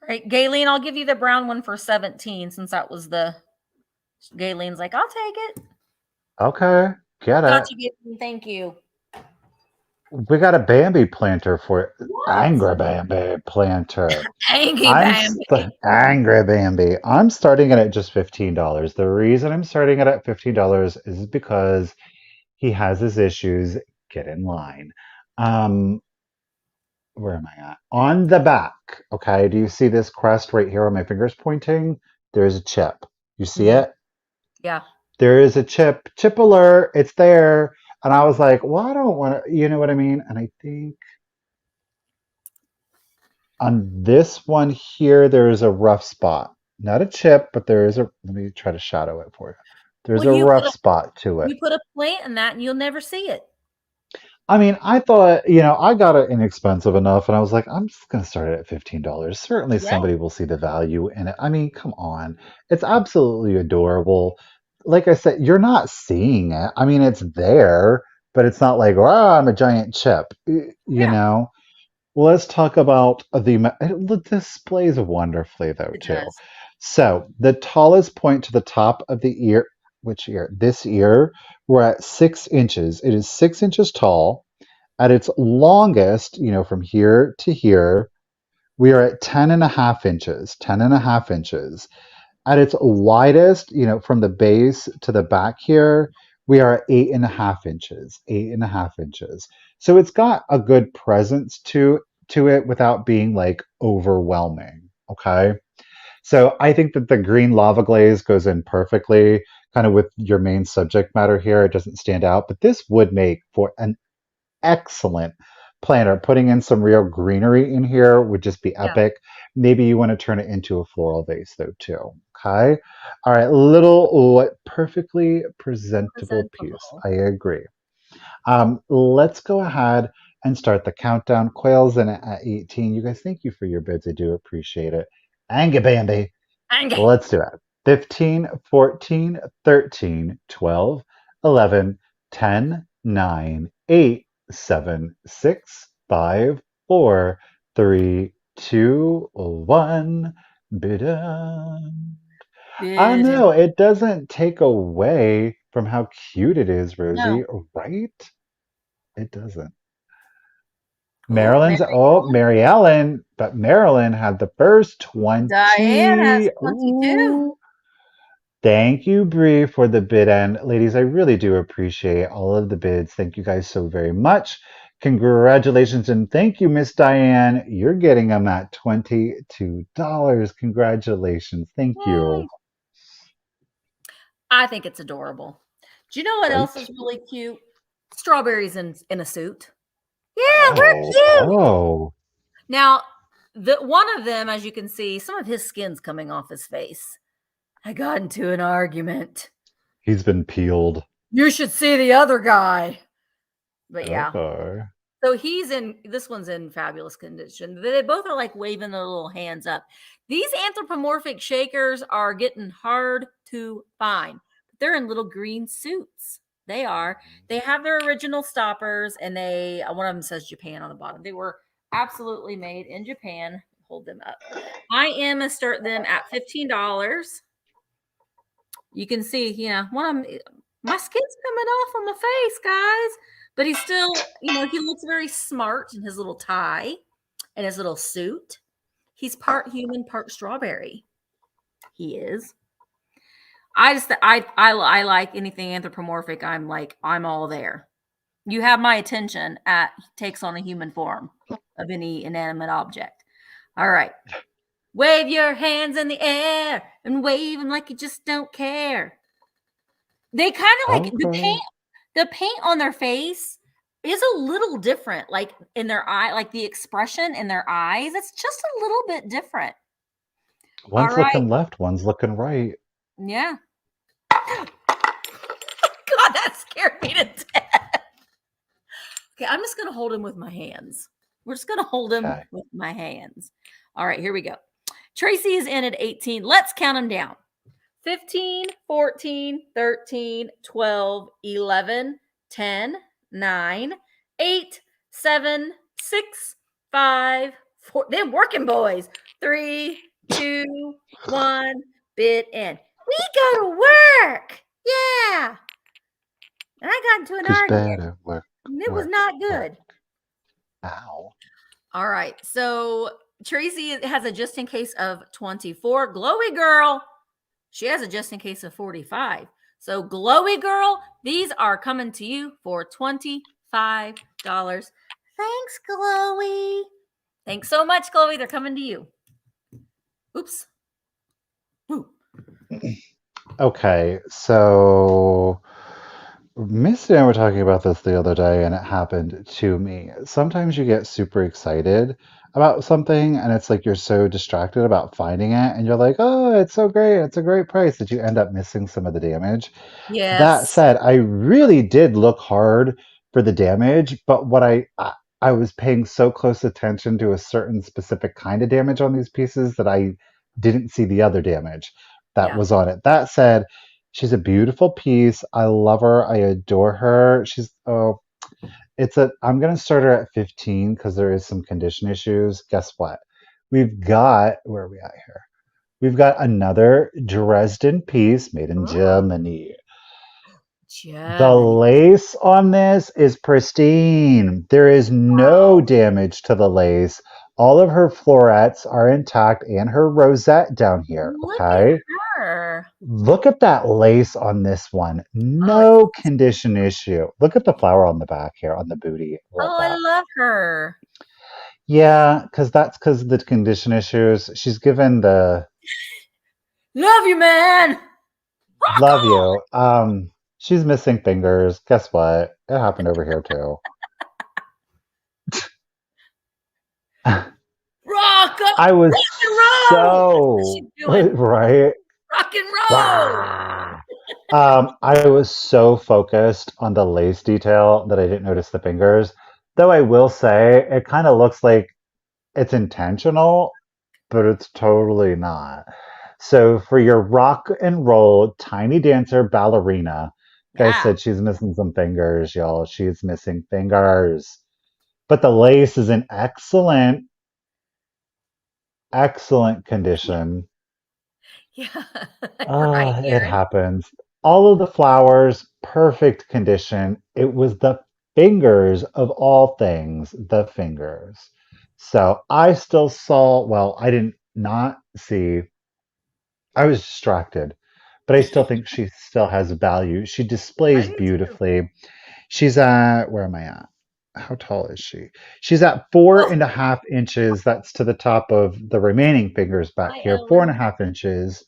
Right, Gayleen, I'll give you the brown one for 17 since that was the, Gayleen's like, I'll take it. Okay, get it. Gotcha, Gayleen, thank you. We got a Bambi planter for What? Angry Bambi planter. Angry I'm Bambi. Angry Bambi. I'm starting it at just $15. The reason I'm starting it at $15 is because he has his issues. Get in line. Where am I at? On the back. Okay. Do you see this crest right here on my fingers pointing? There's a chip. You see Mhm. it? Yeah. There is a chip. Chip alert. It's there. And I was like, well, I don't want to, you know what I mean? And I think on this one here, there is a rough spot. Not a chip, but there is a, let me try to shadow it for you. There's Well, a rough spot to it. you put a plant in that and you'll never see it. I mean, I thought, I got it inexpensive enough, and I was like, I'm just going to start it at $15. Certainly Yeah. somebody will see the value in it. I mean, come on. It's absolutely adorable. Like I said, you're not seeing it. I mean, it's there, but it's not like, wow, I'm a giant chip, you Yeah. know? let's talk about it displays wonderfully though It too. does. So the tallest point to the top of the ear, which ear? This ear, we're at 6 inches. It is 6 inches tall. At its longest, from here to here, we are at 10.5 inches. 10.5 inches. At its widest, from the base to the back here, we are at 8.5 inches. 8.5 inches. So it's got a good presence to it without being like overwhelming. Okay. So I think that the green lava glaze goes in perfectly, kind of with your main subject matter here. It doesn't stand out, but this would make for an excellent planter. Putting in some real greenery in here would just be Yeah. epic. Maybe you want to turn it into a floral vase though too. Okay. All right. Little perfectly presentable piece. Presentable. I agree. Let's go ahead and start the countdown. Quail's in at 18. You guys, thank you for your bids. I do appreciate it. Anga Bambi. Dang. Let's do it. 15, 14, 13, 12, 11, 10, 9, 8, 7, 6, 5, 4, 3, 2, 1. Bidden. I Bid. know it doesn't take away from how cute it is, No. Rosie, right? It doesn't. Oh, Mary Ellen. Mary Ellen, but Marilyn had the first Diane has 20. 22. Ooh. Thank you, Bree, for the bid end. Ladies, I really do appreciate all of the bids. Thank you guys so very much. Congratulations, and thank you, Miss Diane. You're getting them at $22. Congratulations. Thank you. Yay. I think it's adorable. Do you know what else Right? is really cute? Strawberries in a suit. Yeah, we're Oh, cute. oh. Now, one of them, as you can see, some of his skin's coming off his face. I got into an argument. He's been peeled. You should see the other guy. But yeah. Okay. So this one's in fabulous condition. They both are like waving their little hands up. These anthropomorphic shakers are getting hard to find. They're in little green suits. They are. They have their original stoppers, and one of them says Japan on the bottom. They were absolutely made in Japan. Hold them up. I am gonna start them at $15. You can see, one of them, my skin's coming off on my face, guys. But he's still, he looks very smart in his little tie and his little suit. He's part human, part strawberry. He is. I like anything anthropomorphic. I'm all there. You have my attention at takes on a human form of any inanimate object. All right. Wave your hands in the air and wave them like you just don't care. They kind of like the paint on their face is a little different, like in their eye, like the expression in their eyes. It's just a little bit different. One's looking left, one's looking right. Yeah. God, that scared me to death. Okay, I'm just going to hold him with my hands. We're just going to hold him with my hands. All right, here we go. Tracy is in at 18. Let's count them down. 15, 14, 13, 12, 11, 10, 9, 8, 7, 6, 5, 4. Them working boys. 3, 2, 1. Bid in. We go to work. Yeah. And I got into an argument. It was not good. Ow. All right. So Tracy has a just in case of 24. Glowy girl. She has a just in case of 45. So Glowy girl, these are coming to you for $25. Thanks, Glowy. Thanks so much, Glowy. They're coming to you. Oops. Ooh. Okay, so Misty and I were talking about this the other day, and it happened to me. Sometimes you get super excited about something, and it's like you're so distracted about finding it, and you're like, oh, it's so great, it's a great price, that you end up missing some of the damage. That Yes. said, I really did look hard for the damage, but I was paying so close attention to a certain specific kind of damage on these pieces that I didn't see the other damage that was on it. That said, she's a beautiful piece. I love her. I adore her. I'm gonna start her at 15 because there is some condition issues. Guess what? We've got where are we at here? We've got another Dresden piece made in Oh, Germany. The Germany. lace on this is pristine. There is no Oh, damage to the lace. All of her florets are intact and her rosette down here. look at Okay. her. Look at that lace on this one. Oh, it's No condition issue. Look at the flower on the back here on the booty. Love oh, I that. love her. Yeah, because of the condition issues. She's given the Love you, man. Rock love on. you. She's missing fingers. Guess what? It happened over here too. Rock on. I was Rock and roll. What's she so doing? right. Rock and roll. Wah! I was so focused on the lace detail that I didn't notice the fingers. Though I will say it kind of looks like it's intentional, but it's totally not. So for your rock and roll tiny dancer ballerina, guys Yeah. said she's missing some fingers, y'all. She's missing fingers. But the lace is in excellent condition. Yeah. Right, It Aaron. happens. All of the flowers, perfect condition. It was the fingers of all things, the fingers. So I still saw, well, I didn't not see, I was distracted, but I still think she still has value. She I displays do too. beautifully. She's at, where am I at? How tall is she? She's at four Oh, and a half inches. That's to the top of the remaining fingers back hi, here. Four and a Ellen. half inches.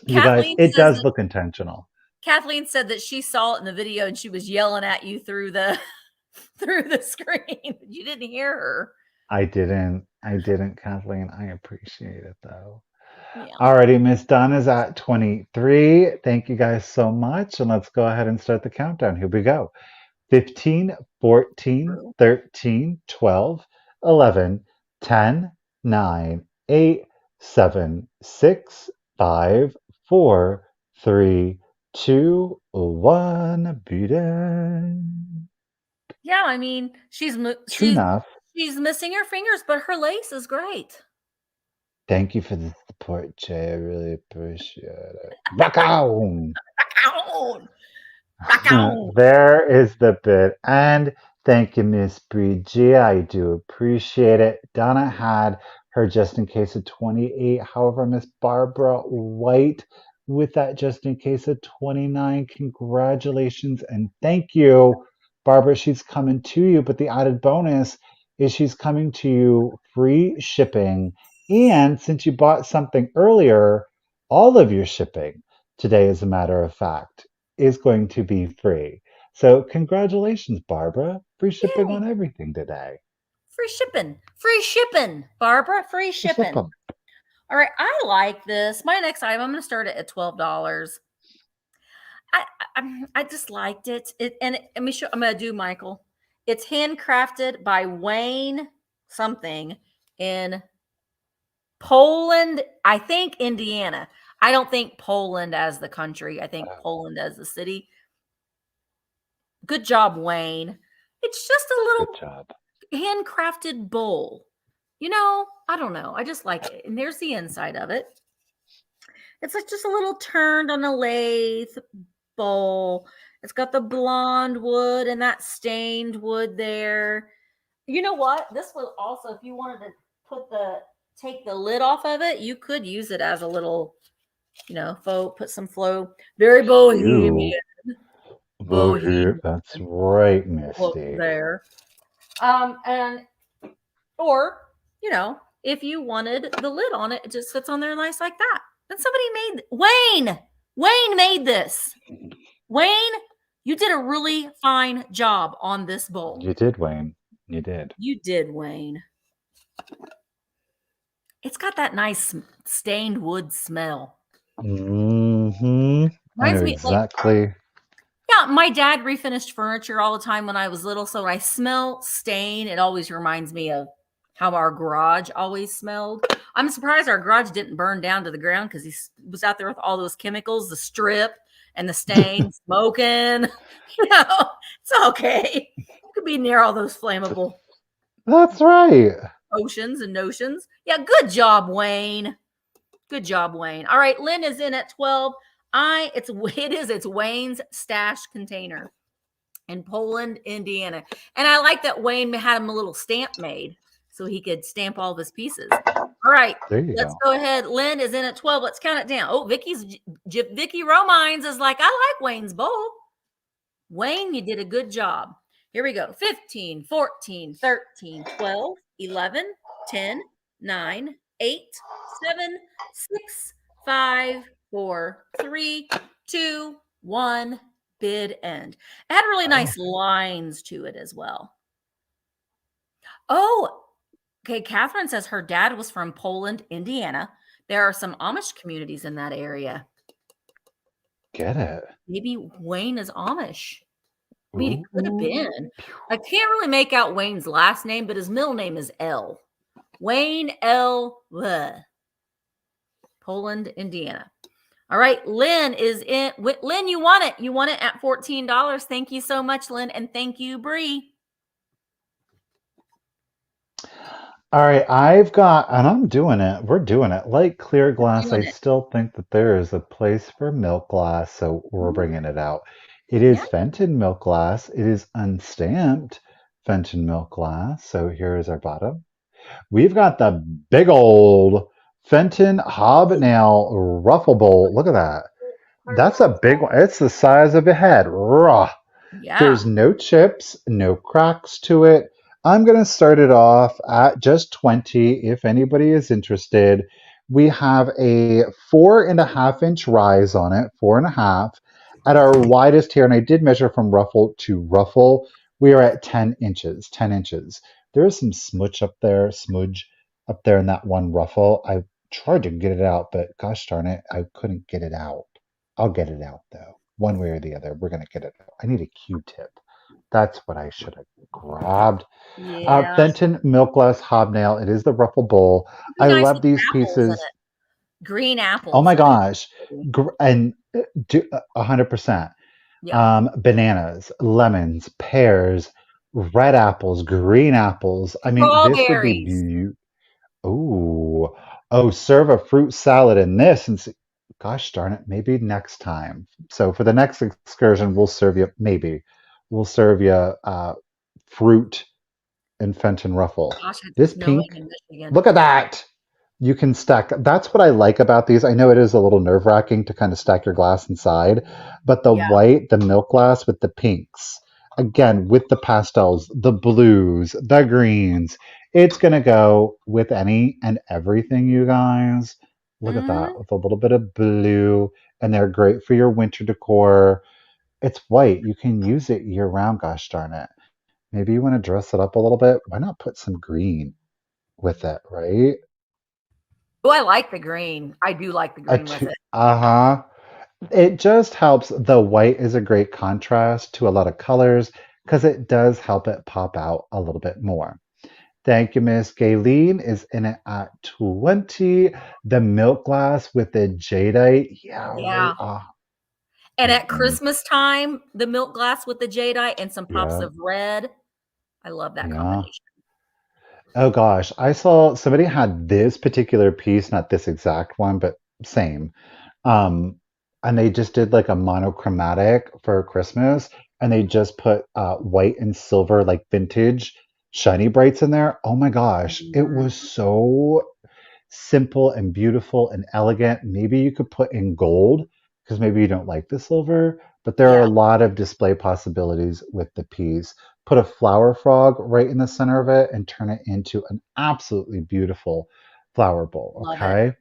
You guys, Kathleen it says does that look intentional. Kathleen said that she saw it in the video and she was yelling at you through the through the screen. You didn't hear her. I didn't, Kathleen. I appreciate it though. Yeah. Alrighty, Miss Donna's at 23. Thank you guys so much. And let's go ahead and start the countdown. Here we go. 15, 14, True. 13, 12, 11, 10, 9, 8, 7, 6, 5, 4, 3, 2, 1. Beat it. Yeah, I mean, True enough. she's missing her fingers, but her lace is great. Thank you for the support, Jay. I really appreciate it. Rock on! Rock on. Rock on. There is the bit. And thank you, Miss Bridgie. I do appreciate it. Donna had her just in case of 28. However, Miss Barbara White with that just in case of 29. Congratulations and thank you, Barbara. She's coming to you, but the added bonus is she's coming to you free shipping. And since you bought something earlier, all of your shipping today, as a matter of fact, is going to be free. So, congratulations, Barbara. Free shipping Yay. on everything today. Free shipping. Free shipping, Barbara. Free Free shipping. shipping. All right. I like this. My next item, I'm going to start it at $12. I just liked it. Let me show. I'm going to do Michael. It's handcrafted by Wayne something in Poland. I think Indiana. I don't think Poland as the country. I think Poland as the city. Good job, Wayne. It's just a Good little job. handcrafted bowl. You know, I don't know. I just like it. And there's the inside of it. It's like just a little turned on a lathe bowl. It's got the blonde wood and that stained wood there. You know what? This will also, if you wanted to take the lid off of it, you could use it as a little, put some flow. Very bohemian. You were Bohemian here. That's right, look Misty. there. And or if you wanted the lid on it, it just sits on there nice like that. Then somebody made Wayne made this. Wayne, you did a really fine job on this bowl. You did, Wayne. You did. You did, Wayne. It's got that nice stained wood smell. Mm-hmm. I know Reminds me, exactly. yeah, my dad refinished furniture all the time when I was little. So when I smell stain, it always reminds me of how our garage always smelled. I'm surprised our garage didn't burn down to the ground because he was out there with all those chemicals, the strip and the stain, smoking. It's okay. Could be near all those flammable That's right. oceans and notions. Yeah, good job, Wayne. Good job, Wayne. All right, Lynn is in at 12. It's Wayne's stash container in Poland, Indiana. And I like that Wayne had him a little stamp made so he could stamp all of his pieces. All right, There you let's go. go ahead. Lynn is in at 12. Let's count it down. Oh, Vicky Romines is like, I like Wayne's bowl. Wayne, you did a good job. Here we go. 15, 14, 13, 12, 11, 10, 9, 8, 7, 6, 5, 4, 3, 2, 1. Bid end. It had really nice lines to it as well. Oh, okay. Catherine says her dad was from Poland, Indiana. There are some Amish communities in that area. Get it. Maybe Wayne is Amish. I mean, he could have been. I can't really make out Wayne's last name, but his middle name is L. Wayne L. Poland, Indiana. All right, Lynn is in. Lynn, you won it. You won it at $14. Thank you so much, Lynn, and thank you, Bree. All right, I've got, and I'm doing it. We're doing it. Like clear glass, I still think that there is a place for milk glass, so we're bringing it out. It is Fenton milk glass. It is unstamped Fenton milk glass. So here is our bottom. We've got the big old Fenton hobnail ruffle bowl. Look at that. That's a big one. It's the size of a head. Raw. Yeah. There's no chips, no cracks to it. I'm going to start it off at just 20 if anybody is interested. We have a 4.5-inch rise on it, 4.5. At our widest here, and I did measure from ruffle to ruffle, we are at 10 inches, 10 inches. There's some smudge up there in that one ruffle. I tried to get it out, but gosh darn it, I couldn't get it out. I'll get it out though. One way or the other, we're going to get it out. I need a Q-tip. That's what I should have grabbed. Yeah. Fenton milk glass hobnail. It is the ruffle bowl. I Nice love these apples in pieces. it. Green apples. Oh my gosh. And 100%. Yeah. Bananas, lemons, pears, red apples, green apples. I mean, this would be Strawberries. beautiful. Oh, serve a fruit salad in this and see, gosh darn it, maybe next time. So for the next excursion, we'll serve you fruit and Fenton ruffle. Gosh, it's This snowing pink, in Michigan. look at that. You can stack. That's what I like about these. I know it is a little nerve-wracking to kind of stack your glass inside, but the white, the milk glass with the pinks, again, with the pastels, the blues, the greens, it's going to go with any and everything, you guys. Look at that, with a little bit of blue, and they're great for your winter decor. It's white. You can use it year-round, gosh darn it. Maybe you want to dress it up a little bit. Why not put some green with it, right? Oh, I like the green. I do like the green with it. Uh-huh. It just helps. The white is a great contrast to a lot of colors because it does help it pop out a little bit more. Thank you, Miss Gayleen is in it at 20. The milk glass with the jadeite. Yeah. Right. And at Christmas time, the milk glass with the jadeite and some pops of red. I love that combination. Oh gosh, I saw somebody had this particular piece, not this exact one, but same. And they just did like a monochromatic for Christmas, and they just put white and silver, like vintage shiny brights in there. Oh my gosh, it was so simple and beautiful and elegant. Maybe you could put in gold because maybe you don't like the silver, but there are a lot of display possibilities with the piece. Put a flower frog right in the center of it and turn it into an absolutely beautiful flower bowl. Okay.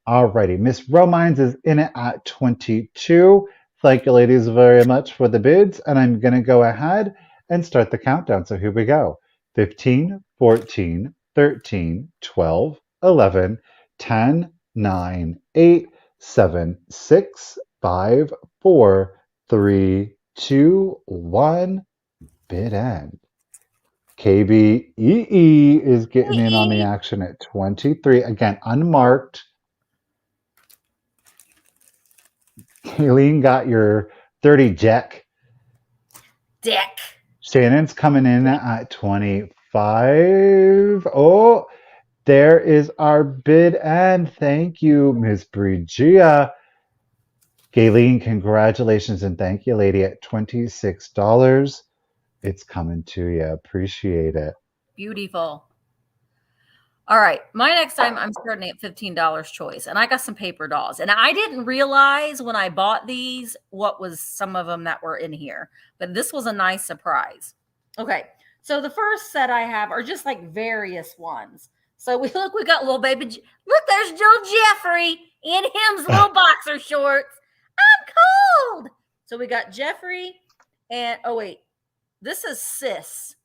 Alrighty. Miss Romines is in it at 22. Thank you, ladies, very much for the bids. And I'm going to go ahead and start the countdown. So here we go. 15, 14, 13, 12, 11, 10, 9, 8, 7, 6, 5, 4, 3, 2, 1. Bid end. KBEE is getting in on the action at 23. Again, unmarked. Kayleen got your 30 Jack. Dick. Shannon's coming in at 25. Oh, there is our bid, and thank you, Ms. Brigia. Gayleen, congratulations and thank you, lady, at $26. It's coming to you. Appreciate it. Beautiful. All right. My next time I'm starting at $15 choice. And I got some paper dolls. And I didn't realize when I bought these what was some of them that were in here. But this was a nice surprise. Okay. So the first set I have are just like various ones. So we got little baby. Look, there's Joe Jeffrey in him's little boxer shorts. I'm cold. So we got Jeffrey and oh wait, this is Sis.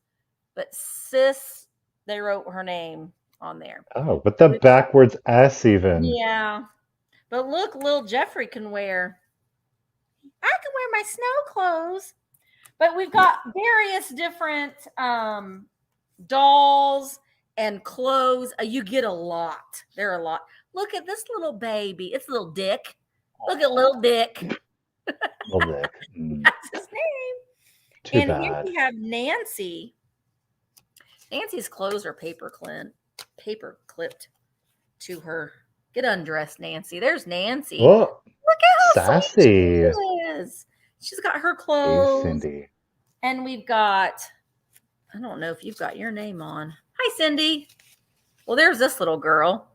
But Sis, they wrote her name on there. Oh, with the backwards S even. Yeah. But look, little Jeffrey can wear, I can wear my snow clothes. But we've got various different dolls and clothes. You get a lot. There are a lot. Look at this little baby. It's little Dick. Look at little Dick. Little Dick. That's his name. Too and bad. Here we have Nancy. Nancy's clothes are paper clipped to her. Get undressed, Nancy. There's Nancy. Oh, look at how sassy. sweet she is. She's got her clothes. Hey, Cindy. And we've got, I don't know if you've got your name on. Hi, Cindy. Well, there's this little girl.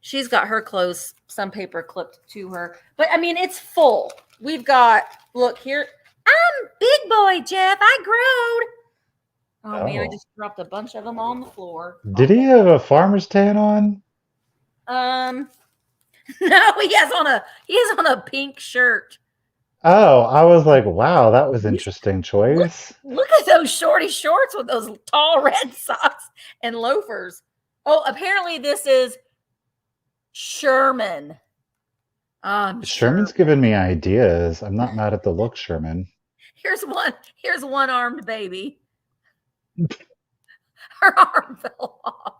She's got her clothes, some paper clipped to her. But, I mean, it's full. We've got, look here. I'm big boy, Jeff. I growed. Oh, man, I just dropped a bunch of them on the floor. Did he have a farmer's tan on? No, he has on a pink shirt. Oh, I was like, wow, that was interesting choice. Look at those shorty shorts with those tall red socks and loafers. Oh, apparently this is Sherman. Sherman's giving me ideas. I'm not mad at the look, Sherman. Here's one armed baby. Her arm fell off.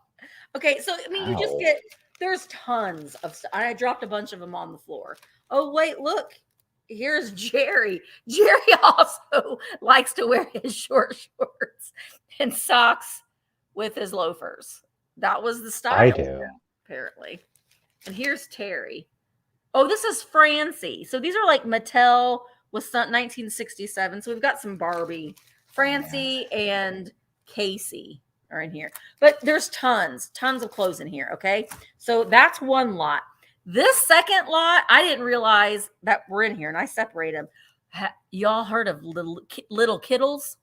Okay, so I mean, you just get, there's tons of stuff. I dropped a bunch of them on the floor. Oh, wait, look. Here's Jerry. Jerry also likes to wear his short shorts and socks with his loafers. That was the style. I do. Apparently. And here's Terry. Oh, this is Francie. So these are like Mattel with 1967. So we've got some Barbie. Francie and Casey are in here. But there's tons of clothes in here, okay? So that's one lot. This second lot, I didn't realize that we're in here, and I separate them. Y'all heard of little Kittles?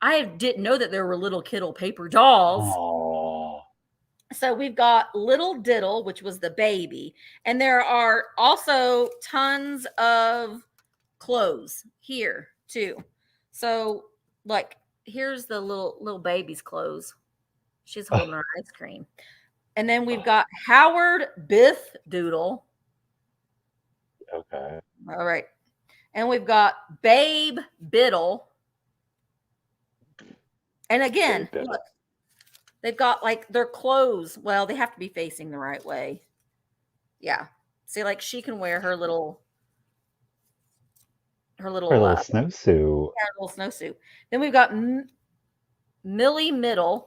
I didn't know that there were little Kittle paper dolls. Aww. So we've got Little Diddle, which was the baby, and there are also tons of clothes here too. So, like, here's the little baby's clothes. She's holding her ice cream. And then we've got Howard Biff Doodle. Okay. All right. And we've got Babe Biddle. And again, look, they've got like their clothes. Well, they have to be facing the right way. Yeah. See, like she can wear her little snowsuit. Yeah, little snowsuit. Then we've got Millie Middle.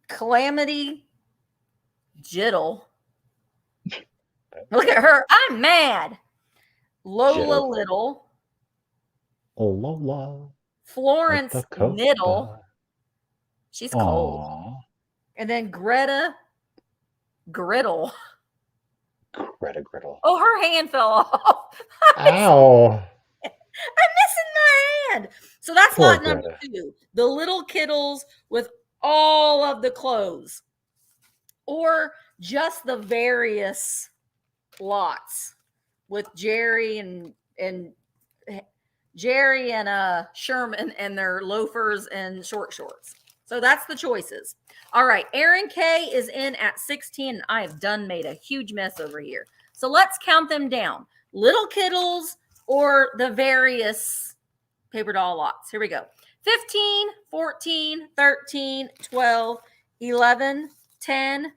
Calamity Jiddle. Look at her. I'm mad. Lola Jiddle. Little. Oh, Lola. Florence Middle. She's cold. Aww. And then Greta Griddle. Greta Griddle. Oh, her hand fell off. Ow. I'm missing my hand. So that's Poor lot number 2. The little Kittles with all of the clothes, or just the various lots with Jerry and Sherman and their loafers and short shorts. So that's the choices. All right, Aaron K is in at 16, and I have done made a huge mess over here. So let's count them down: little Kittles or the various paper doll lots. Here we go. 15, 14, 13, 12, 11, 10,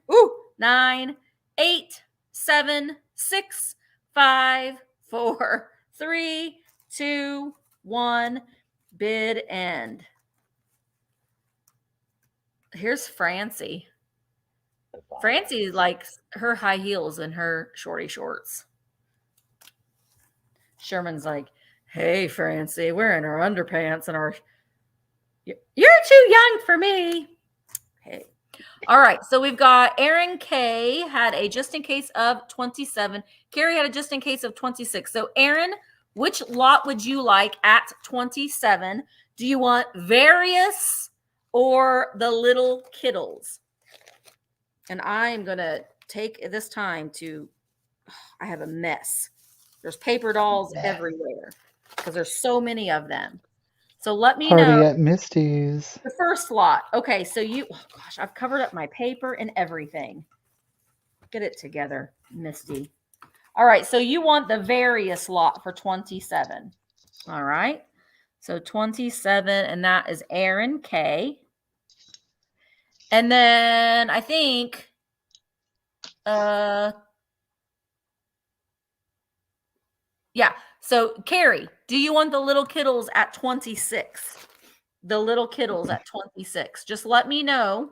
9, 8, 7, 6, 5, 4, 3, 2, 1. Bid end. Here's Francie. Francie likes her high heels and her shorty shorts. Sherman's like, hey, Francie, we're in our underpants and our... You're too young for me. Hey. All right, so we've got Aaron K had a just in case of 27. Carrie had a just in case of 26. So Aaron, which lot would you like at 27? Do you want various or the little kittles? And I'm going to take this time to, I have a mess. There's paper dolls everywhere because there's so many of them. So let me Party know. at Misty's. The first lot. Okay, so oh gosh, I've covered up my paper and everything. Get it together, Misty. All right, so you want the various lot for 27. All right. So 27, and that is Aaron K. And then I think yeah. So Carrie, do you want the little kittles at 26? The little kittles at 26. Just let me know.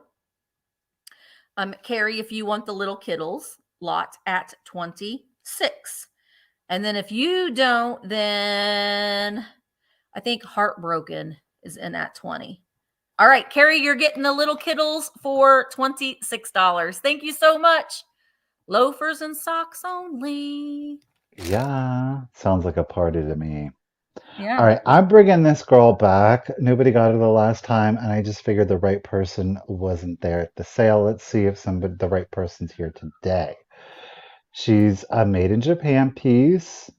Carrie, if you want the little kittles lot at 26. And then if you don't, then I think Heartbroken is in at 20. All right, Carrie, you're getting the little kittles for $26. Thank you so much. Loafers and socks only. Yeah, sounds like a party to me. Yeah. All right, I'm bringing this girl back. Nobody got her the last time, and I just figured the right person wasn't there at the sale. Let's see if the right person's here today. She's a made in Japan piece.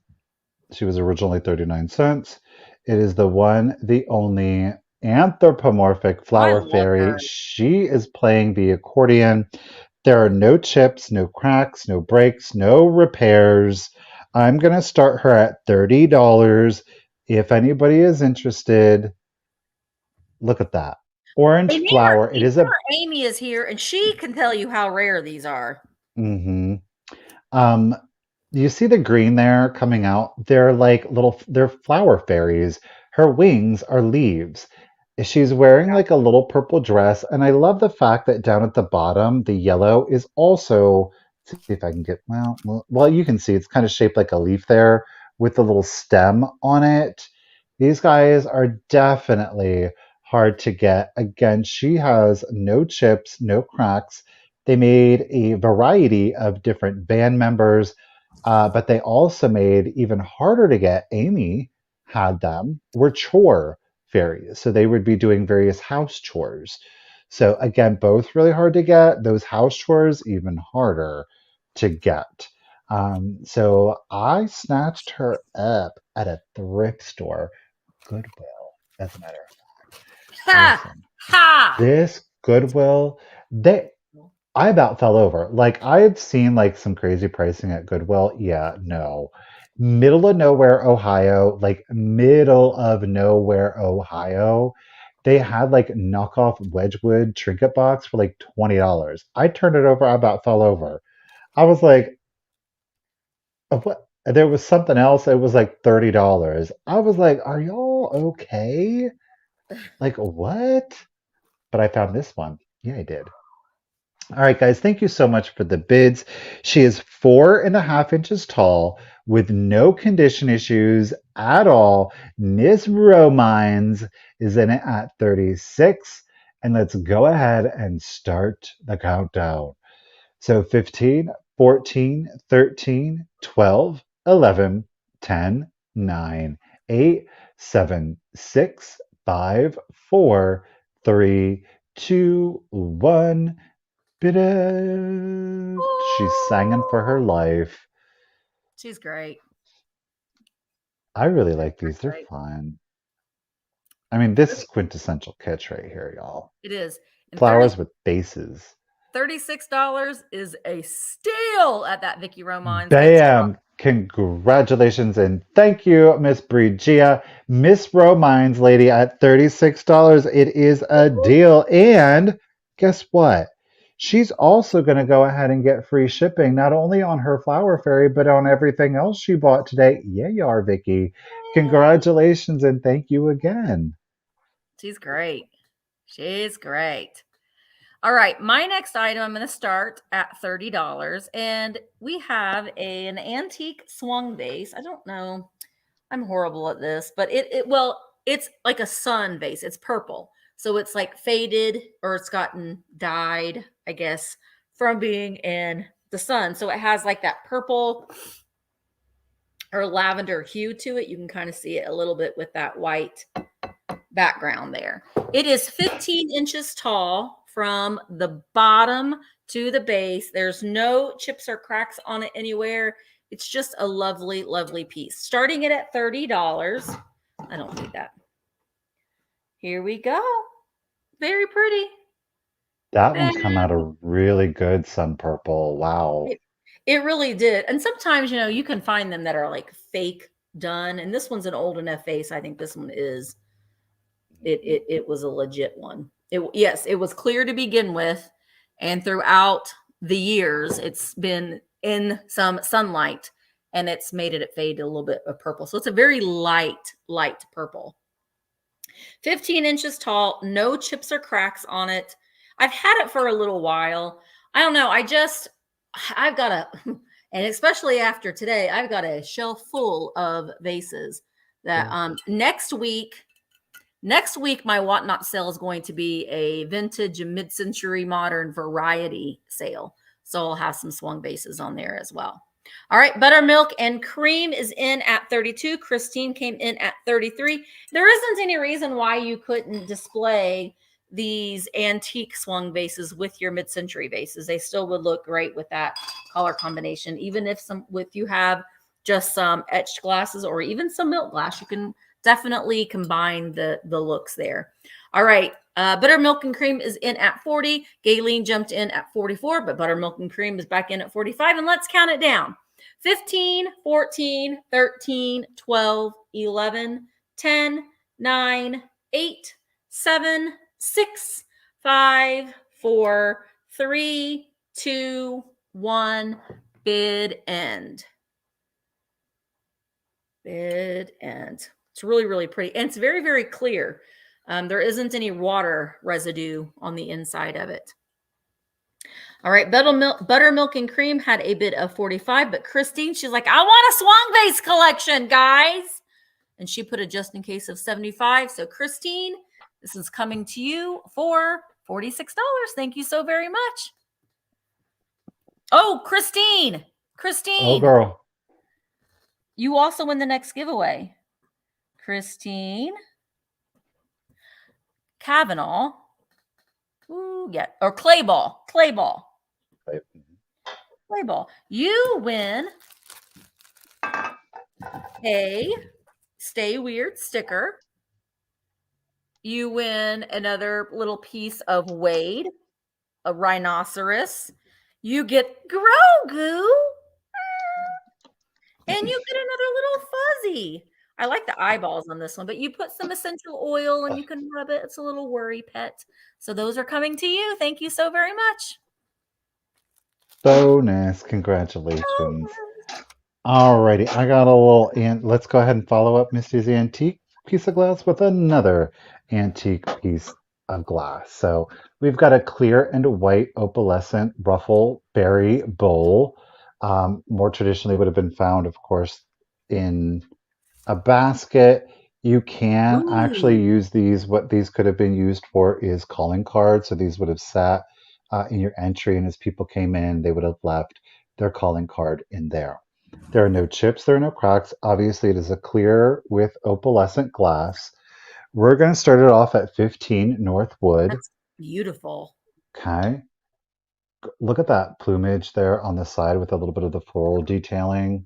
She was originally 39 cents. It is the one, the only anthropomorphic flower fairy. Her. She is playing the accordion. There are no chips, no cracks, no breaks, no repairs. I'm going to start her at $30. If anybody is interested, look at that. Orange flower. It is Amy is here, and she can tell you how rare these are. Mm-hmm. You see the green there coming out? They're like they're flower fairies. Her wings are leaves. She's wearing like a little purple dress, and I love the fact that down at the bottom, the yellow is also, let's see if I can get, well, you can see it's kind of shaped like a leaf there with the little stem on it. These guys are definitely hard to get. Again, she has no chips, no cracks. They made a variety of different band members, but they also made even harder to get. Amy had them, were chore fairies. So they would be doing various house chores. So again, both really hard to get. Those house chores even harder to get. So I snatched her up at a thrift store, Goodwill, as a matter of fact. Listen, this Goodwill, I about fell over. Like I had seen like some crazy pricing at Goodwill. Yeah, no. Middle of nowhere, Ohio, like middle of nowhere, Ohio. They had like knockoff Wedgwood trinket box for like $20. I turned it over, I about fell over. I was like, what? There was something else. It was like $30. I was like, are y'all okay? Like what? But I found this one. Yeah, I did. All right, guys, thank you so much for the bids. She is 4.5 inches tall with no condition issues at all. Miss Romines is in it at 36. And let's go ahead and start the countdown. So 15, 14, 13, 12, 11, 10, 9, 8, 7, 6, 5, 4, 3, 2, 1. Bid-it. She's singing for her life. She's great. I really like these. They're fun. I mean, this is quintessential kitsch right here, y'all. It is. And flowers with bases. $36 is a steal at that Vicky Romines. Bam! Congratulations and thank you, Miss Brigia. Miss Romines lady at $36. It is a deal. And guess what? she's also going to go ahead and get free shipping, not only on her flower fairy, but on everything else she bought today. Yeah, you are, Vicky. Congratulations and thank you again. She's great. She's great. All right, my next item, I'm going to start at $30, and we have an antique swung vase. I don't know. I'm horrible at this, but it's like a sun vase. It's purple. So it's like faded or it's gotten dyed, I guess, from being in the sun. So it has like that purple or lavender hue to it. You can kind of see it a little bit with that white background there. It is 15 inches tall from the bottom to the base. There's no chips or cracks on it anywhere. It's just a lovely, lovely piece. Starting it at $30. I don't need that. Here we go. Very pretty. That one's come out a really good sun purple. Wow. It really did. And sometimes, you can find them that are like fake done. And this one's an old enough face. I think this one is. It was a legit one. Yes, it was clear to begin with. And throughout the years, it's been in some sunlight and it's made it fade a little bit of purple. So it's a very light purple. 15 inches tall, no chips or cracks on it. I've had it for a little while. I don't know. I've got and especially after today, I've got a shelf full of vases that next week, my Whatnot sale is going to be a vintage and mid-century modern variety sale. So I'll have some swung vases on there as well. All right, buttermilk and cream is in at 32. Christine came in at 33. There isn't any reason why you couldn't display these antique swung vases with your mid-century vases. They still would look great with that color combination. Even if you have just some etched glasses or even some milk glass, you can definitely combine the looks there. All right. Buttermilk and cream is in at 40. Gayleen jumped in at 44, but buttermilk and cream is back in at 45. And let's count it down. 15, 14, 13, 12, 11, 10, 9, 8, 7, 6, 5, 4, 3, 2, 1. Bid end. Bid end. It's really, really pretty. And it's very, very clear. There isn't any water residue on the inside of it. All right. Buttermilk and cream had a bid of 45, but Christine, she's like, I want a swung vase collection, guys. And she put a just in case of 75. So Christine, this is coming to you for $46. Thank you so very much. Oh, Christine. Oh, girl. You also win the next giveaway. Christine Kavanaugh. Ooh, yeah. Or Clayball. You win a Stay Weird sticker. You win another little piece of Wade, a rhinoceros. You get Grogu. And you get another little fuzzy. I like the eyeballs on this one, but you put some essential oil and you can rub it. It's a little worry pet. So those are coming to you. Thank you so very much. Bonus. Congratulations. Alrighty, I got a little, and let's go ahead and follow up Misty's antique piece of glass with another antique piece of glass. So we've got a clear and white opalescent ruffle berry bowl. More traditionally would have been found, of course, in a basket. You can actually use these. What these could have been used for is calling cards. So these would have sat in your entry, and as people came in, they would have left their calling card in there. There are no chips, there are no cracks. Obviously, it is a clear with opalescent glass. We're going to start it off at 15 Northwood. That's beautiful. Okay. Look at that plumage there on the side with a little bit of the floral detailing.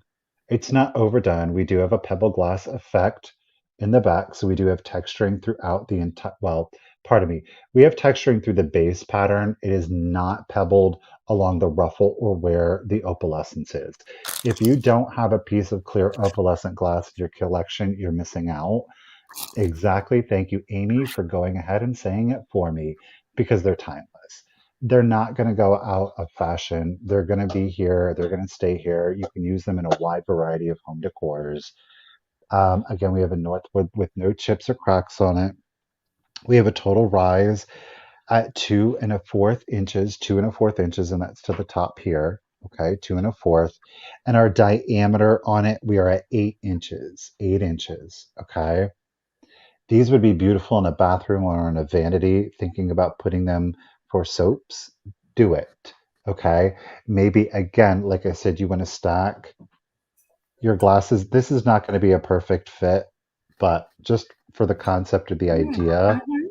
It's not overdone. We do have a pebble glass effect in the back, so we do have texturing throughout the entire, well, pardon me. We have texturing through the base pattern. It is not pebbled along the ruffle or where the opalescence is. If you don't have a piece of clear opalescent glass in your collection, you're missing out. Exactly. Thank you, Amy, for going ahead and saying it for me, because they're timeless. they're not going to go out of fashion. They're going to be here. They're going to stay here. You can use them in a wide variety of home decors. Again, we have a Northwood with no chips or cracks on it. We have a total rise at 2 1/4 inches, 2 1/4 inches, and that's to the top here. Okay, 2 1/4. And our diameter on it, we are at 8 inches, 8 inches. Okay. These would be beautiful in a bathroom or in a vanity, thinking about putting them for soaps. Do it. Okay. Maybe again, like I said, you want to stack your glasses. This is not going to be a perfect fit, but just for the concept of the idea, Mhm.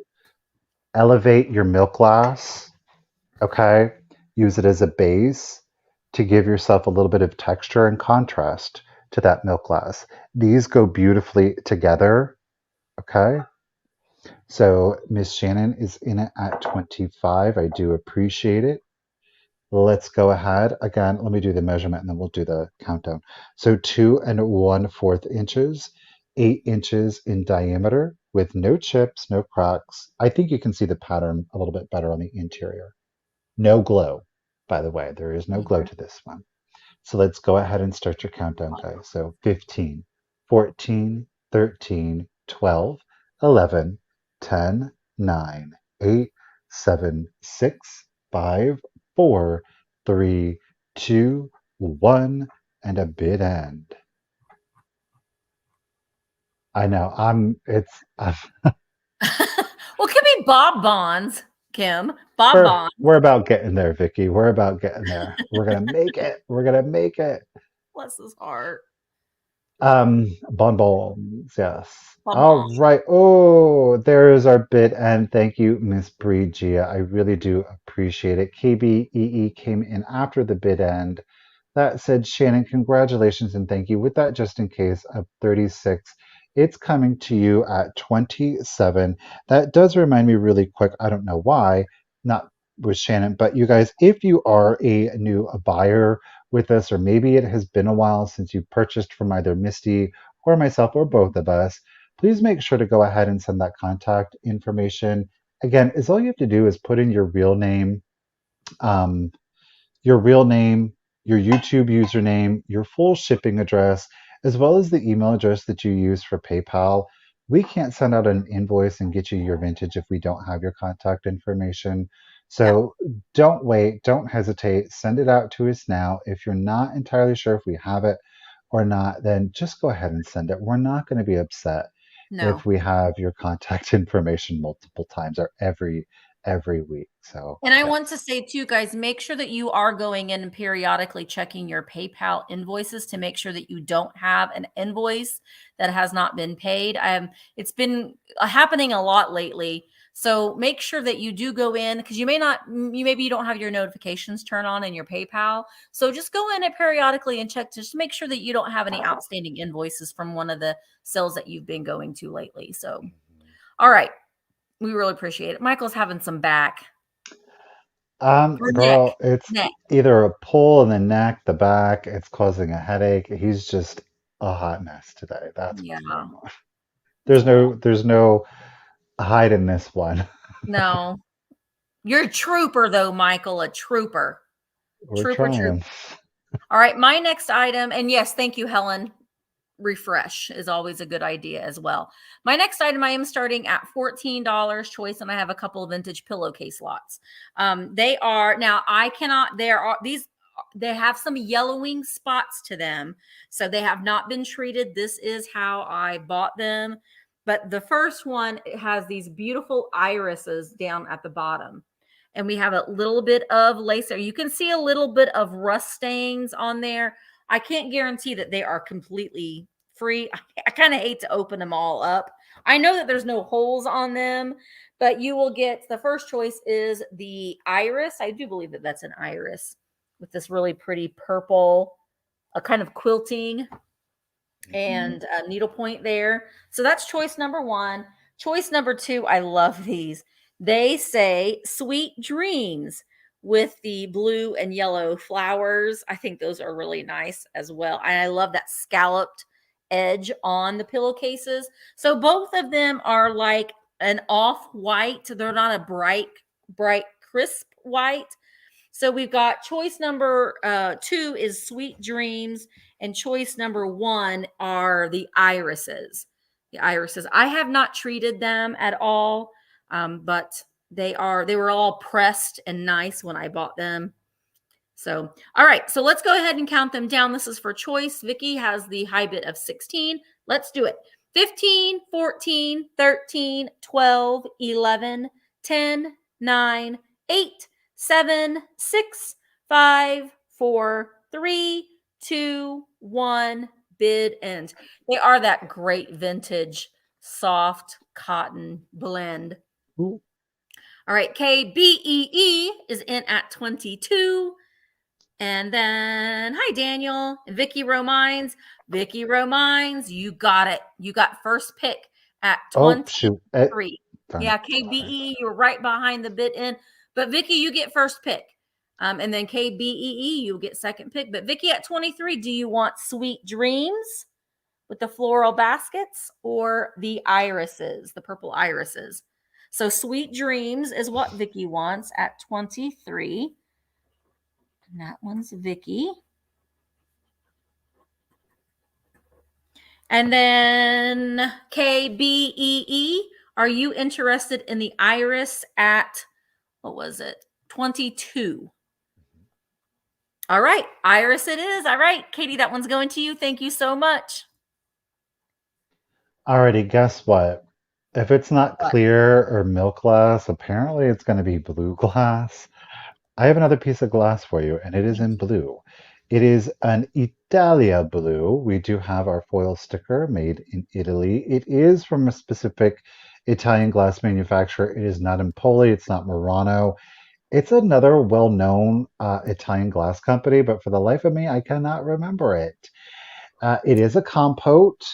elevate your milk glass. Okay. Use it as a base to give yourself a little bit of texture and contrast to that milk glass. These go beautifully together. Okay. So Miss Shannon is in it at 25. I do appreciate it. Let's go ahead. Again, let me do the measurement and then we'll do the countdown. So 2 1/4 inches, 8 inches in diameter with no chips, no cracks. I think you can see the pattern a little bit better on the interior. No glow, by the way. There is no glow Mhm. to this one. So let's go ahead and start your countdown, guys. So 15, 14, 13, 12, 11, 10, 9, 8, 7, 6, 5, 4, 3, 2, 1, and a bid end. I know. It's, Well, it could be Bob Bonds, Kim. Bob we're, Bonds. we're about getting there, Vicky. We're about getting there. We're going to make it. We're going to make it. Bless his heart. Bonbons, yes. Bob All Bonds. right. Oh, there is our bid, and thank you, Miss Brigia. I really do appreciate it. KBEE came in after the bid end. That said, Shannon, congratulations and thank you. With that, just in case of 36, it's coming to you at 27. That does remind me really quick. I don't know why, not with Shannon, but you guys, if you are a new buyer with us, or maybe it has been a while since you purchased from either Misty or myself or both of us, please make sure to go ahead and send that contact information. Again, is all you have to do is put in um, your real name, your YouTube username, your full shipping address, as well as the email address that you use for PayPal. We can't send out an invoice and get you your vintage if we don't have your contact information. Yep. So don't wait, don't hesitate. Send it out to us now. If you're not entirely sure if we have it or not, then just go ahead and send it. We're not going to be upset No. if we have your contact information multiple times or every week. So And I yes. want to say too, guys, make sure that you are going in and periodically checking your PayPal invoices to make sure that you don't have an invoice that has not been paid. It's been happening a lot lately. So make sure that you do go in because you may not, maybe you don't have your notifications turned on in your PayPal. So just go in and periodically and check to just make sure that you don't have any outstanding invoices from one of the sales that you've been going to lately. So, all right. We really appreciate it. Michael's having some back. Or neck. Girl, it's Neck. either a pull in the neck, the back, it's causing a headache. He's just a hot mess today. That's Yeah. what's going on. There's no hide in this one. No. You're a trooper though, Michael, a trooper. We're Trooper, trooper. trying. All right, my next item, and yes, thank you, Helen. Refresh is always a good idea as well. My next item, I am starting at $14 choice, and I have a couple of vintage pillowcase lots. They are now. I cannot. There are these. They have some yellowing spots to them, so they have not been treated. This is how I bought them. But the first one it has these beautiful irises down at the bottom. And we have a little bit of lace there. You can see a little bit of rust stains on there. I can't guarantee that they are completely free. I kind of hate to open them all up. I know that there's no holes on them, but you will get the first choice is the iris. I do believe that that's an iris with this really pretty purple, a kind of quilting and a needlepoint there. So that's choice number one. Choice number two, I love these. They say sweet dreams with the blue and yellow flowers. I think those are really nice as well. And I love that scalloped edge on the pillowcases. So both of them are like an off white. They're not a bright, crisp white. So we've got choice number 2 is Sweet Dreams, and choice number 1 are the irises. The irises. I have not treated them at all, but they were all pressed and nice when I bought them. So, all right. So let's go ahead and count them down. This is for choice. Vicky has the high bid of 16. Let's do it. 15, 14, 13, 12, 11, 10, 9, 8, 7, 6, 5, 4, 3, 2, 1. Bid ends. They are that great vintage soft cotton blend. Ooh. All right, KBEE is in at 22. And then, hi, Daniel. Vicky Romines. Vicky Romines, you got it. You got first pick at Oh, shoot. 23. Darn Yeah, it. Okay. KBE, you're right behind the bid end. But Vicky, you get first pick. And then KBEE, you'll get second pick. But Vicky at 23, do you want Sweet Dreams with the floral baskets or the irises, the purple irises? So Sweet Dreams is what Vicky wants at 23. And that one's Vicky. And then KBEE, are you interested in the iris at, what was it, 22? All right, iris it is. All right, Katie, that one's going to you. Thank you so much. Alrighty, guess what? If it's not What? clear or milk glass, apparently it's going to be blue glass. I have another piece of glass for you, and it is in blue. It is an Italia blue. We do have our foil sticker made in Italy. It is from a specific Italian glass manufacturer. It is not Empoli. It's not Murano. It's another well-known Italian glass company, but for the life of me, I cannot remember it. It is a compote.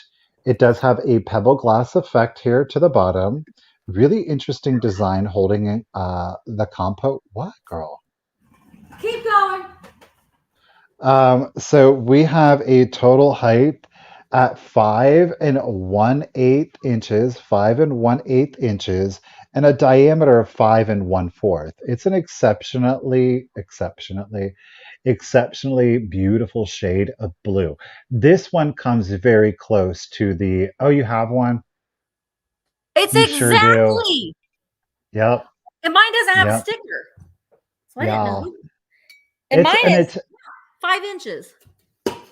It does have a pebble glass effect here to the bottom. Really interesting design holding the compote. What, girl? Keep going. So we have a total height at 5 1/8 inches, 5 1/8 inches, and a diameter of 5 1/4. It's an exceptionally beautiful shade of blue. This one comes very close to the, oh, you have one? It's You sure do. exactly. Yep, And mine doesn't have a yep, sticker. So I didn't yeah. know. And mine is It's 5 inches.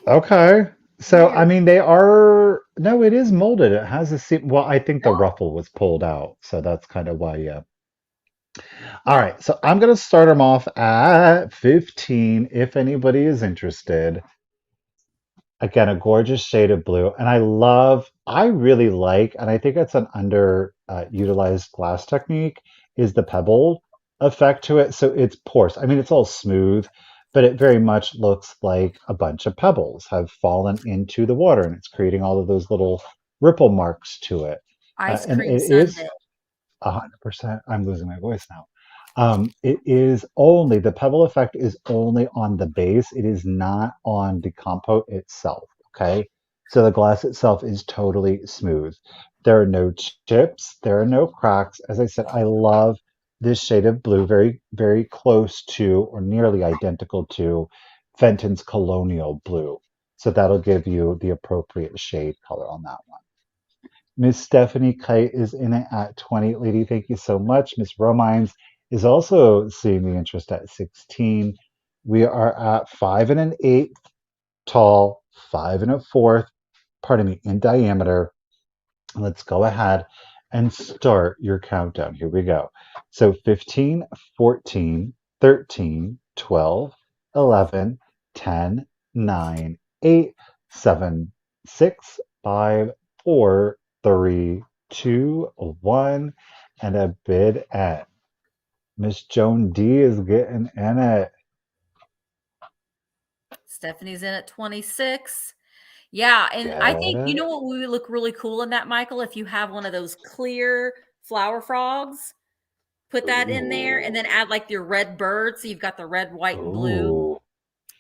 okay. So, I Weird. mean, they are, no, it is molded. It has a seam. Well, I think the Oh, ruffle was pulled out. So that's kind of why, yeah. All yeah. right. So I'm going to start them off at 15 if anybody is interested. Again, a gorgeous shade of blue. And I really like, and I think it's an utilized glass technique, is the pebble effect to it. So it's porous. I mean, it's all smooth, but it very much looks like a bunch of pebbles have fallen into the water and it's creating all of those little ripple marks to it. Ice And cream it is sundae. 100%. I'm losing my voice now. It is only, the pebble effect is only on the base. It is not on the compote itself. Okay. So the glass itself is totally smooth. There are no chips. There are no cracks. As I said, I love this shade of blue, very, very close to or nearly identical to Fenton's Colonial Blue. So that'll give you the appropriate shade color on that one. Miss Stephanie Kite is in it at 20. Lady, thank you so much. Miss Romines is also seeing the interest at 16. We are at 5 1/8 tall, 5 1/4, pardon me, in diameter. Let's go ahead and start your countdown. Here we go. So 15, 14, 13, 12, 11, 10, 9, 8, 7, 6, 5, 4, 3, 2, 1, and a bid end. Miss Joan D is getting in it. Stephanie's in at 26. Yeah, and I Get think you it? know what would look really cool in that, Michael, if you have one of those clear flower frogs, put that in there, and then Ooh, add like your red bird. So you've got the red, white, and blue. ooh,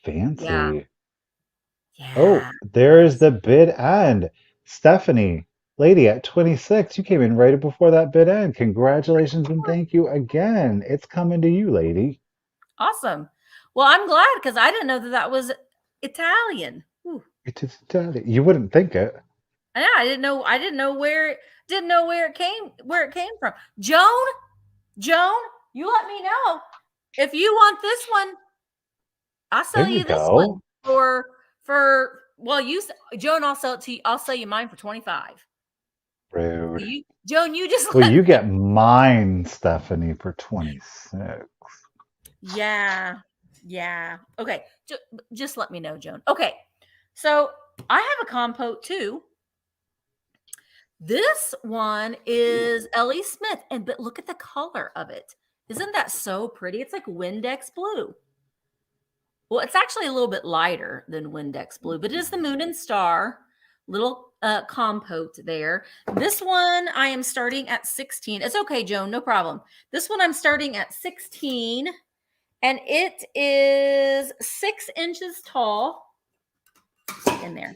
Yeah, fancy. yeah. Oh, there's the bid end. Stephanie, lady at 26, you came in right before that bid end. Congratulations and thank you again. It's coming to you, lady. Awesome. Well, I'm glad because I didn't know that was Italian. Ooh. It is Italian. You wouldn't think it. Yeah, I didn't know. I didn't know where it came from. Joan, you let me know if you want this one. I'll There sell you you this one go. for well, Joan. I'll sell it to you. I'll sell you mine for 25. Rude. Joan, you just Well, let you me. get mine, Stephanie, for 26. Yeah, yeah. Okay, just let me know, Joan. Okay, so I have a compote too. This one is Ellie Smith, but look at the color of it. Isn't that so pretty? It's like Windex blue. Well, it's actually a little bit lighter than Windex blue, but it is the Moon and Star little compote there. This one I am starting at 16. It's okay, Joan, no problem. This one I'm starting at 16, and it is 6 inches tall. In there,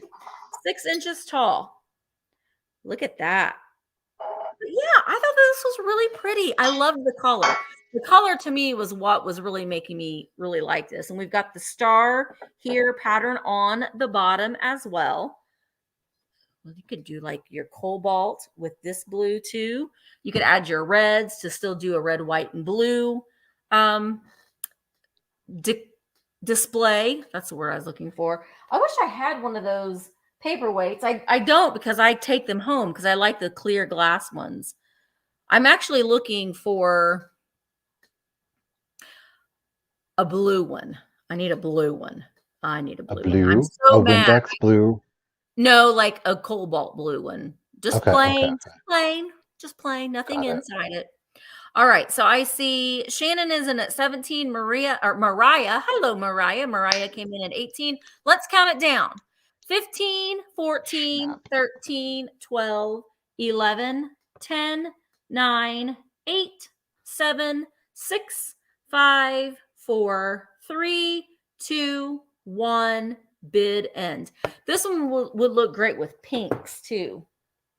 6 inches tall. Look at that. Yeah, I thought this was really pretty. I love the color. The color to me was what was really making me really like this. And we've got the star here pattern on the bottom as well. Well, you could do like your cobalt with this blue too. You could add your reds to still do a red, white, and blue display. That's the word I was looking for. I wish I had one of those paperweights. I don't because I take them home because I like the clear glass ones. I'm actually looking for a blue one. I need a blue one. I need a A blue one. I'm blue, a so mad. Windex blue. No, like a cobalt blue one. Just Okay, okay, plain, okay. just plain, nothing Got it. inside it. All right. So I see Shannon is in at 17. Mariah. Hello, Mariah. Mariah came in at 18. Let's count it down. 15, 14, Snap. 13, 12, 11, 10, 9, 8, 7, 6, 5, 4, 3, 2, 1. Bid end. This one would look great with pinks too.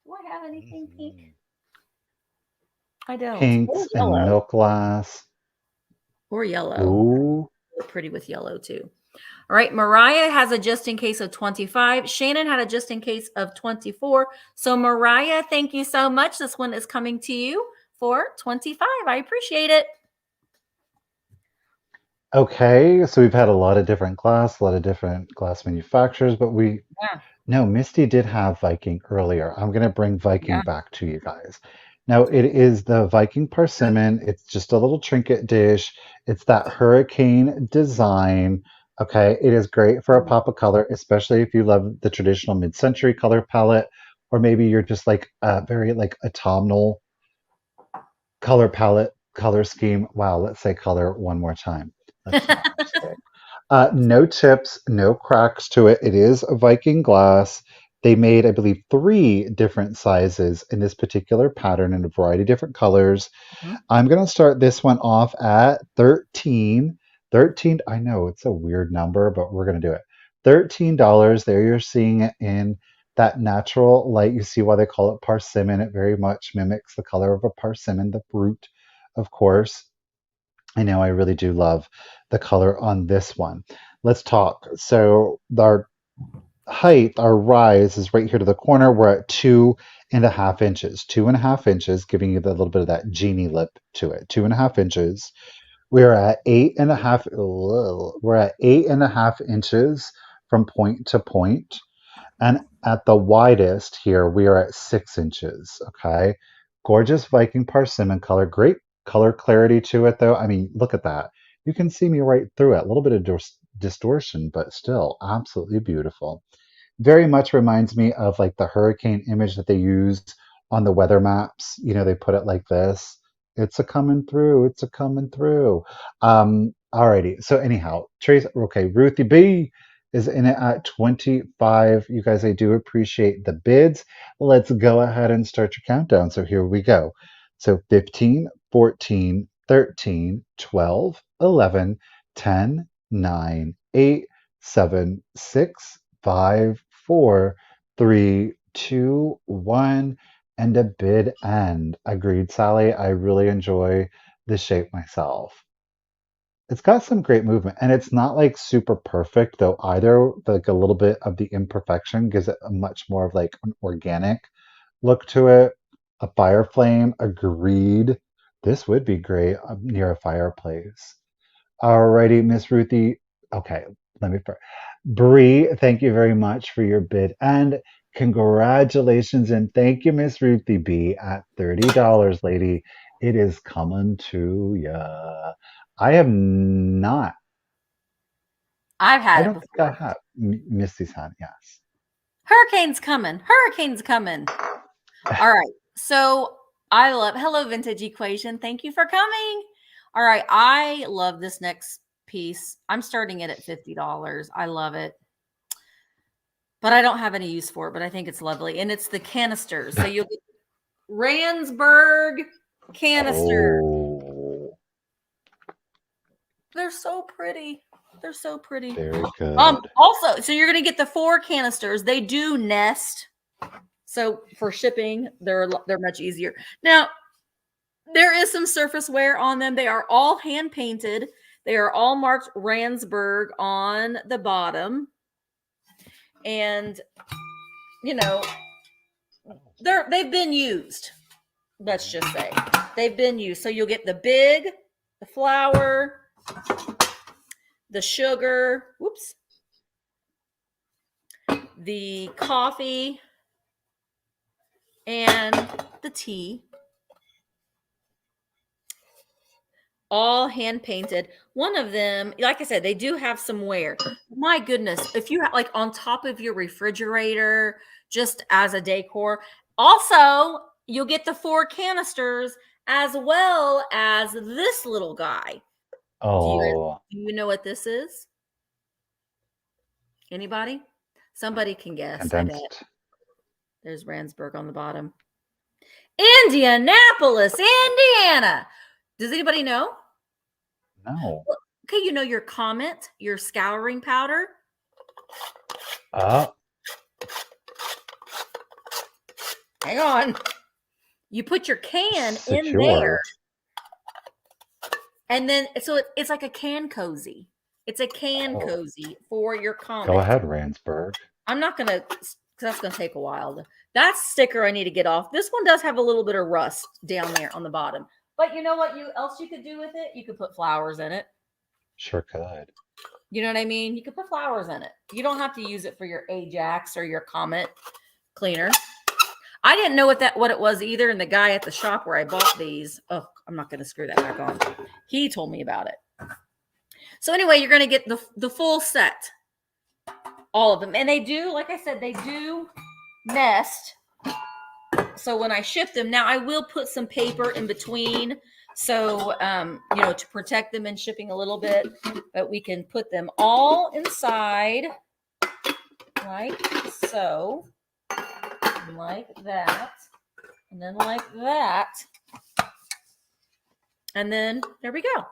Do I have anything pink? I don't. Or Pinks and yellow. milk glass. Or yellow. Ooh. Look pretty with yellow too. All right. Mariah has a just in case of 25. Shannon had a just in case of 24. So Mariah, thank you so much. This one is coming to you for 25. I appreciate it. Okay, so we've had a lot of different glass manufacturers, but Yeah. no, Misty did have Viking earlier. I'm going to bring Viking Yeah. back to you guys. Now, it is the Viking Persimmon. It's just a little trinket dish. It's that hurricane design. Okay, it is great for a pop of color, especially if you love the traditional mid-century color palette, or maybe you're just like a very like autumnal color palette, color scheme. Wow, let's say color one more time. Let's not. I'm just kidding. No chips, no cracks to it. It is a Viking glass. They made, I believe, 3 different sizes in this particular pattern in a variety of different colors. Mhm. I'm going to start this one off at 13. 13, I know it's a weird number, but we're going to do it. $13. There you're seeing it in that natural light. You see why they call it persimmon. It very much mimics the color of a persimmon, the fruit, of course. I know I really do love the color on this one. Let's talk. So our height, our rise is right here to the corner. We're at 2.5 inches. 2.5 inches, giving you the little bit of that genie lip to it. 2.5 inches. We're at 8.5. We're at 8.5 inches from point to point. And at the widest here, we are at 6 inches. Okay. Gorgeous Viking persimmon color. Great color clarity to it, though. I mean, look at that. You can see me right through it. A little bit of distortion, but still absolutely beautiful. Very much reminds me of like the hurricane image that they used on the weather maps. You know, they put it like this. It's a coming through. It's a coming through. Alrighty. So anyhow, Trace. Okay, Ruthie B is in it at 25. You guys, I do appreciate the bids. Let's go ahead and start your countdown. So here we go. So 15, 14, 13, 12, 11, 10, 9, 8, 7, 6, 5, 4, 3, 2, 1, and a bid end. Agreed, Sally. I really enjoy the shape myself. It's got some great movement, and it's not like super perfect though either. Like a little bit of the imperfection gives it a much more of like an organic look to it. A fire flame, agreed. This would be great near a fireplace. Alrighty, Miss Ruthie. Okay, let me first. Bree, thank you very much for your bid. And congratulations and thank you, Miss Ruthie B, at $30, lady. It is coming to ya. I have not. I've I had it don't think I before. have. Misty's had, yes. Hurricane's coming. Hurricane's coming. All right. So I love Hello Vintage Equation. Thank you for coming. All right. I love this next piece. I'm starting it at $50. I love it. But I don't have any use for it, but I think it's lovely. And it's the canisters. So you'll get Ransburg canister. Oh, They're so pretty. They're so pretty. very good. Also, so you're going to get the 4 canisters. They do nest. So for shipping, they're much easier. Now, there is some surface wear on them. They are all hand painted. They are all marked Ransburg on the bottom. And you know, they've been used. Let's just say they've been used. So you'll get the big, the flour, the sugar, whoops, the coffee, and the tea. All hand painted. One of them, like I said, they do have some wear. My goodness, if you have like on top of your refrigerator, just as a decor. Also, you'll get the 4 canisters as well as this little guy. Oh, Do you know what this is? Anybody? Somebody can guess. I bet. condensed. There's Ransburg on the bottom. Indianapolis, Indiana. Does anybody know? No. Okay, you know your Comet, your scouring powder. Hang on. You put your can in there. Secure. And then, so it's like a can cozy. It's a can cozy for your Comet. Go ahead, Ransburg. I'm not going to, because that's going to take a while. That sticker I need to get off. This one does have a little bit of rust down there on the bottom. But you know what else you could do with it? You could put flowers in it. Sure could. You know what I mean? You could put flowers in it. You don't have to use it for your Ajax or your Comet cleaner. I didn't know what it was either. And the guy at the shop where I bought these, oh, I'm not going to screw that back on. He told me about it. So anyway, you're going to get the full set, all of them. And they do, like I said, they do nest. So when I ship them, now I will put some paper in between. So, to protect them in shipping a little bit, but we can put them all inside like so, like that, and then like that. And then there we go.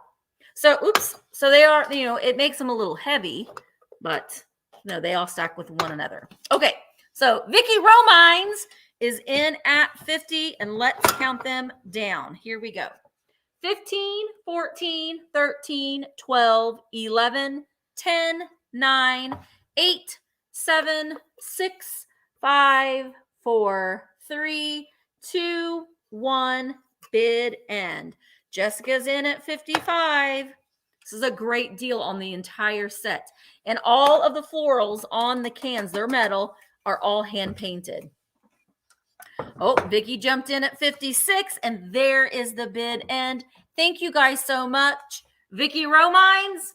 So, oops. So they are, it makes them a little heavy, but no, they all stack with one another. Okay. So Vicky Romines is in at 50, and let's count them down. Here we go. 15, 14, 13, 12, 11, 10, 9, 8, 7, 6, 5, 4, 3, 2, 1, bid end. Jessica's in at 55. This is a great deal on the entire set. And all of the florals on the cans, they're metal, are all hand painted. Oh, Vicky jumped in at 56, and there is the bid end. Thank you guys so much. Vicky Romines,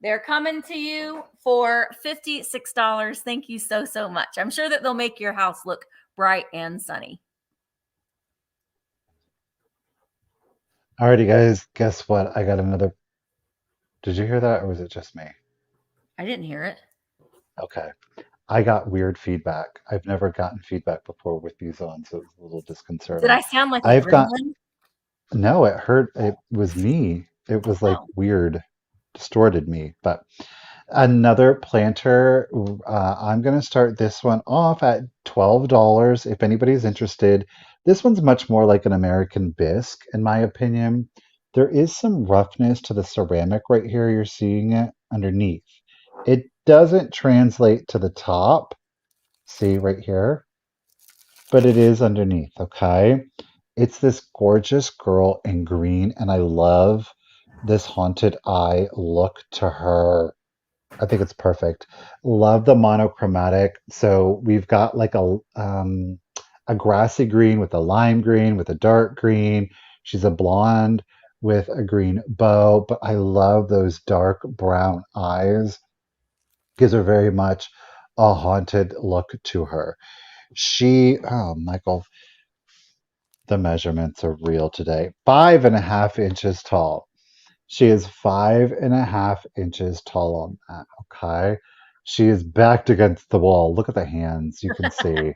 they're coming to you for $56. Thank you so, so much. I'm sure that they'll make your house look bright and sunny. Alrighty, guys, guess what? I got another. Did you hear that, or was it just me? I didn't hear it. Okay. I got weird feedback. I've never gotten feedback before with these on, so it's a little disconcerting. Did I sound like a I've got gremlin? no, it was me. It was like weird, distorted me. But another planter, I'm going to start this one off at $12 if anybody's interested. This one's much more like an American bisque, in my opinion. There is some roughness to the ceramic right here. You're seeing it underneath. It doesn't translate to the top. See right here? But it is underneath, okay? It's this gorgeous girl in green, and I love this haunted eye look to her. I think it's perfect. Love the monochromatic. So we've got like a grassy green with a lime green with a dark green. She's a blonde with a green bow, but I love those dark brown eyes. Gives her very much a haunted look to her. Oh, Michael, the measurements are real today. 5.5 inches tall. She is 5.5 inches tall on that. Okay. She is backed against the wall. Look at the hands. You can see.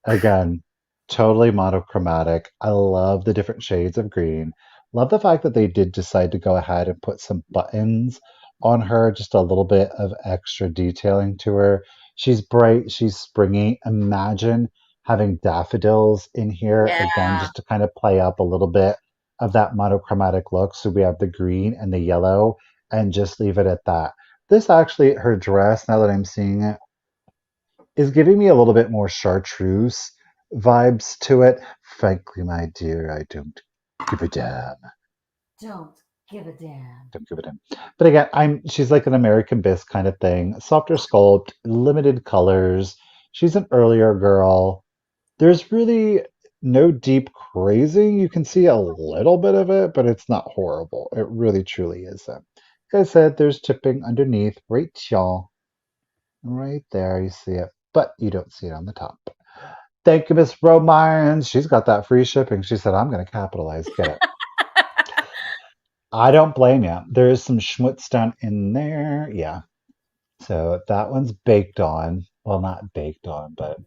Again, totally monochromatic. I love the different shades of green. Love the fact that they did decide to go ahead and put some buttons on her, just a little bit of extra detailing to her. She's bright, she's springy. Imagine having daffodils in here again, Yeah. just to kind of play up a little bit of that monochromatic look. So we have the green and the yellow, and just leave it at that. This actually, her dress, now that I'm seeing it, is giving me a little bit more chartreuse vibes to it. Frankly, my dear, I don't give a damn. Don't give a damn. Don't give a damn. But again, she's like an American Bisque kind of thing. Softer sculpt, limited colors. She's an earlier girl. There's really no deep crazing. You can see a little bit of it, but it's not horrible. It really truly isn't. Like I said, there's tipping underneath, right, y'all. Right there, you see it, but you don't see it on the top. Thank you, Miss Romines. She's got that free shipping. She said, I'm going to capitalize. Get it. I don't blame you. There is some schmutz down in there. Yeah. So that one's baked on. Well, not baked on, but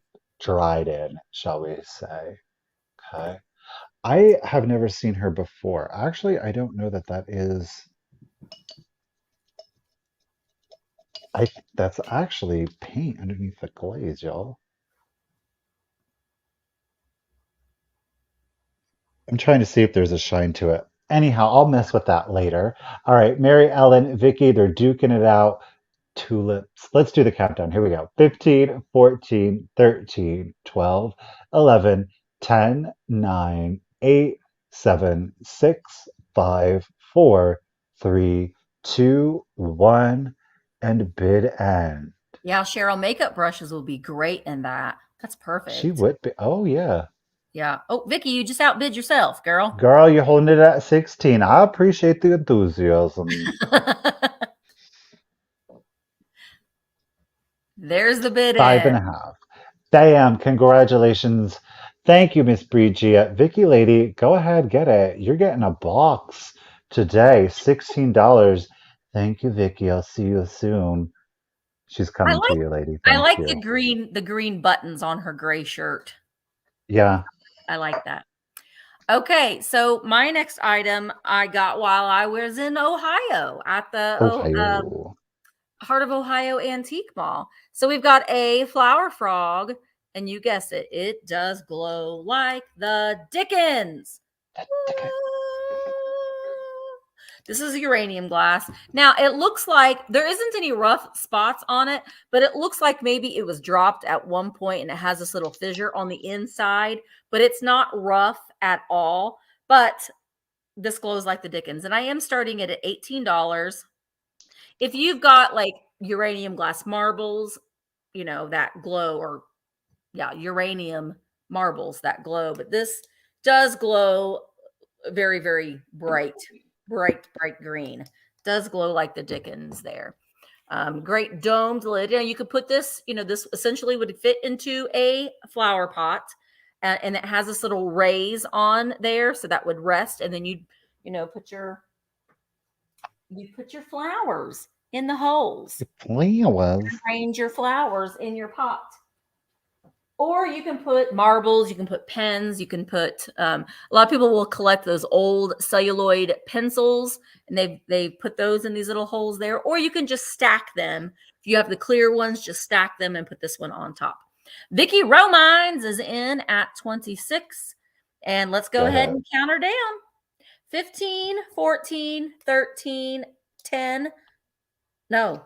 dried in, shall we say. Okay. I have never seen her before. Actually, I don't know that that is. That's actually paint underneath the glaze, y'all. I'm trying to see if there's a shine to it. Anyhow, I'll mess with that later. All right, Mary Ellen, Vicky, they're duking it out. Tulips. Let's do the countdown. Here we go. 15, 14, 13, 12, 11, 10, 9, 8, 7, 6, 5, 4, 3, 2, 1, and bid end. Yeah, Cheryl, makeup brushes will be great in that. That's perfect. She would be. Oh, yeah. Yeah. Oh, Vicky, you just outbid yourself, girl. Girl, you're holding it at 16. I appreciate the enthusiasm. There's the bid Five and in. a half. Damn, congratulations. Thank you, Miss Bridget. Vicky Lady, go ahead, get it. You're getting a box today. $16. Thank you, Vicky. I'll see you soon. She's coming to you, lady. I Thank like you. the green buttons on her gray shirt. Yeah. I like that. Okay, so my next item I got while I was in Ohio at the Ohio. Heart of Ohio Antique Mall. So we've got a flower frog, and you guess it, it does glow like the Dickens. This is uranium glass. Now, it looks like there isn't any rough spots on it, but it looks like maybe it was dropped at one point and it has this little fissure on the inside, but it's not rough at all. But this glows like the Dickens. And I am starting it at $18. If you've got like uranium glass marbles, you know, that glow, or yeah, uranium marbles that glow, but this does glow very, very bright green. Does glow like the Dickens there. Great domed lid. Yeah, you could put this, you know, this essentially would fit into a flower pot, and it has this little raise on there, so that would rest, and then you know, put your flowers in the holes. Flowers. Arrange your flowers in your pot. Or you can put marbles, you can put pens, you can put a lot of people will collect those old celluloid pencils, and they put those in these little holes there. Or you can just stack them. If you have the clear ones, just stack them and put this one on top. Vicky Romines is in at 26. And let's go ahead and count her down. 15, 14, 13, 10. No,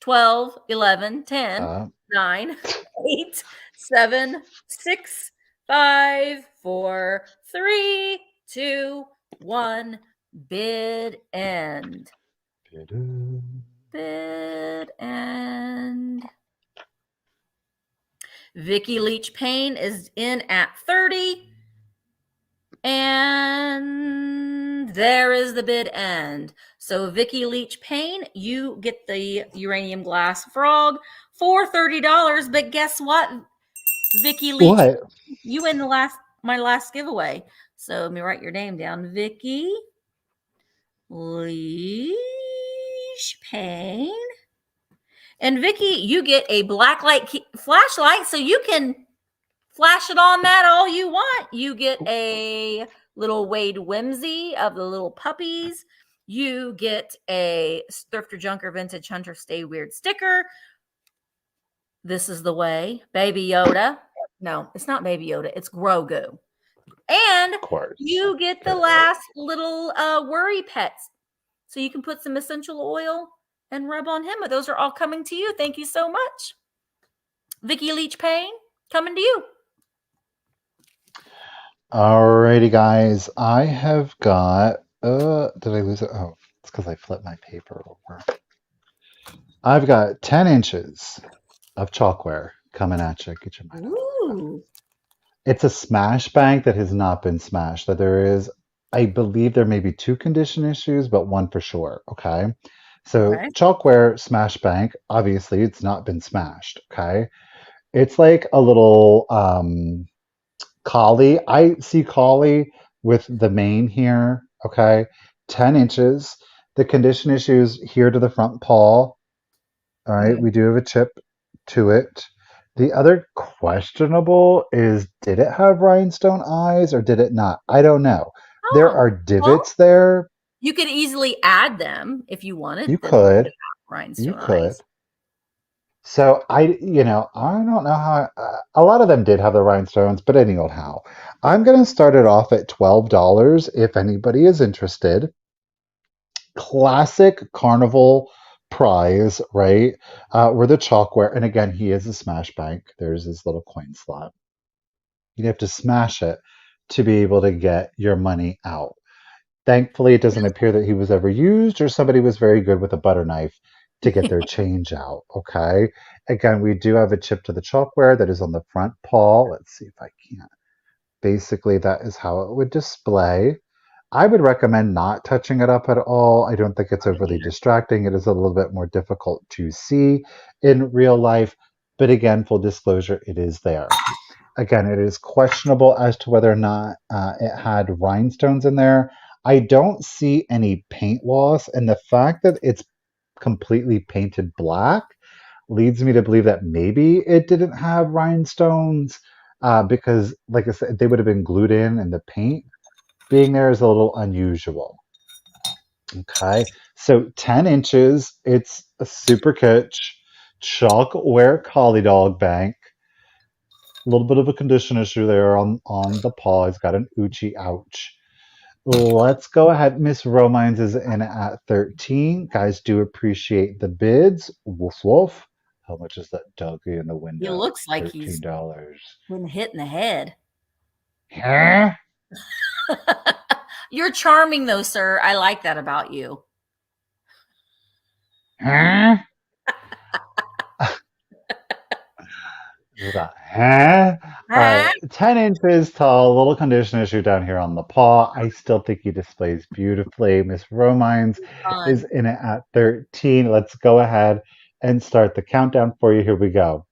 12, 11, 10, Uh, 9, 8, 7, 6, 5, 4, 3, 2, 1. Bid end. Bid end. Vicky Leach Payne is in at 30. And there is the bid end. So Vicky Leach Payne, you get the uranium glass frog for $30. But guess what, Vicky Leach? what? You win my last giveaway. So let me write your name down. Vicky Leach Payne. And Vicky, you get a blacklight flashlight so you can flash it on that all you want. You get a little Wade Whimsy of the little puppies. You get a Thrifter Junker Vintage Hunter Stay Weird sticker. This is the way. Baby Yoda. No, it's not Baby Yoda. It's Grogu. And Of course. you get the last little worry pets. So you can put some essential oil and rub on him. Those are all coming to you. Thank you so much. Vicky Leach Payne, coming to you. Alrighty, guys. I have got. Did I lose it? Oh, it's because I flipped my paper over. I've got 10 inches of chalkware coming at you. Get your mind out of Ooh. It's a smash bank that has not been smashed. That there is, I believe there may be 2 condition issues, but 1 for sure. Okay. So Okay. chalkware smash bank, obviously it's not been smashed. Okay. It's like a little collie. I see collie with the mane here. Okay. 10 inches. The condition issues here to the front paw. All right. We do have a chip to it. The other questionable is, did it have rhinestone eyes or did it not? I don't know. There are divots there. You could easily add them if you wanted. You them could. to have rhinestone You could. eyes. So I don't know how. A lot of them did have the rhinestones, but anyhow, I'm going to start it off at $12 if anybody is interested. Classic carnival prize, right? Where the chalkware, and again, he is a smash bank. There's his little coin slot. You have to smash it to be able to get your money out. Thankfully, it doesn't appear that he was ever used or somebody was very good with a butter knife to get their change out. Okay. Again, we do have a chip to the chalkware that is on the front paw. Let's see if I can. Basically, that is how it would display. I would recommend not touching it up at all. I don't think it's overly distracting. It is a little bit more difficult to see in real life. But again, full disclosure, it is there. Again, it is questionable as to whether or not it had rhinestones in there. I don't see any paint loss, and the fact that it's completely painted black leads me to believe that maybe it didn't have rhinestones because, like I said, they would have been glued in, and the paint being there is a little unusual. Okay, so 10 inches. It's a super kitsch chalkware collie dog bank. A little bit of a condition issue there on the paw. He's got an Uchi ouch. Let's go ahead. Miss Romines is in at 13. Guys, do appreciate the bids. Woof woof. How much is that doggy in the window? He looks like $13. he's been hit in the head. Huh? You're charming, though, sir. I like that about you. Huh? Huh? All right, 10 inches tall, little condition issue down here on the paw. I still think he displays beautifully. Miss Romines is in it at 13. Let's go ahead and start the countdown for you. Here we go.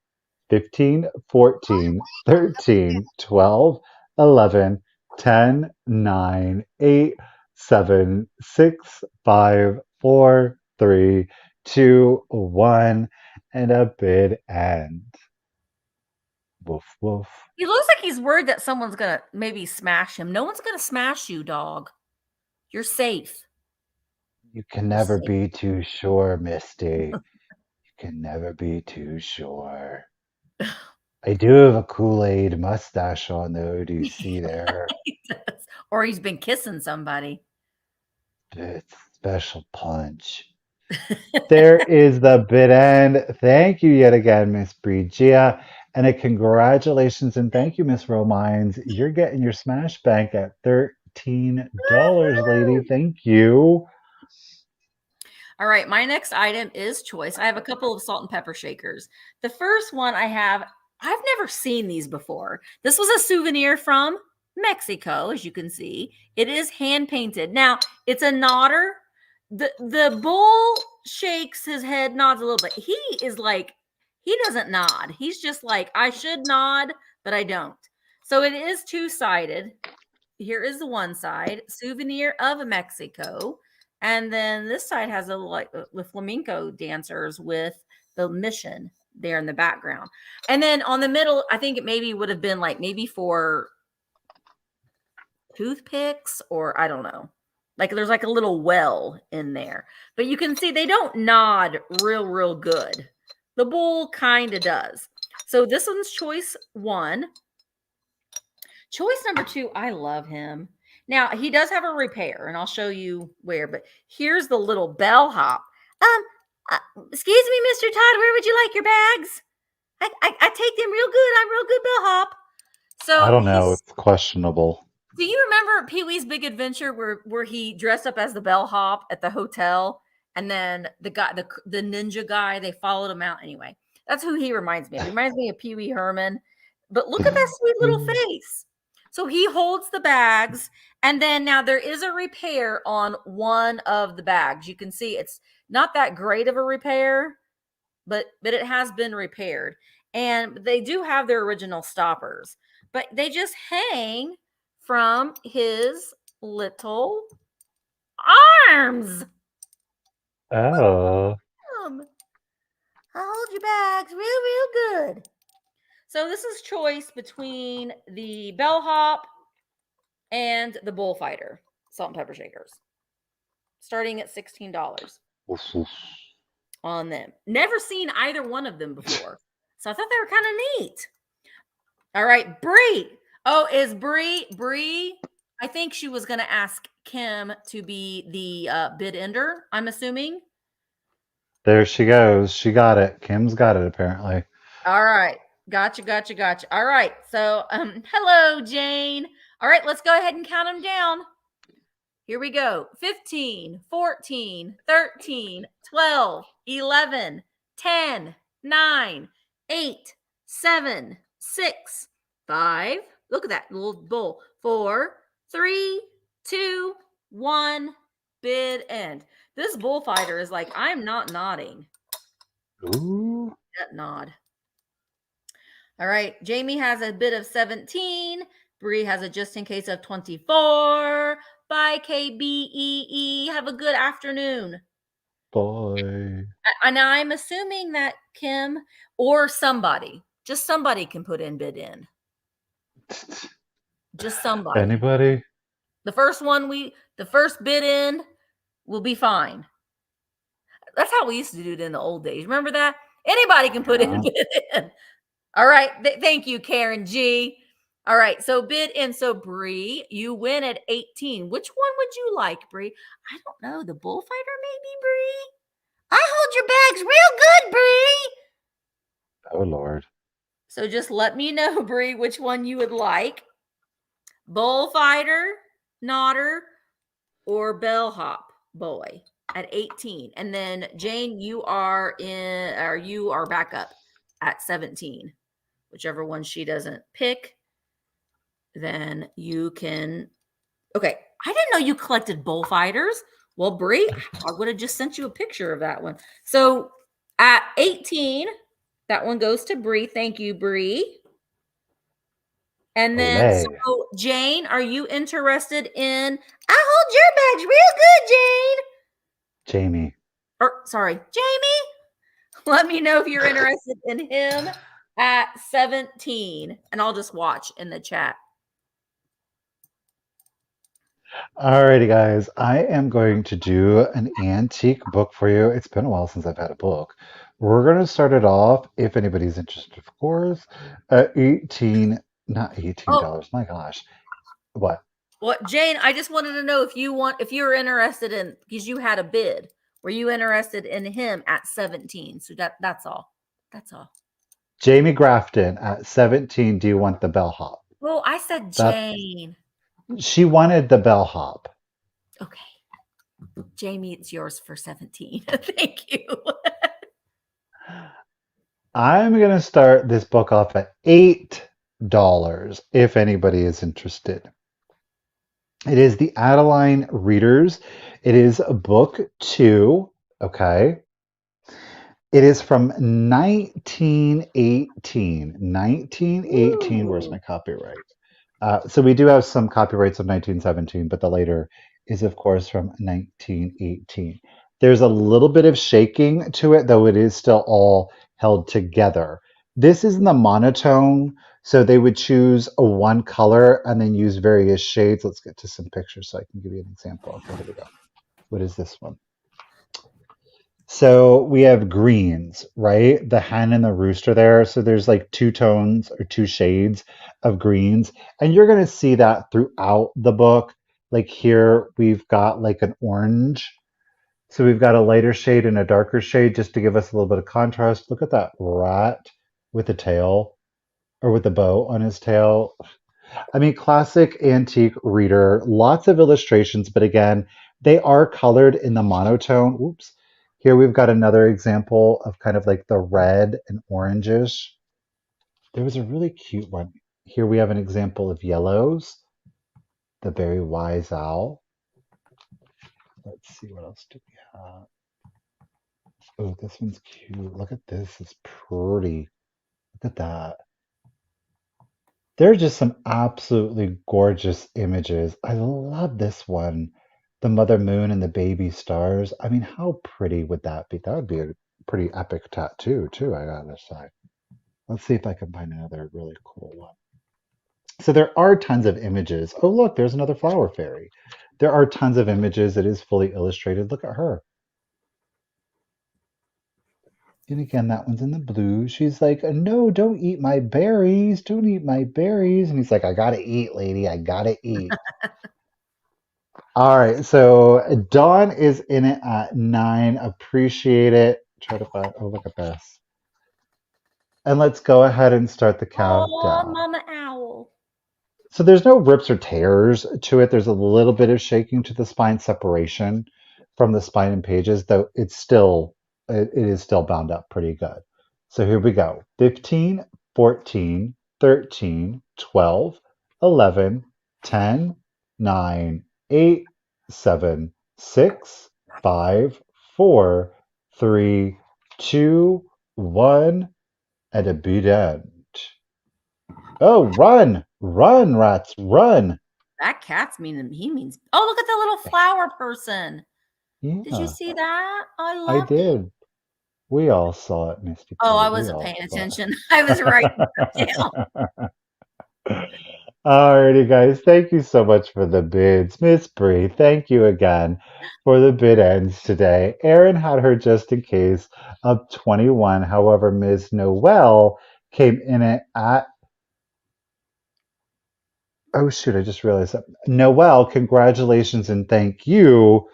15, 14, 13, 12, 11, 10, 9, 8, 7, 6, 5, 4, 3, 2, 1, and a bid end. Woof, woof. He looks like he's worried that someone's going to maybe smash him. No one's going to smash you, dog. You're safe. You can never be too sure, Misty. You can never be too sure. I do have a Kool-Aid mustache on, though. Do you see there? Or he's been kissing somebody. It's special punch. There is the bid end. Thank you yet again, Miss Brigia. And a congratulations and thank you, Miss Romines. You're getting your Smash Bank at $13, lady. Thank you. All right, my next item is choice. I have a couple of salt and pepper shakers. The first one I've never seen these before. This was a souvenir from Mexico, as you can see. It is hand painted. Now, it's a nodder. The bull shakes his head, nods a little bit. He is like, he doesn't nod. He's just like, I should nod, but I don't. So it is two-sided. Here is the one side, souvenir of Mexico. And then this side has with flamenco dancers with the mission there in the background. And then on the middle, I think it maybe would have been like maybe for toothpicks or I don't know. Like there's like a little well in there. But you can see they don't nod real good. The bull kind of does. So this one's choice 1. Choice number 2, I love him. Now, he does have a repair, and I'll show you where, but here's the little bellhop. Excuse me, Mr. Todd, where would you like your bags? I take them real good. I'm real good bellhop. So I don't know. It's questionable. do you remember Pee-wee's Big Adventure where he dressed up as the bellhop at the hotel, and then the guy, the ninja guy, they followed him out anyway? That's who he reminds me of. He reminds me of Pee-wee Herman. But look at that sweet little face. So he holds the bags, and then now there is a repair on one of the bags. You can see it's not that great of a repair, but it has been repaired. And they do have their original stoppers, but they just hang from his little arms. Oh. I hold your bags real good. So this is choice between the bellhop and the bullfighter salt and pepper shakers, starting at $16 on them. Never seen either one of them before, so I thought they were kind of neat. All right, Bree. Oh, is Bree? I think she was going to ask Kim to be the bid ender, I'm assuming. There she goes. She got it. Kim's got it, apparently. All right. Gotcha. All right. So, hello, Jane. All right, let's go ahead and count them down. Here we go. 15, 14, 13, 12, 11, 10, 9, 8, 7, 6, 5. Look at that little bull. 4, 3, 2, 1. Bid end. This bullfighter is like, I'm not nodding. Ooh. That nod. All right. Jamie has a bid of 17. Bree has a just in case of 24. Bye, KBEE. Have a good afternoon. Boy. And I'm assuming that Kim or just somebody can put in bid in. Just somebody. Anybody? The first bid in will be fine. That's how we used to do it in the old days. Remember that? Anybody can put in bid in. All right. Thank you, Karen G. All right. So bid in. So Bree, you win at 18. Which one would you like, Bree? I don't know. The bullfighter, maybe, Bree? I hold your bags real good, Bree. Oh, Lord. So just let me know, Bree, which one you would like. Bullfighter, nodder, or bellhop boy at 18. And then Jane, you are back up at 17. Whichever one she doesn't pick, then you can. Okay, I didn't know you collected bullfighters. Well, Bree, I would have just sent you a picture of that one. So at 18, that one goes to Bree. Thank you, Bree. And then, so Jane, are you interested in? I hold your bags real good, Jane. Jamie. Sorry, Jamie. Let me know if you're interested in him at 17, and I'll just watch in the chat. Alrighty, guys. I am going to do an antique book for you. It's been a while since I've had a book. We're going to start it off, if anybody's interested, of course, at not $18. My gosh. What? What, Jane? I just wanted to know if you're interested in, because you had a bid. Were you interested in him at 17? So that's all. That's all. Jamie Grafton at 17. Do you want the bellhop? Oh, I said That Jane. she wanted the bellhop. Okay. Jamie, it's yours for 17. Thank you. I'm gonna start this book off at $8 if anybody is interested. It is the Adeline Readers. It is book 2. Okay. It is from 1918. 1918. Where's my Ooh. copyright? So we do have some copyrights of 1917, but the later is, of course, from 1918. There's a little bit of shaking to it, though it is still all held together. This is in the monotone, so they would choose a one color and then use various shades. Let's get to some pictures so I can give you an example. Okay, here we go. What is this one? So we have greens, right? The hen and the rooster there. So there's like two tones or two shades of greens. And you're going to see that throughout the book. Like here, we've got like an orange. So we've got a lighter shade and a darker shade just to give us a little bit of contrast. Look at that rat with the tail or with the bow on his tail. I mean, classic antique reader, lots of illustrations, but again, they are colored in the monotone. Oops. Here we've got another example of kind of like the red and orangish. There was a really cute one. Here we have an example of yellows, the very wise owl. Let's see, what else do we have? Oh, this one's cute. Look at this. It's pretty. Look at that. There are just some absolutely gorgeous images. I love this one. The mother moon and the baby stars. I mean, how pretty would that be? That would be a pretty epic tattoo, too, I gotta say. Let's see if I can find another really cool one. So there are tons of images. Oh, look, there's another flower fairy. There are tons of images. It is fully illustrated. Look at her. And again, that one's in the blue. She's like, no, don't eat my berries. Don't eat my berries. And he's like, I gotta eat, lady. I gotta eat. All right, so Dawn is in it at 9. Appreciate it. Try to find. Oh, look at this. And let's go ahead and start the Oh, countdown. Mama Owl. So there's no rips or tears to it. There's a little bit of shaking to the spine separation from the spine and pages, though it is still bound up pretty good. So here we go. 15, 14, 13, 12, 11, 10, 9, 8, 7, 6, 5, 4, 3, 2, 1, and a beat end. Oh, run, run, rats, run. That cat's meaning he means. Oh, look at the little flower person. Did you Yeah, see that? I I loved it. did. We all saw it, Misty Oh, Poo. I We wasn't all paying saw attention. I was writing that down. it. Alrighty, guys. Thank you so much for the bids. Miss Bree, thank you again for the bid ends today. Erin had her just in case of 21. However, Ms. Noel came in it at, oh shoot, I just realized that. Noel, congratulations and thank you.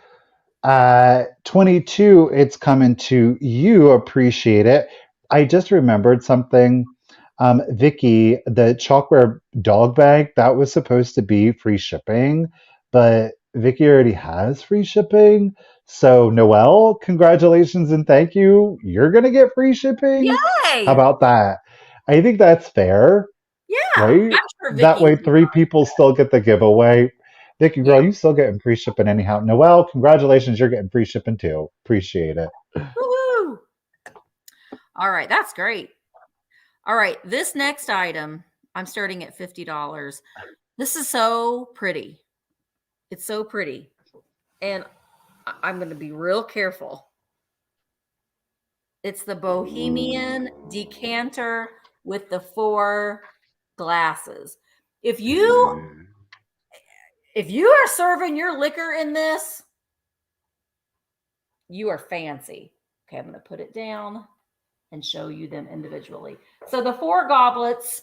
22, it's coming to you. Appreciate it. I just remembered something. Vicky, the chalkware dog bag, that was supposed to be free shipping, but Vicky already has free shipping. So, Noelle, congratulations and thank you. You're going to get free shipping. How Yay! about that? I think that's fair, Yeah, right? I'm sure That Vicky way, would be three fine. people still get the giveaway. Vicky, Yeah. girl, you still getting free shipping anyhow. Noelle, congratulations, you're getting free shipping too. Appreciate it. Woo-hoo. All right, that's great. All right, this next item, I'm starting at $50. This is so pretty. It's so pretty. And I'm going to be real careful. It's the Bohemian decanter with the 4 glasses. If you are serving your liquor in this, you are fancy. Okay, I'm going to put it down and show you them individually. So the 4 goblets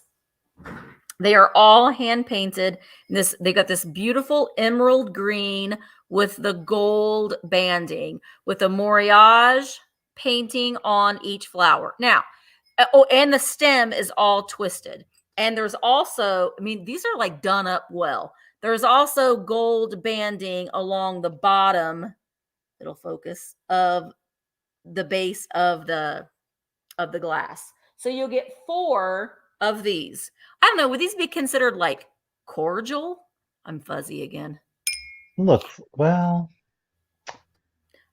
They are all hand painted. They got this beautiful emerald green with the gold banding with a moriage painting on each flower. Now, oh, and the stem is all twisted. And there's also, I mean, these are like done up well. There's also gold banding along the bottom, it'll focus, of the base of the glass. So you'll get 4 of these. I don't know, would these be considered like cordial? I'm fuzzy again. Look, well,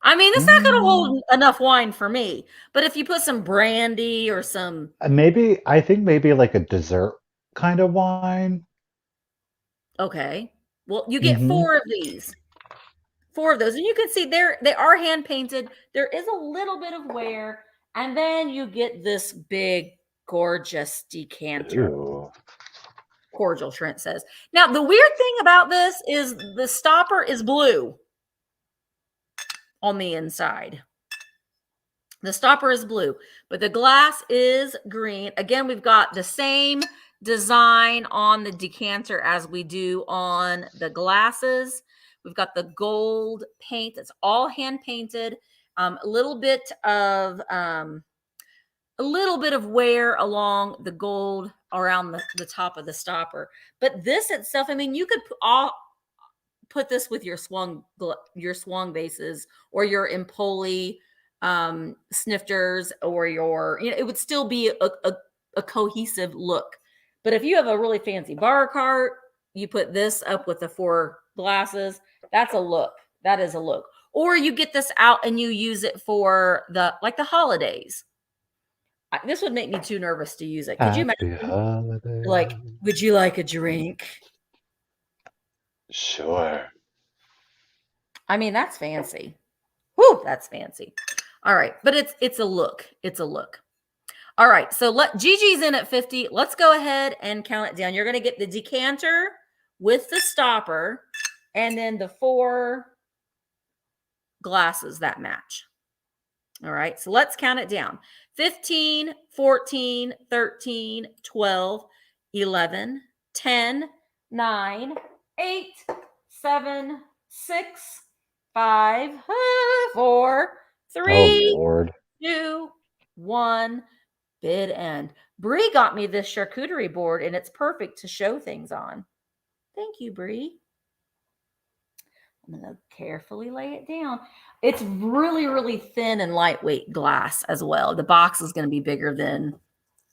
I mean, it's not going to hold enough wine for me. But if you put some brandy or some, maybe I think maybe like a dessert kind of wine. okay. Well, you get Hmm 4 of these. 4 of those. And you can see they are hand painted. There is a little bit of wear. And then you get this big, gorgeous decanter. Ooh. Cordial, Trent says. Now, the weird thing about this is the stopper is blue on the inside. The stopper is blue, but the glass is green. Again, we've got the same design on the decanter as we do on the glasses. We've got the gold paint. It's all hand painted. A little bit of wear along the gold around the top of the stopper. But this itself, I mean, you could put this with your swung bases or your Empoli snifters or your, you know, it would still be a cohesive look. But if you have a really fancy bar cart, you put this up with the 4 glasses, that's a look. That is a look. Or you get this out and you use it for the holidays. This would make me too nervous to use it. Could you Happy imagine? holiday. Like, would you like a drink? Sure. I mean, that's fancy. Whoo, that's fancy. All right, but it's a look. It's a look. All right, so Gigi's in at 50. Let's go ahead and count it down. You're going to get the decanter with the stopper and then the 4 glasses that match. All right, so let's count it down. 15, 14, 13, 12, 11, 10, 9, 8, 7, 6, 5, 4, 3, Oh Lord. 2, 1. Bid end. Bree got me this charcuterie board, and it's perfect to show things on. Thank you, Bree. I'm going to carefully lay it down. It's really, really thin and lightweight glass as well. The box is going to be bigger than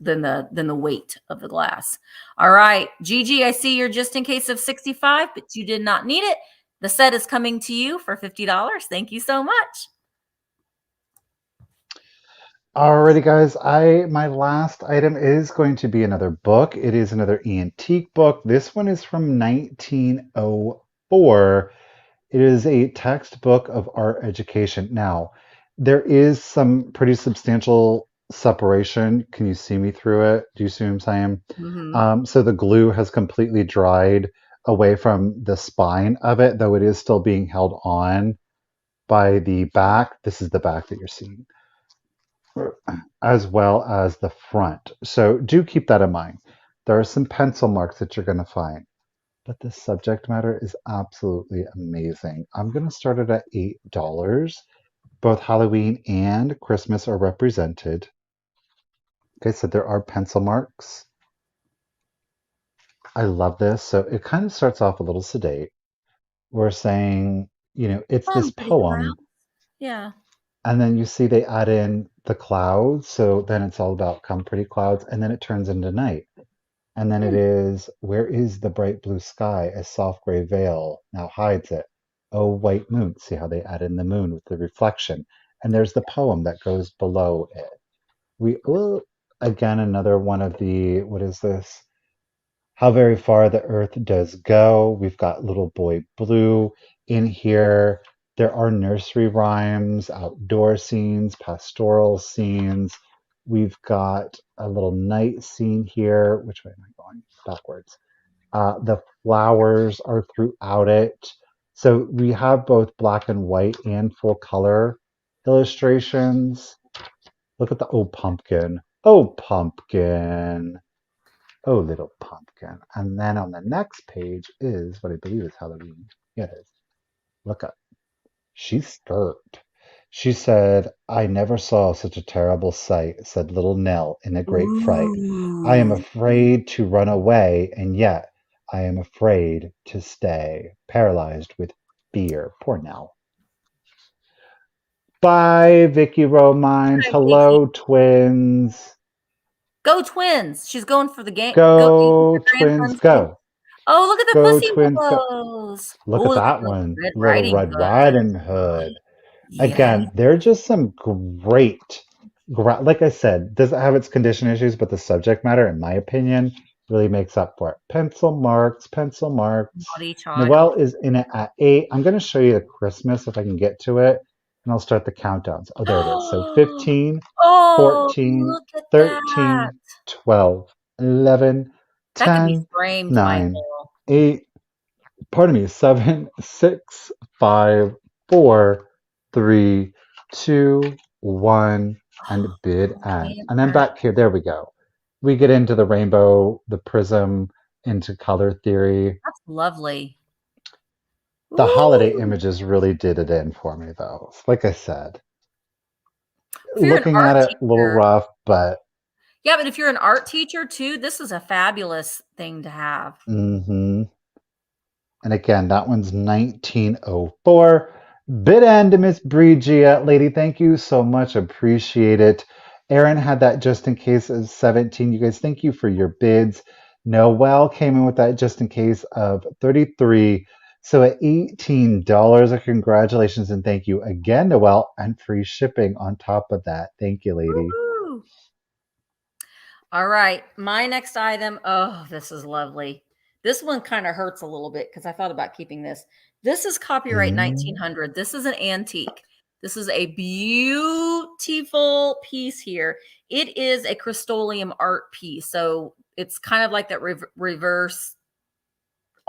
the weight of the glass. All right, Gigi, I see you're just in case of 65, but you did not need it. The set is coming to you for $50. Thank you so much. Alrighty, guys. My last item is going to be another book. It is another antique book. This one is from 1904. It is a textbook of art education. Now, there is some pretty substantial separation. Can you see me through it? Do you see what I'm saying? Mm-hmm. So the glue has completely dried away from the spine of it, though it is still being held on by the back. This is the back that you're seeing, as well as the front. So do keep that in mind. There are some pencil marks that you're going to find, but the subject matter is absolutely amazing. I'm going to start it at $8. Both Halloween and Christmas are represented. Okay, so there are pencil marks. I love this. So it kind of starts off a little sedate. We're saying, you know, it's this Pretty poem. clouds. Yeah. And then you see they add in the clouds. So then it's all about come pretty clouds. And then it turns into night. And then it is, where is the bright blue sky? A soft gray veil now hides it. Oh, white moon. See how they add in the moon with the reflection. And there's the poem that goes below it. Again, another one of the, what is this? How very far the earth does go. We've got Little Boy Blue in here. There are nursery rhymes, outdoor scenes, pastoral scenes. We've got a little night scene here. Which way am I going? Backwards. The flowers are throughout it. So we have both black and white and full color illustrations. Look at the, oh, pumpkin. Oh, pumpkin. Oh, little pumpkin. And then on the next page is what I believe is Halloween. Yeah, it is. Look up. She's scared. She said, I never saw such a terrible sight, said little Nell in a great fright. I am Ooh. afraid to run away, and yet I am afraid to stay, paralyzed with fear. Poor Nell. Bye, Vicky Romines. Hi, Vicky. Hello, twins. Go Twins. She's going for the game. Go Go, your twins, grandson's game. go. Oh, look at the Go, Pussy twins, go. Willows. Oh, Look at look at that the one. Red Little Riding Red Hood. Riding Hood. Yeah. Again, they're just some great, like I said, doesn't have its condition issues, but the subject matter, in my opinion, really makes up for it. Pencil marks, pencil marks. Naughty Noelle child. is in it at 8. I'm going to show you the Christmas if I can get to it, and I'll start the countdowns. Oh, there it is. So 15, Oh, 14, look at that. 13, 12, 11, That could be 10, framed, 9, Michael. 8, pardon me, 7, 6, 5, 4, 3, 2, 1, and bid end. And then back here, there we go. We get into the rainbow, the prism, into color theory. That's lovely. The holiday Ooh. images really did it in for me, though. Like I said, If you're an looking art at it, a little teacher, rough, but yeah, but if you're an art teacher too, this is a fabulous thing to have. mm-hmm. And again, that one's 1904. Bid end, Miss Bridgia. Lady, thank you so much. Appreciate it. Aaron had that just in case of 17. You guys, thank you for your bids. Noelle came in with that just in case of 33. So at $18, congratulations and thank you again, Noelle, and free shipping on top of that. Thank you, lady. Woo-hoo. All right, my next item. Oh, this is lovely. This one kind of hurts a little bit because I thought about keeping this. This is copyright Mm. 1900. This is an antique. This is a beautiful piece here. It is a Crystolium art piece. So it's kind of like that reverse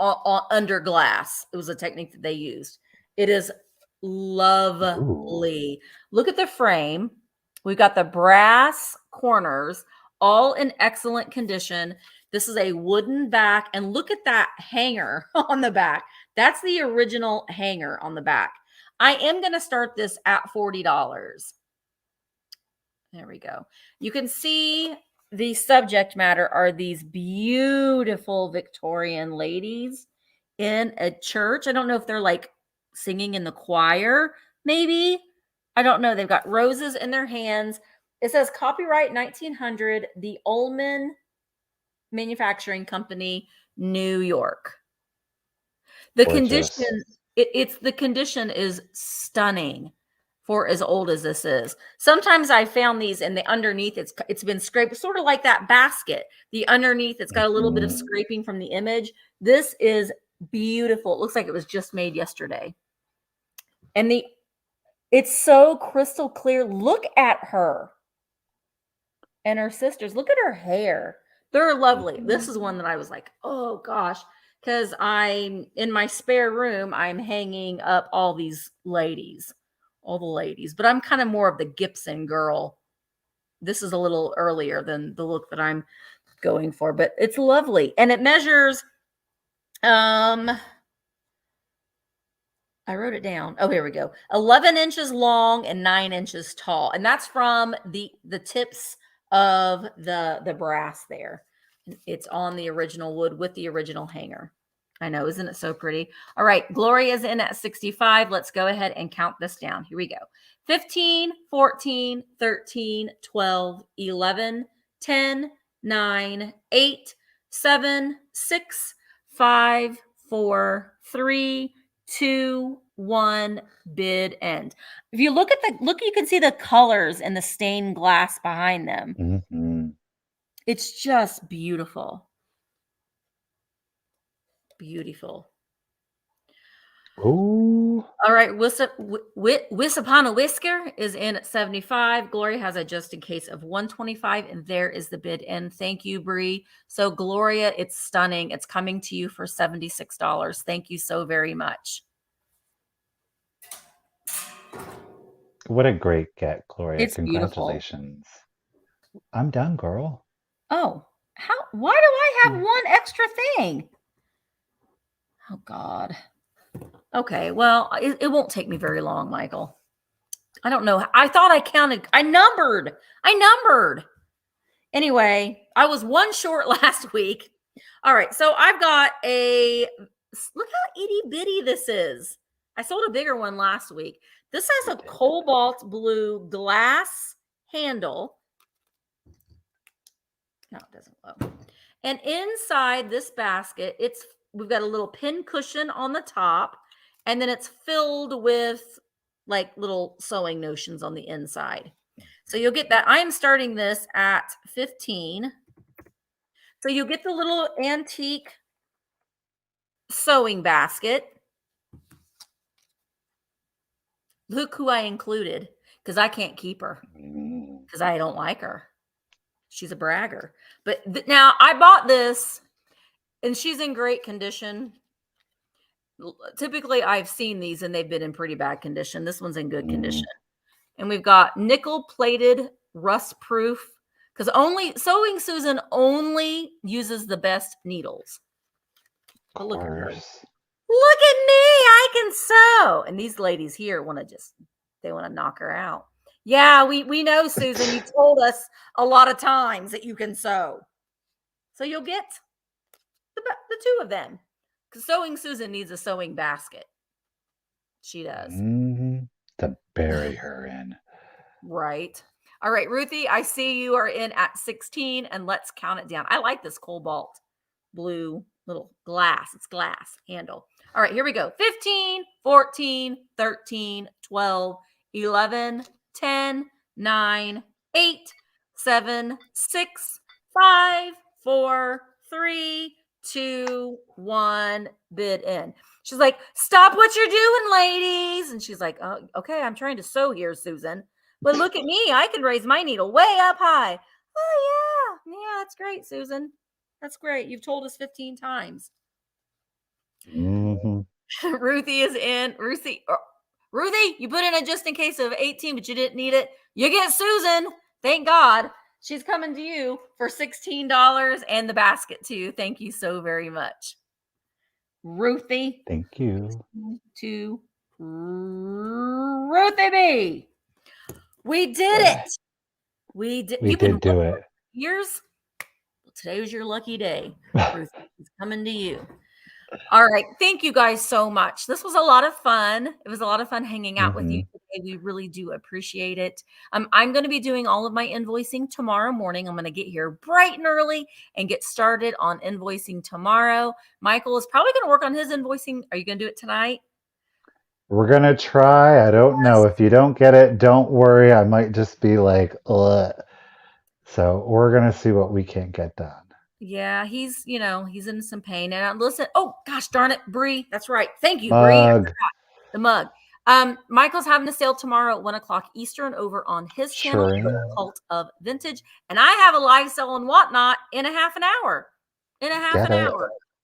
under glass. It was a technique that they used. It is Ooh. lovely. Look at the frame. We've got the brass corners, all in excellent condition. This is a wooden back, and look at that hanger on the back. That's the original hanger on the back. I am going to start this at $40. There we go. You can see the subject matter are these beautiful Victorian ladies in a church. I don't know if they're like singing in the choir, maybe. I don't know. They've got roses in their hands. It says copyright 1900, the Ullman Manufacturing Company, New York. The Gorgeous. condition, it's the condition is stunning for as old as this is. Sometimes I found these and the underneath it's been scraped, sort of like that basket. The underneath it's got a little bit of Mhm. scraping from the image. This is beautiful. It looks like it was just made yesterday. And it's so crystal clear. Look at her and her sisters. Look at her hair. They're lovely. This is one that I was like, oh gosh, because I'm in my spare room, I'm hanging up all these ladies, all the ladies, but I'm kind of more of the Gibson girl. This is a little earlier than the look that I'm going for, but it's lovely. And it measures, I wrote it down. Oh, here we go. 11 inches long and 9 inches tall. And that's from the tips of the brass there. It's on the original wood with the original hanger. I know, isn't it so pretty? All right, Gloria's in at 65. Let's go ahead and count this down. Here we go. 15, 14, 13, 12, 11, 10, 9, 8, 7, 6, 5, 4, 3, 2, 1, bid end. If you look at you can see the colors and the stained glass behind them. Mm-hmm. It's just beautiful. Beautiful. Ooh. All right, Wiss Upon a Whisker is in at 75. Gloria has a just in case of 125, and there is the bid end. Thank you, Bree. So Gloria, it's stunning. It's coming to you for $76. Thank you so very much. What a great get, Gloria. It's beautiful. Congratulations. I'm done, girl. Oh, how Why do I have one extra thing? Oh, God. Okay, well, it won't take me very long, Michael. I don't know. I thought I counted. I numbered. Anyway, I was one short last week. All right, so I've got look how itty bitty this is. I sold a bigger one last week. This has a cobalt blue glass handle. No, it doesn't glow. And inside this basket, we've got a little pin cushion on the top, and then it's filled with like little sewing notions on the inside. So you'll get that. I am starting this at 15. So you'll get the little antique sewing basket. Look who I included, because I can't keep her because I don't like her. She's a bragger. But now I bought this and she's in great condition. Typically I've seen these and they've been in pretty bad condition. This one's in good condition. And we've got nickel plated, rust proof, because Sewing Susan only uses the best needles. But look at her. Look at me. I can sew. And these ladies here they want to knock her out. Yeah, we know, Susan. You told us a lot of times that you can sew. So you'll get the two of them. Because Sewing Susan needs a sewing basket. She does. To bury her in. Right. All right, Ruthie, I see you are in at 16, and let's count it down. I like this cobalt blue little glass. It's glass handle. All right, here we go. 15, 14, 13, 12, 11, 10, 9, 8, 7, 6, 5, 4, 3, 2, 1, bid in. She's like, stop what you're doing, ladies. And she's like, oh, okay, I'm trying to sew here, Susan. But look at me. I can raise my needle way up high. Oh, yeah. Yeah, that's great, Susan. That's great. You've told us 15 times. Ruthie is in. Ruthie, you put in a just in case of 18, but you didn't need it. You get Susan. Thank God. She's coming to you for $16 and the basket too. Thank you so very much. Ruthie. Thank you. To Ruthie B. We did it. We did. We did do it. Years. Well, today was your lucky day. Ruthie is coming to you. All right. Thank you guys so much. This was a lot of fun. It was a lot of fun hanging out with you today. We really do appreciate it. I'm going to be doing all of my invoicing tomorrow morning. I'm going to get here bright and early and get started on invoicing tomorrow. Michael is probably going to work on his invoicing. Are you going to do it tonight? We're going to try. I don't know. If you don't get it, don't worry. I might just be like, ugh. So we're going to see what we can't get done. Yeah, he's in some pain. And listen, oh gosh darn it, Bree. That's right. Thank you, Bree. The mug. Michael's having a sale tomorrow at 1:00 Eastern over on his channel, The Cult of Vintage. And I have a live sale on Whatnot in a half an hour.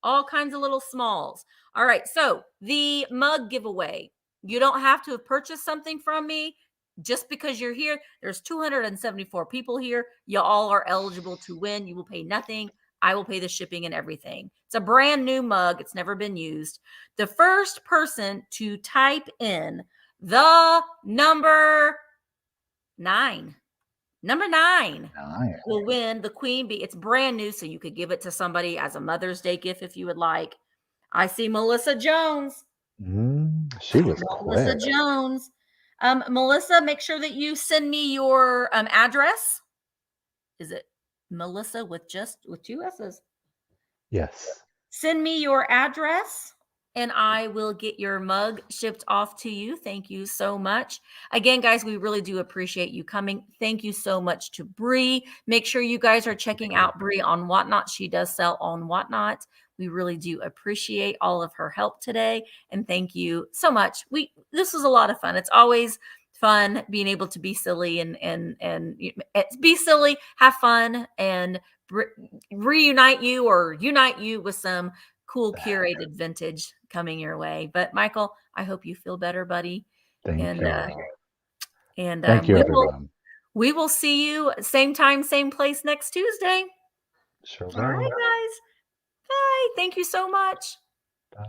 All kinds of little smalls. All right. So the mug giveaway. You don't have to have purchased something from me. Just because you're here, there's 274 people here. You all are eligible to win. You will pay nothing. I will pay the shipping and everything. It's a brand new mug. It's never been used. The first person to type in the number 9 will win the Queen Bee. It's brand new, so you could give it to somebody as a Mother's Day gift if you would like. I see Melissa Jones. She was quick. Melissa Jones. Melissa, make sure that you send me your address. Is it Melissa with 2 S's? Yes. Send me your address and I will get your mug shipped off to you. Thank you so much. Again, guys, we really do appreciate you coming. Thank you so much to Bree. Make sure you guys are checking out Bree on Whatnot. She does sell on Whatnot. We really do appreciate all of her help today. And thank you so much. This was a lot of fun. It's always fun being able to be silly and be silly, have fun, and reunite you or unite you with some cool curated vintage coming your way. But Michael, I hope you feel better, buddy. Thank you. And thank you, everyone. We will see you same time, same place next Tuesday. Sure All right, will. guys. Bye. Thank you so much. Bye.